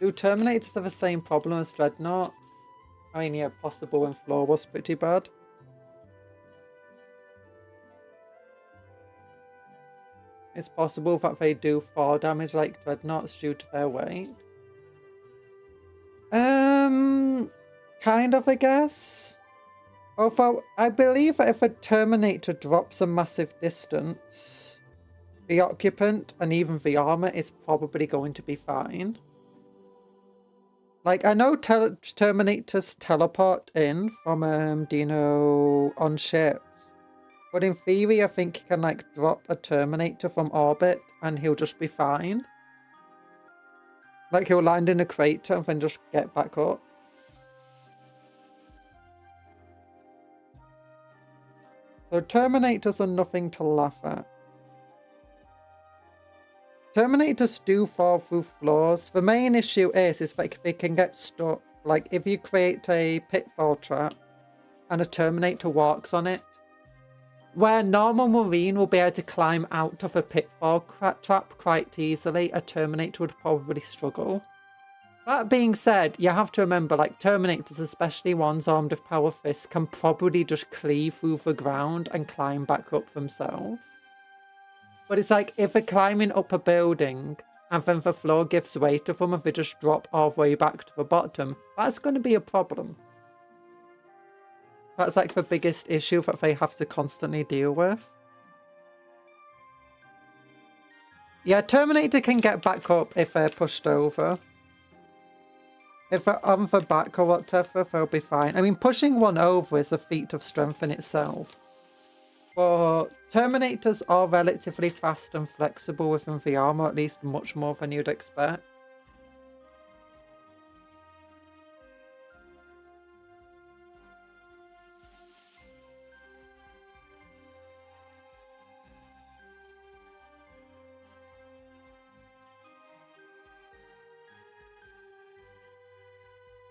Do Terminators have the same problem as Dreadnoughts? I mean, yeah, possible when Floor was pretty bad. It's possible that they do 4 damage like Dreadnoughts due to their weight. Kind of, I guess. Although, I believe that if a Terminator drops a massive distance, the occupant and even the armor is probably going to be fine. Like, I know Terminators teleport in from, on ships. But in theory, I think you can, like, drop a Terminator from orbit and he'll just be fine. Like, he'll land in a crater and then just get back up. So Terminators are nothing to laugh at. Terminators do fall through floors. The main issue is like they can get stuck. Like if you create a pitfall trap and a Terminator walks on it, where normal Marine will be able to climb out of a pitfall trap quite easily, a Terminator would probably struggle. That being said, you have to remember, like, Terminators, especially ones armed with power fists, can probably just cleave through the ground and climb back up themselves. But it's like, if they're climbing up a building, and then the floor gives way to them and they just drop all the way back to the bottom, that's going to be a problem. That's like the biggest issue that they have to constantly deal with. Yeah, Terminator can get back up if they're pushed over. If they're on the back or whatever, they'll be fine. I mean, pushing one over is a feat of strength in itself. But Terminators are relatively fast and flexible within the armor, at least much more than you'd expect.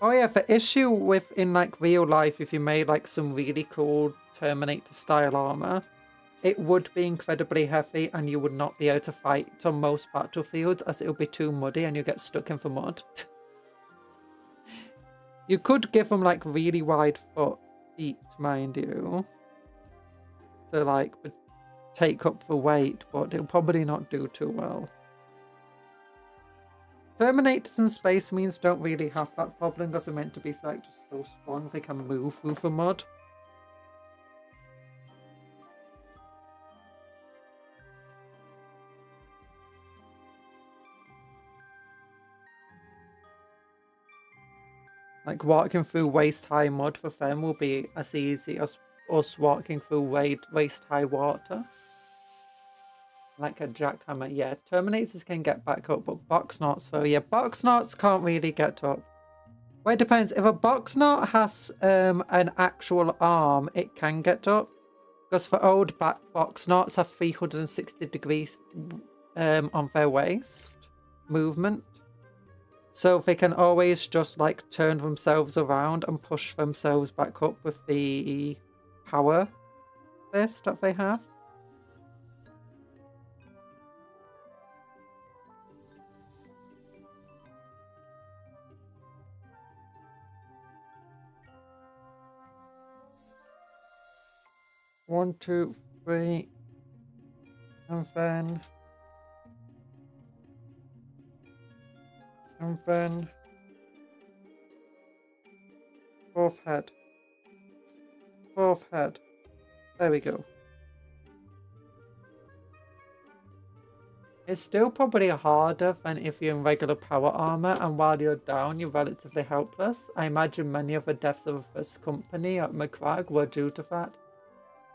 Oh yeah, the issue with in like real life, if you made like some really cool Terminator style armor, it would be incredibly heavy and you would not be able to fight on most battlefields as it would be too muddy and you get stuck in the mud. You could give them like really wide feet, mind you, to like take up the weight, but it'll probably not do too well. Terminators and Space Marines don't really have that problem because they're meant to be like just so strong they can move through the mud. Like walking through waist-high mud for them will be as easy as us walking through waist-high water. Like a jackhammer, yeah. Terminators can get back up, but Boxnauts though, yeah, Boxnauts can't really get up. Well, it depends. If a Boxnaut has an actual arm, it can get up. Because for old Boxnauts have 360 degrees on their waist movement. So they can always just like turn themselves around and push themselves back up with the power fist that they have. One, two, three, and then fourth head. There we go. It's still probably harder than if you're in regular power armor, and while you're down, you're relatively helpless. I imagine many of the deaths of this company at McCrag were due to that.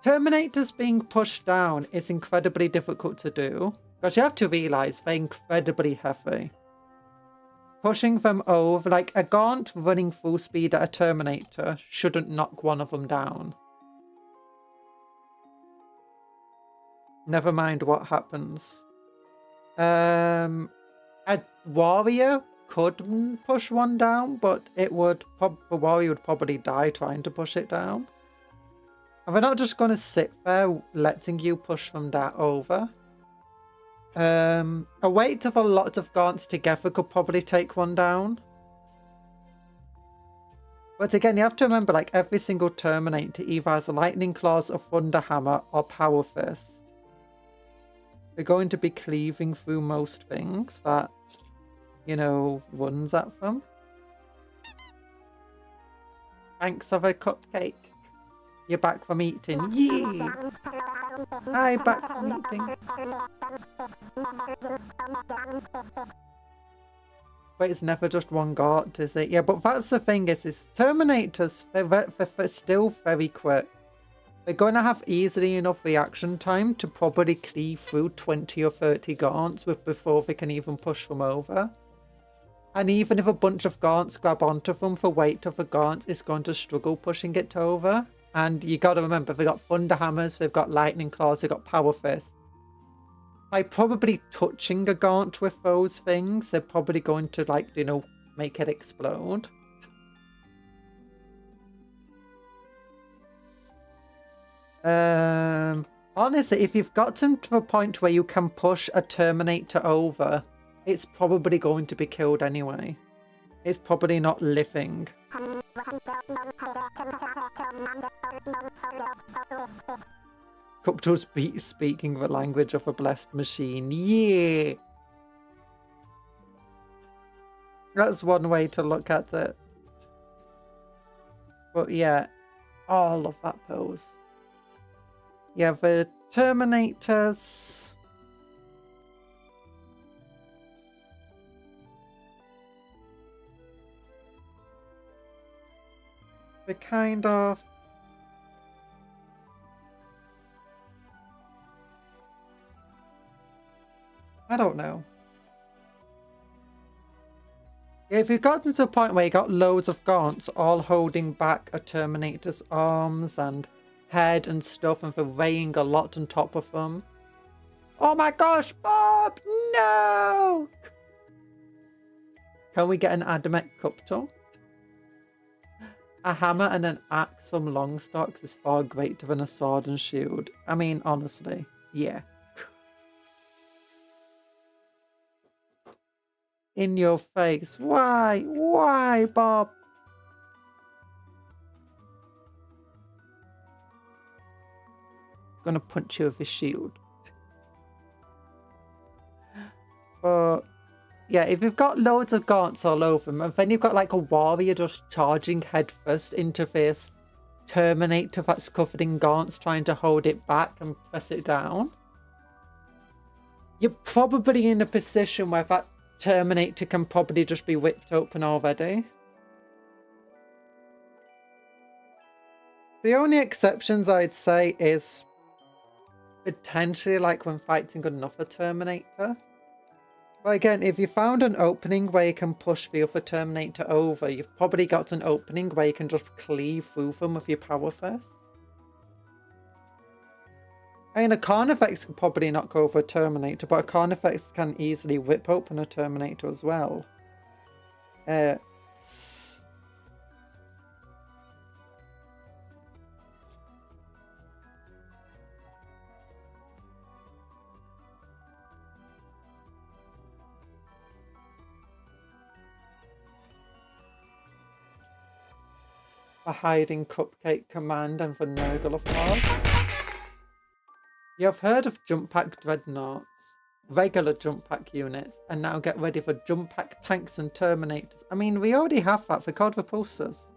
Terminators being pushed down is incredibly difficult to do, because you have to realise they're incredibly heavy. Pushing them over, like a Gaunt running full speed at a Terminator shouldn't knock one of them down. Never mind what happens. A warrior could push one down, but it would the warrior would probably die trying to push it down. And we're not just going to sit there letting you push them over. A weight of a lot of Gaunts together could probably take one down. But again, you have to remember, like, every single Terminator either has Lightning Claws, or Thunder Hammer, or Power Fist. They're going to be cleaving through most things that, you know, runs at them. Thanks of a cupcake. You're back from eating. Yee! Hi, back from eating. But it's never just one Gaunt, is it? Yeah, but that's the thing is Terminators, they're still very quick. They're going to have easily enough reaction time to probably cleave through 20 or 30 Gaunts before they can even push them over. And even if a bunch of Gaunts grab onto them, the weight of a Gaunt is going to struggle pushing it over. And you got to remember, they've got Thunder Hammers, they've got Lightning Claws, they've got Power Fists. By probably touching a Gaunt with those things, they're probably going to, like, you know, make it explode. Honestly, if you've gotten to a point where you can push a Terminator over, it's probably going to be killed anyway. It's probably not living. Cuptle's speaking the language of a blessed machine. Yeah! That's one way to look at it. But yeah. Oh, I love that pose. Yeah, the Terminators. They're kind of... I don't know. Yeah, if you've gotten to the point where you got loads of gaunts all holding back a Terminator's arms and head and stuff, and for weighing a lot on top of them. Oh my gosh, Bob! No! Can we get an adamant Cuptle? A hammer and an axe from Longstocks is far greater than a sword and shield. I mean, honestly, yeah. In your face. Why? Why, Bob? Gonna punch you with a shield. But yeah, if you've got loads of gaunts all over them, and then you've got like a warrior just charging headfirst into this Terminator that's covered in gaunts, trying to hold it back and press it down, you're probably in a position where that Terminator can probably just be whipped open already. The only exceptions I'd say is potentially like when fighting another Terminator. But again, if you found an opening where you can push the other Terminator over, you've probably got an opening where you can just cleave through them with your power fist. I mean, a Carnifex could probably not go over a Terminator, but a Carnifex can easily whip open a Terminator as well. The hiding Cupcake Command and the Nurgle of Mars. You have heard of Jump Pack Dreadnoughts, regular Jump Pack units, and now get ready for Jump Pack Tanks and Terminators. I mean, we already have that, they're called Repulsors.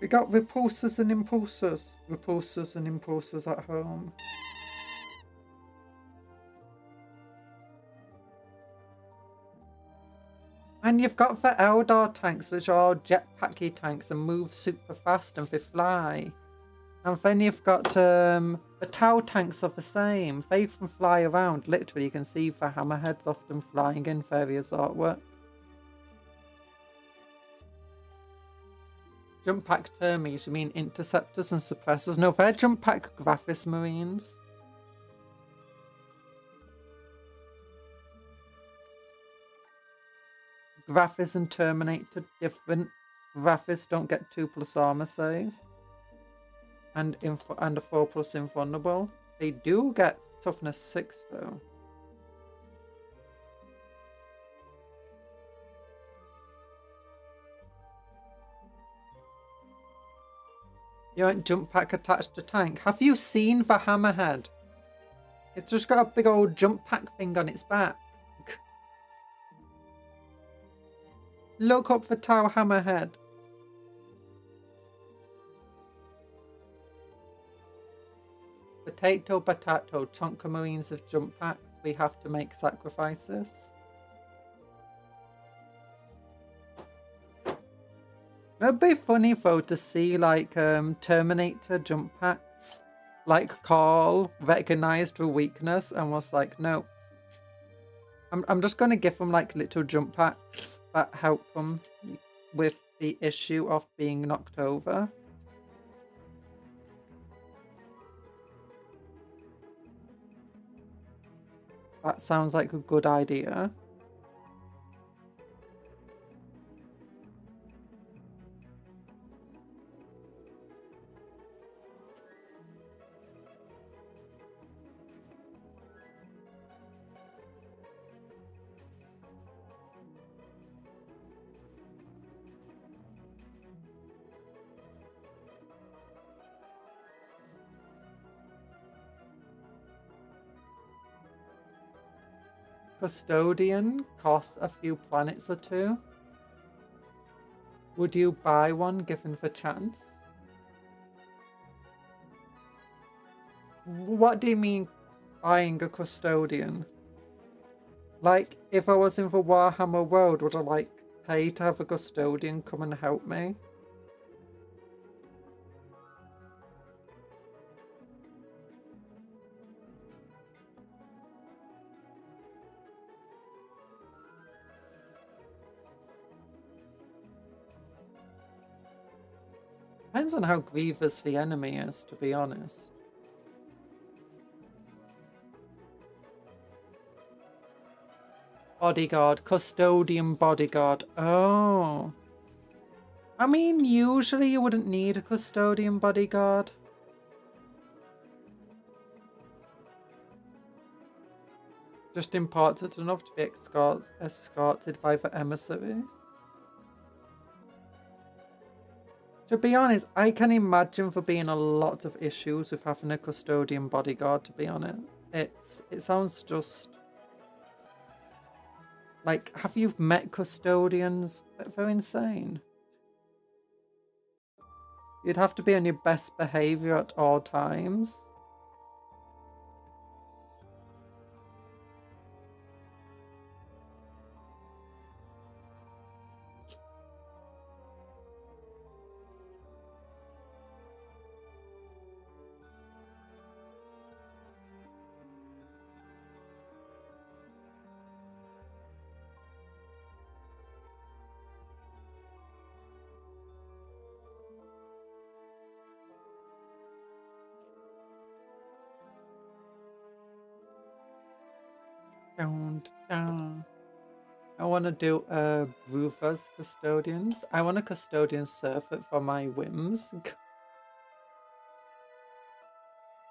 We got repulsors and impulsors. Repulsors and impulsors at home. And you've got the Eldar tanks, which are jetpacky tanks and move super fast and they fly. And then you've got the Tau tanks are the same. They can fly around. Literally, you can see the hammerheads often flying in various artwork. Jump pack termies, you mean interceptors and suppressors? No, they're jump pack Graphis Marines. Graphis and Terminator different. Graphis don't get 2+ armor save. And a 4+ invulnerable. They do get toughness 6 though. You want jump pack attached to tank? Have you seen the hammerhead? It's just got a big old jump pack thing on its back. Look up the Tau hammerhead. Potato, chunker marines of jump packs. We have to make sacrifices. It'd be funny though to see like Terminator jump packs, like Carl recognized the weakness and was like, no. I'm just gonna give them like little jump packs that help them with the issue of being knocked over. That sounds like a good idea. Custodian costs a few planets or two. Would you buy one given the chance? What do you mean buying a custodian? Like, if I was in the Warhammer world, would I like pay to have a custodian come and help me? Depends on how grievous the enemy is, to be honest. Bodyguard, custodian bodyguard. Oh. I mean, usually you wouldn't need a custodian bodyguard. Just important enough to be escorted by the emissaries. To be honest, I can imagine there being a lot of issues with having a custodian bodyguard, to be honest. It sounds just... Like, have you met custodians? They're insane. You'd have to be on your best behavior at all times. Down. I want to do Rufus custodians. I want a custodian servant for my whims.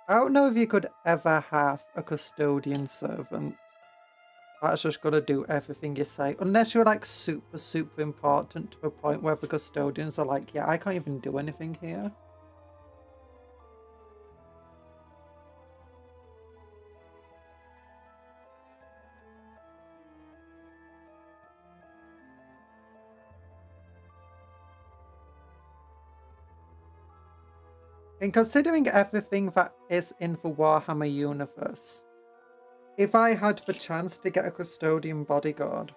I don't know if you could ever have a custodian servant that's just gonna do everything you say, unless you're like super important to the point where the custodians are like, yeah, I can't even do anything here. And considering everything that is in the Warhammer universe, if I had the chance to get a custodian bodyguard,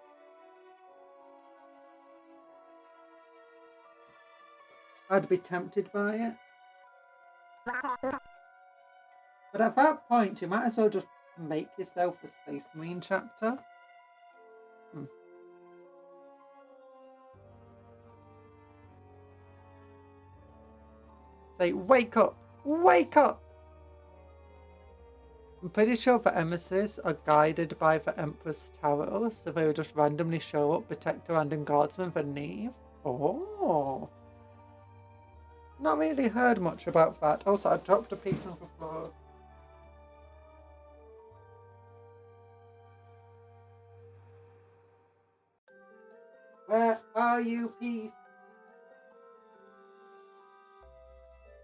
I'd be tempted by it. But at that point, you might as well just make yourself a Space Marine chapter. Say, wake up! Wake up! I'm pretty sure the emissaries are guided by the Empress Tarot, so they will just randomly show up, protect a random guardsman for Neve. Oh! Not really heard much about that. Also, I dropped a piece on the floor. Where are you, piece?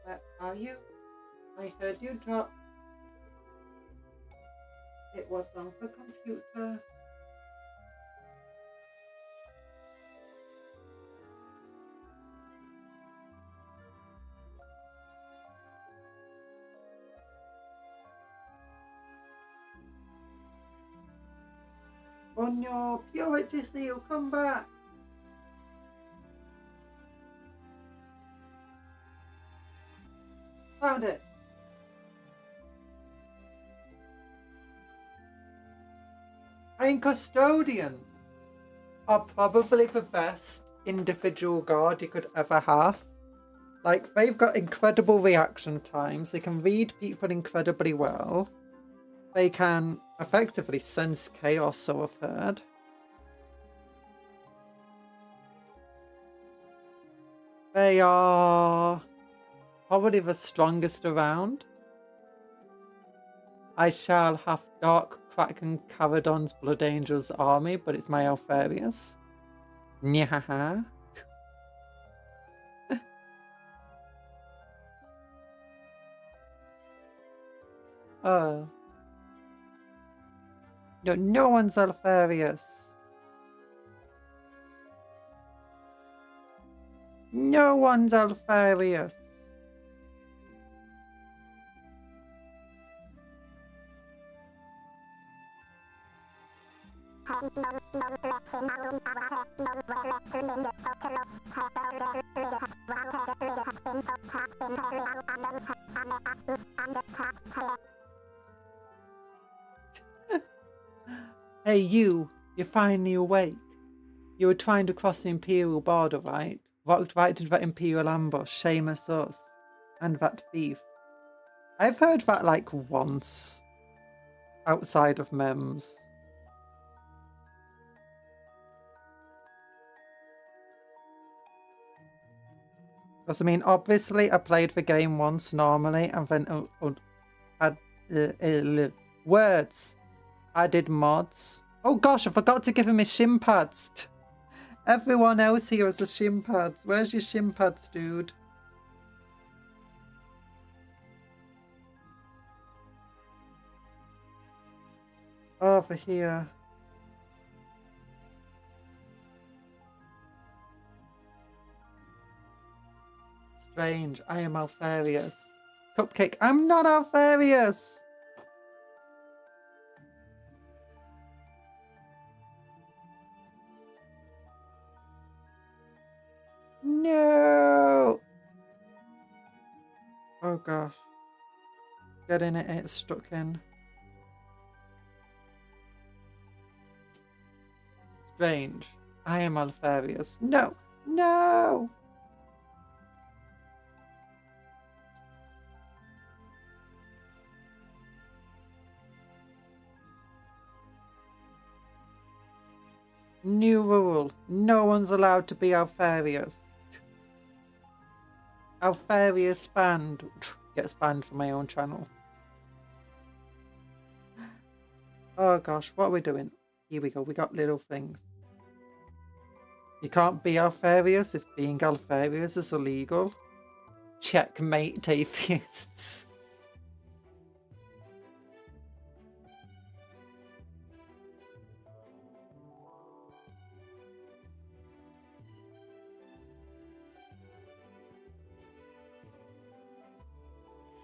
Where are you? I heard you drop. It was on the computer. On your purity seal, come back. Found it. I mean, custodians are probably the best individual guard you could ever have. Like, they've got incredible reaction times. They can read people incredibly well. They can effectively sense chaos, so I've heard. They are probably the strongest around. I shall have Dark Kraken Caradon's Blood Angels army, but it's my Alfarius. Nyahaha. No, no one's Alfarius. No one's Alfarius. Hey, you're finally awake. You were trying to cross the Imperial border, right? Walked right into that Imperial ambush, shameless us. And that thief. I've heard that like once. Outside of memes. Because I mean, obviously I played the game once normally and then had words. I did mods. Oh gosh, I forgot to give him his shin pads. Everyone else here has the shin pads. Where's your shin pads, dude? Over here. Strange, I am Alfarius. Cupcake, I'm not Alfarius! No! Oh gosh. Get in it, it's stuck in. Strange, I am Alfarius. No! No! New rule. No one's allowed to be Alfarius. Alfarius banned. Gets banned from my own channel. Oh gosh, what are we doing? Here we go, we got little things. You can't be Alfarius if being Alfarius is illegal. Checkmate, atheists.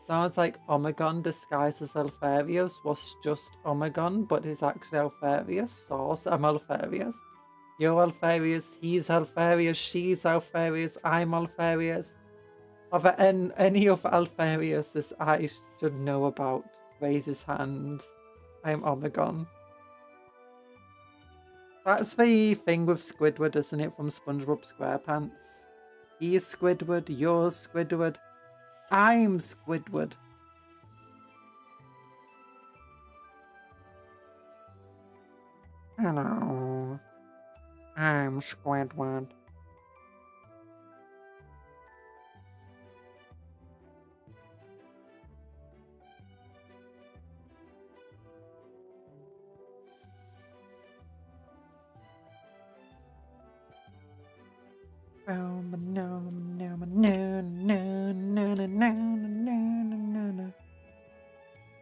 Sounds like Omegon disguised as Alfarius was just Omegon, but is actually Alfarius. Source, I'm Alfarius. You're Alfarius, he's Alfarius, she's Alfarius, I'm Alfarius. Are there any of Alfarius I should know about? Raise his hand. I'm Omegon. That's the thing with Squidward, isn't it, from SpongeBob SquarePants? He's Squidward, you're Squidward. I'm Squidward. Hello. I'm Squidward.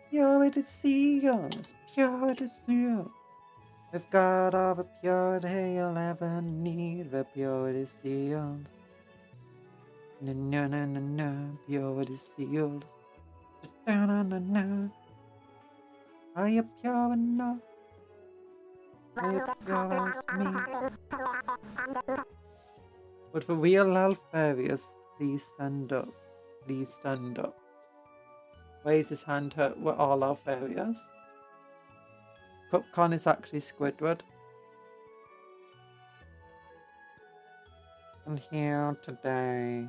Purity seals, purity seals. We've got all the purity you'll ever need, the purity seals. No, no, no, no, no, purity seals. No, no, no, no. Are you pure enough? Are you pure as me? But for real Alfarius, please stand up. Please stand up. Raise his hand to we're all Alfarius. Cupcon is actually Squidward. And here today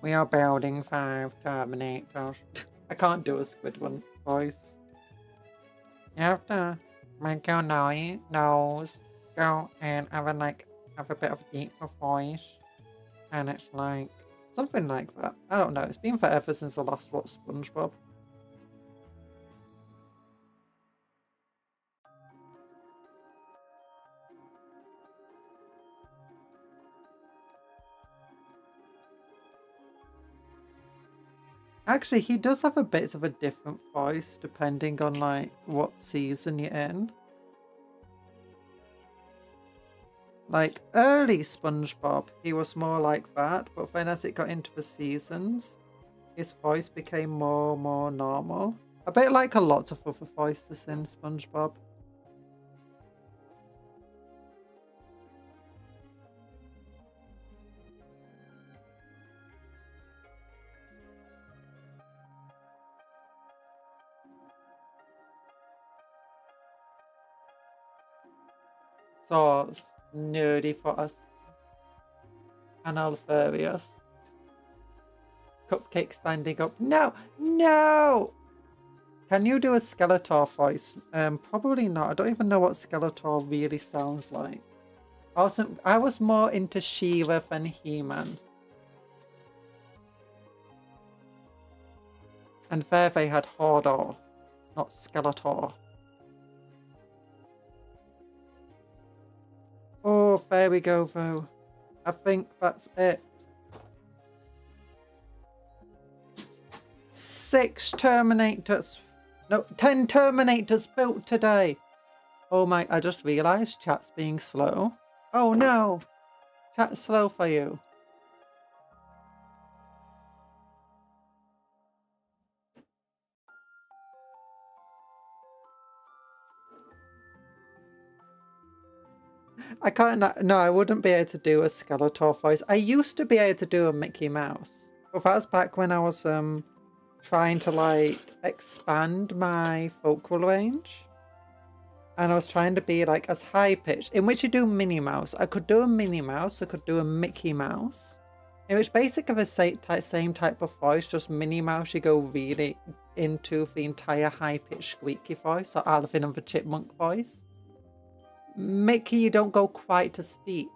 we are building 5 Terminators. I can't do a Squidward voice. You have to make your nose go and have a bit of a deeper voice. And it's like something like that. I don't know. It's been forever since the last watched SpongeBob. Actually, he does have a bit of a different voice depending on like what season you're in. Like early SpongeBob, he was more like that, but then as it got into the seasons, his voice became more normal. A bit like a lot of other voices in SpongeBob. Thoughts, nerdy for us. And Alfarius. Cupcake standing up. No! No! Can you do a Skeletor voice? Probably not. I don't even know what Skeletor really sounds like. I was more into She-Ra than He-Man. And there they had Hodor, not Skeletor. Oh, there we go, though. I think that's it. 6 Terminators. No, 10 Terminators built today. Oh my, I just realised chat's being slow. Oh no. Chat's slow for you. I can't, no, I wouldn't be able to do a Skeletor voice. I used to be able to do a Mickey Mouse. But that's back when I was trying to like expand my vocal range. And I was trying to be like as high pitched, in which you do Minnie Mouse. I could do a Minnie Mouse, I could do a Mickey Mouse. In which basically the same type of voice, just Minnie Mouse you go really into the entire high pitched squeaky voice, or Alvin and the Chipmunk voice. Mickey, you don't go quite as steep.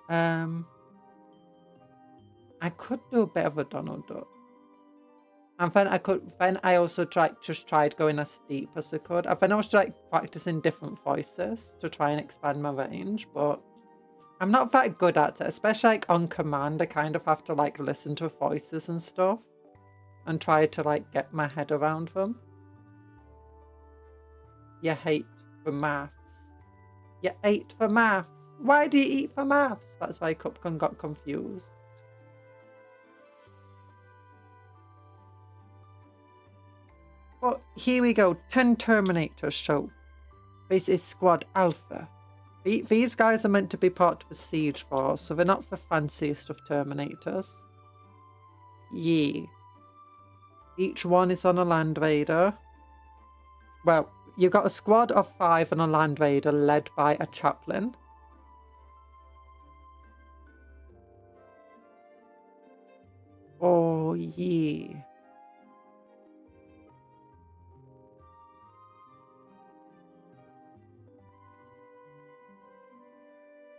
I could do a bit of a Donald Duck. And then I also tried going as steep as I could. And then I was like practicing different voices to try and expand my range, but I'm not that good at it, especially like on command. I kind of have to like listen to voices and stuff and try to like get my head around them. You hate for maths. You ate for maths. Why do you eat for maths? That's why Cupcake got confused. But here we go, 10 Terminators. So this is Squad Alpha. These guys are meant to be part of the Siege Force, so they're not the fanciest of Terminators. Yeah. Each one is on a Land Raider. Well, you've got a squad of 5 on a Land Raider led by a chaplain. Oh, yeah.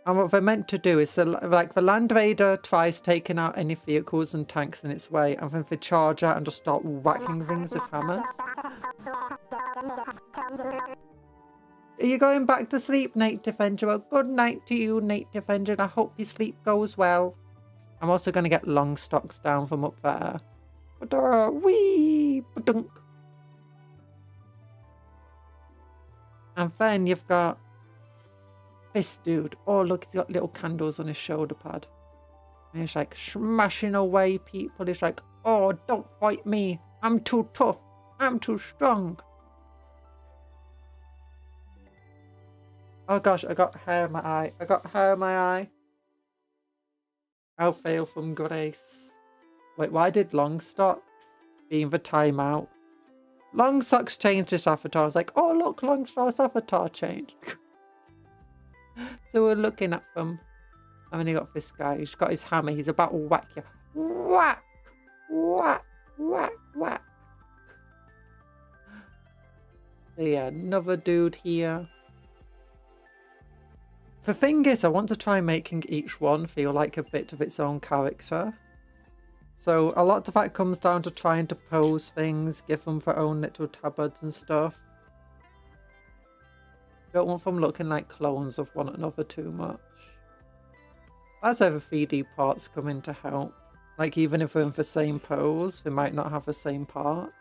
And what they're meant to do is, like, the Land Raider tries taking out any vehicles and tanks in its way, and then they charge out and just start whacking things with hammers. Are you going back to sleep, Nate Defender? Well, good night to you, Nate Defender, and I hope your sleep goes well. I'm also going to get long stocks down from up there. Wee! Ba-dunk. And then you've got this dude. Oh, look, he's got little candles on his shoulder pad. And he's like smashing away people. He's like, oh, don't fight me. I'm too tough. I'm too strong. Oh gosh, I got hair in my eye. I got hair in my eye. I'll fail from grace. Wait, why did Longstocks being the timeout? Longstocks changed his avatar. I was like, oh look, Longstock's avatar changed. So we're looking at them. And then you got this guy. He's got his hammer. He's about to whack you. Whack! Whack! Whack! Whack! So yeah, another dude here. The thing is, I want to try making each one feel like a bit of its own character. So a lot of that comes down to trying to pose things, give them their own little tabards and stuff. Don't want them looking like clones of one another too much. That's where the 3D parts come in to help. Like, even if we're in the same pose, we might not have the same parts.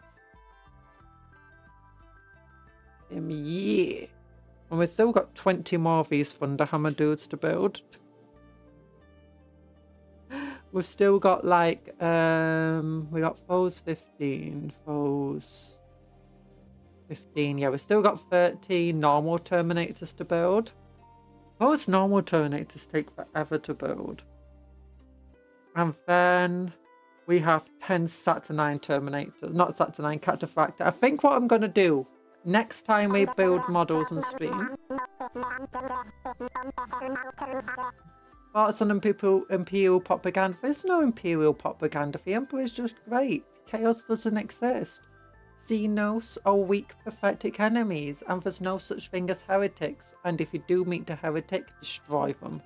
Yeah. And we've still got 20 more of these Thunderhammer dudes to build. We've still got like, we got foes 15, foes 15. Yeah, we've still got 13 normal Terminators to build. Those normal Terminators take forever to build. And then we have 10 Saturnine Terminators, not Saturnine, Cataphractor. I think what I'm going to do, next time we build models and stream, thoughts on Imperial propaganda. There's no Imperial propaganda. The Emperor is just great. Chaos doesn't exist. Xenos are weak, pathetic enemies, and there's no such thing as heretics. And if you do meet a heretic, destroy them.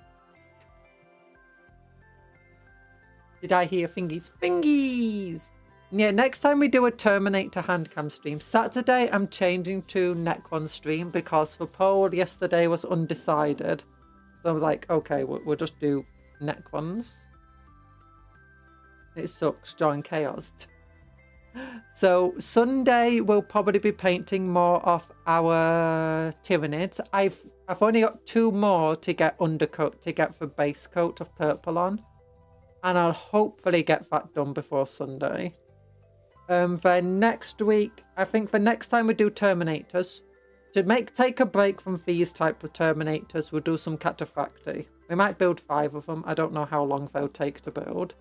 Did I hear fingies? Fingies! Yeah, next time we do a Terminator Handcam stream. Saturday, I'm changing to Necron stream because the poll yesterday was undecided. So I was like, okay, we'll just do Necrons. It sucks, join chaos. So Sunday we'll probably be painting more of our Tyranids. I've only got 2 more to get undercoat, to get the base coat of purple on. And I'll hopefully get that done before Sunday. Then next week, I think the next time we do Terminators, to take a break from these type of Terminators, we'll do some Cataphracti. We might build 5 of them. I don't know how long they'll take to build.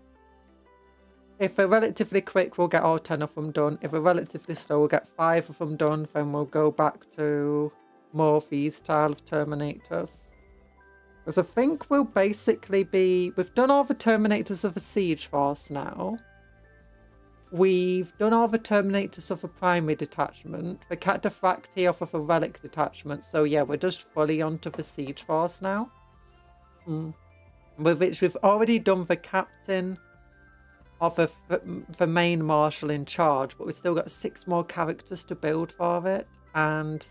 If they're relatively quick, we'll get all 10 of them done. If they're relatively slow, we'll get 5 of them done. Then we'll go back to more of these style of Terminators. Because I think we'll basically be... We've done all the Terminators of the Siege Force now. We've done all the Terminators of the Primary Detachment. The Cataphracti off of a Relic Detachment. So yeah, we're just fully onto the Siege Force now. With which we've already done the Captain of the main Marshal in charge. But we've still got 6 more characters to build for it. And...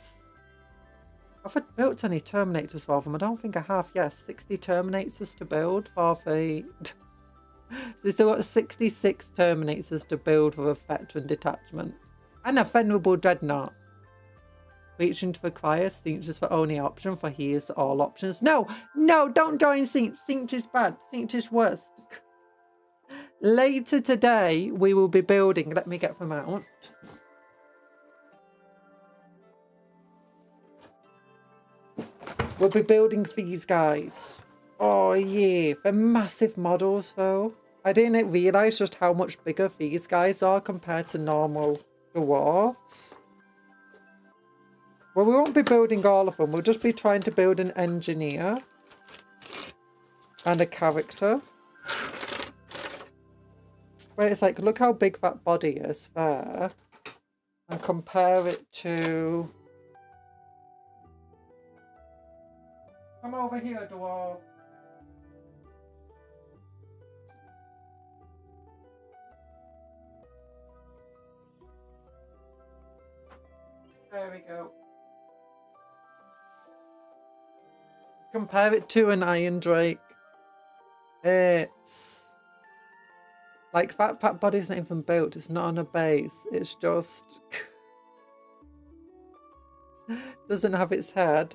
Have I built any Terminators for them? I don't think I have. Yes, 60 Terminators to build for the... So we've still got 66 Terminators to build for a veteran detachment. And a Venerable Dreadnought. Reaching to acquire Sinch is the only option, for he is all options. No! No! Don't join Sinch! Sinch is bad. Sinch is worse. Later today, we will be building... Let me get them out. We'll be building these guys. Oh yeah, they're massive models though. I didn't realise just how much bigger these guys are compared to normal dwarves. Well, we won't be building all of them. We'll just be trying to build an engineer. And a character. Wait, it's like, look how big that body is there. And compare it to... Come over here, dwarf. There we go. Compare it to an Iron Drake. It's... Like, that body's not even built. It's not on a base. It's just... doesn't have its head.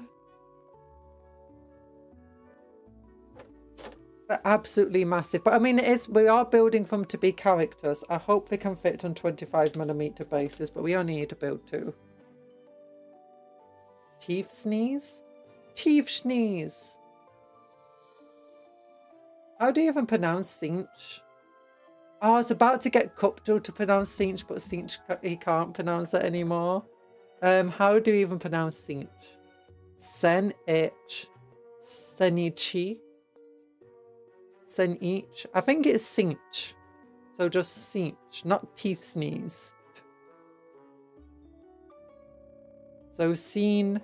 They're absolutely massive. But I mean, we are building them to be characters. I hope they can fit on 25mm bases, but we only need to build 2. Teeth sneeze? Teeth sneeze! How do you even pronounce Sinch? Oh, I was about to get Cuptle to pronounce Sinch, but Sinch, he can't pronounce it anymore. How do you even pronounce Sinch? Sen-ich. Senichi. Sen-ich. I think it's Sinch. So just Sinch, not teeth sneeze. So seen.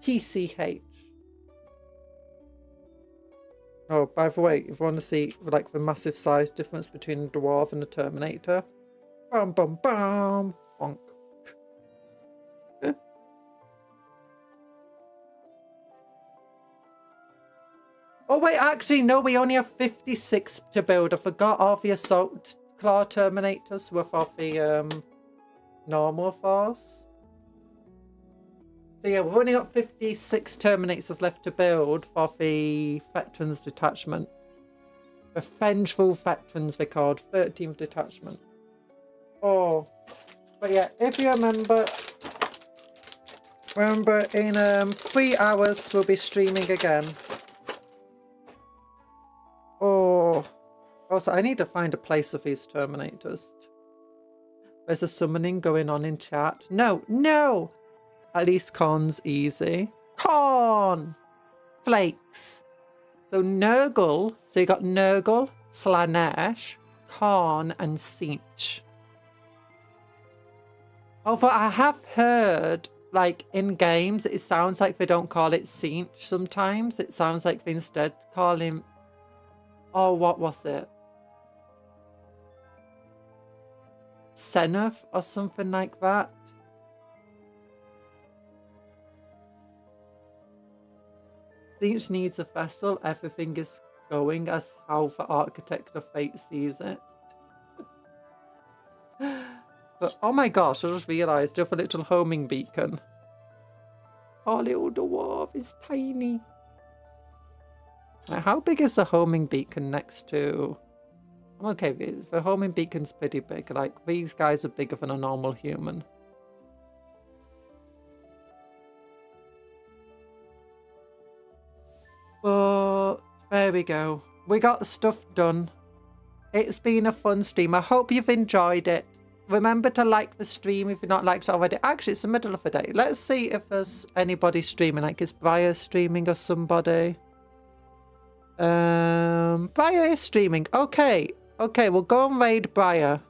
TCH. Oh, by the way, if you want to see like the massive size difference between a dwarf and a Terminator. Bum bum bum. Bonk. Oh wait, actually no, we only have 56 to build. I forgot all the assault claw terminators were for the normal force. So yeah, we've only got 56 terminators left to build for the veterans detachment. The vengeful veterans they're called, 13th detachment. Oh, but yeah, if you remember in 3 hours we'll be streaming again. Oh, also I need to find a place of these terminators. There's a summoning going on in chat. No, no! At least corn's easy. Corn! Flakes. So Nurgle, so you got Nurgle, Slanesh, Corn, and Sinch. Although I have heard, like, in games, it sounds like they don't call it Sinch sometimes. It sounds like they instead call him... Oh, what was it? Seneth or something like that. Sinch needs a vessel. Everything is going as how the Architect of Fate sees it. But oh my gosh, I just realised you have a little homing beacon. Our little dwarf is tiny. Now, how big is the homing beacon next to... Okay, the homing beacon's pretty big. Like, these guys are bigger than a normal human. But there we go. We got stuff done. It's been a fun stream. I hope you've enjoyed it. Remember to like the stream if you're not liked it already. Actually, it's the middle of the day. Let's see if there's anybody streaming. Like, is Briar streaming or somebody? Briar is streaming. Okay. Okay, we'll go and raid Briar.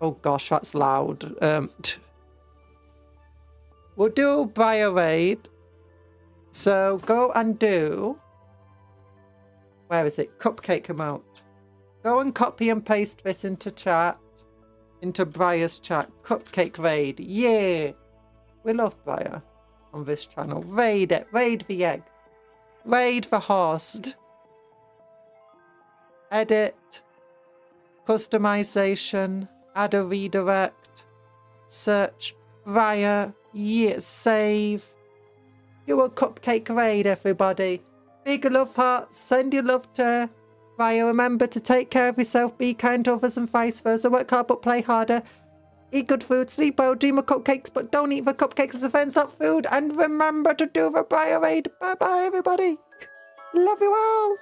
Oh gosh, that's loud. We'll do Briar raid. So go and do... Where is it? Cupcake emote. Go and copy and paste this into chat. Into Briar's chat. Cupcake raid. Yeah! We love Briar on this channel. Raid it. Raid the egg. Raid the host. Edit. Customization. Add a redirect. Search. Briar. Yeah. Save. Do a cupcake raid, everybody. Big love hearts. Send your love to Briar. Remember to take care of yourself, be kind to others, and vice versa. Work hard but play harder. Eat good food, sleep well, dream of cupcakes, but don't eat the cupcakes as offense, not food. And remember to do the Briar raid. Bye bye, everybody. Love you all.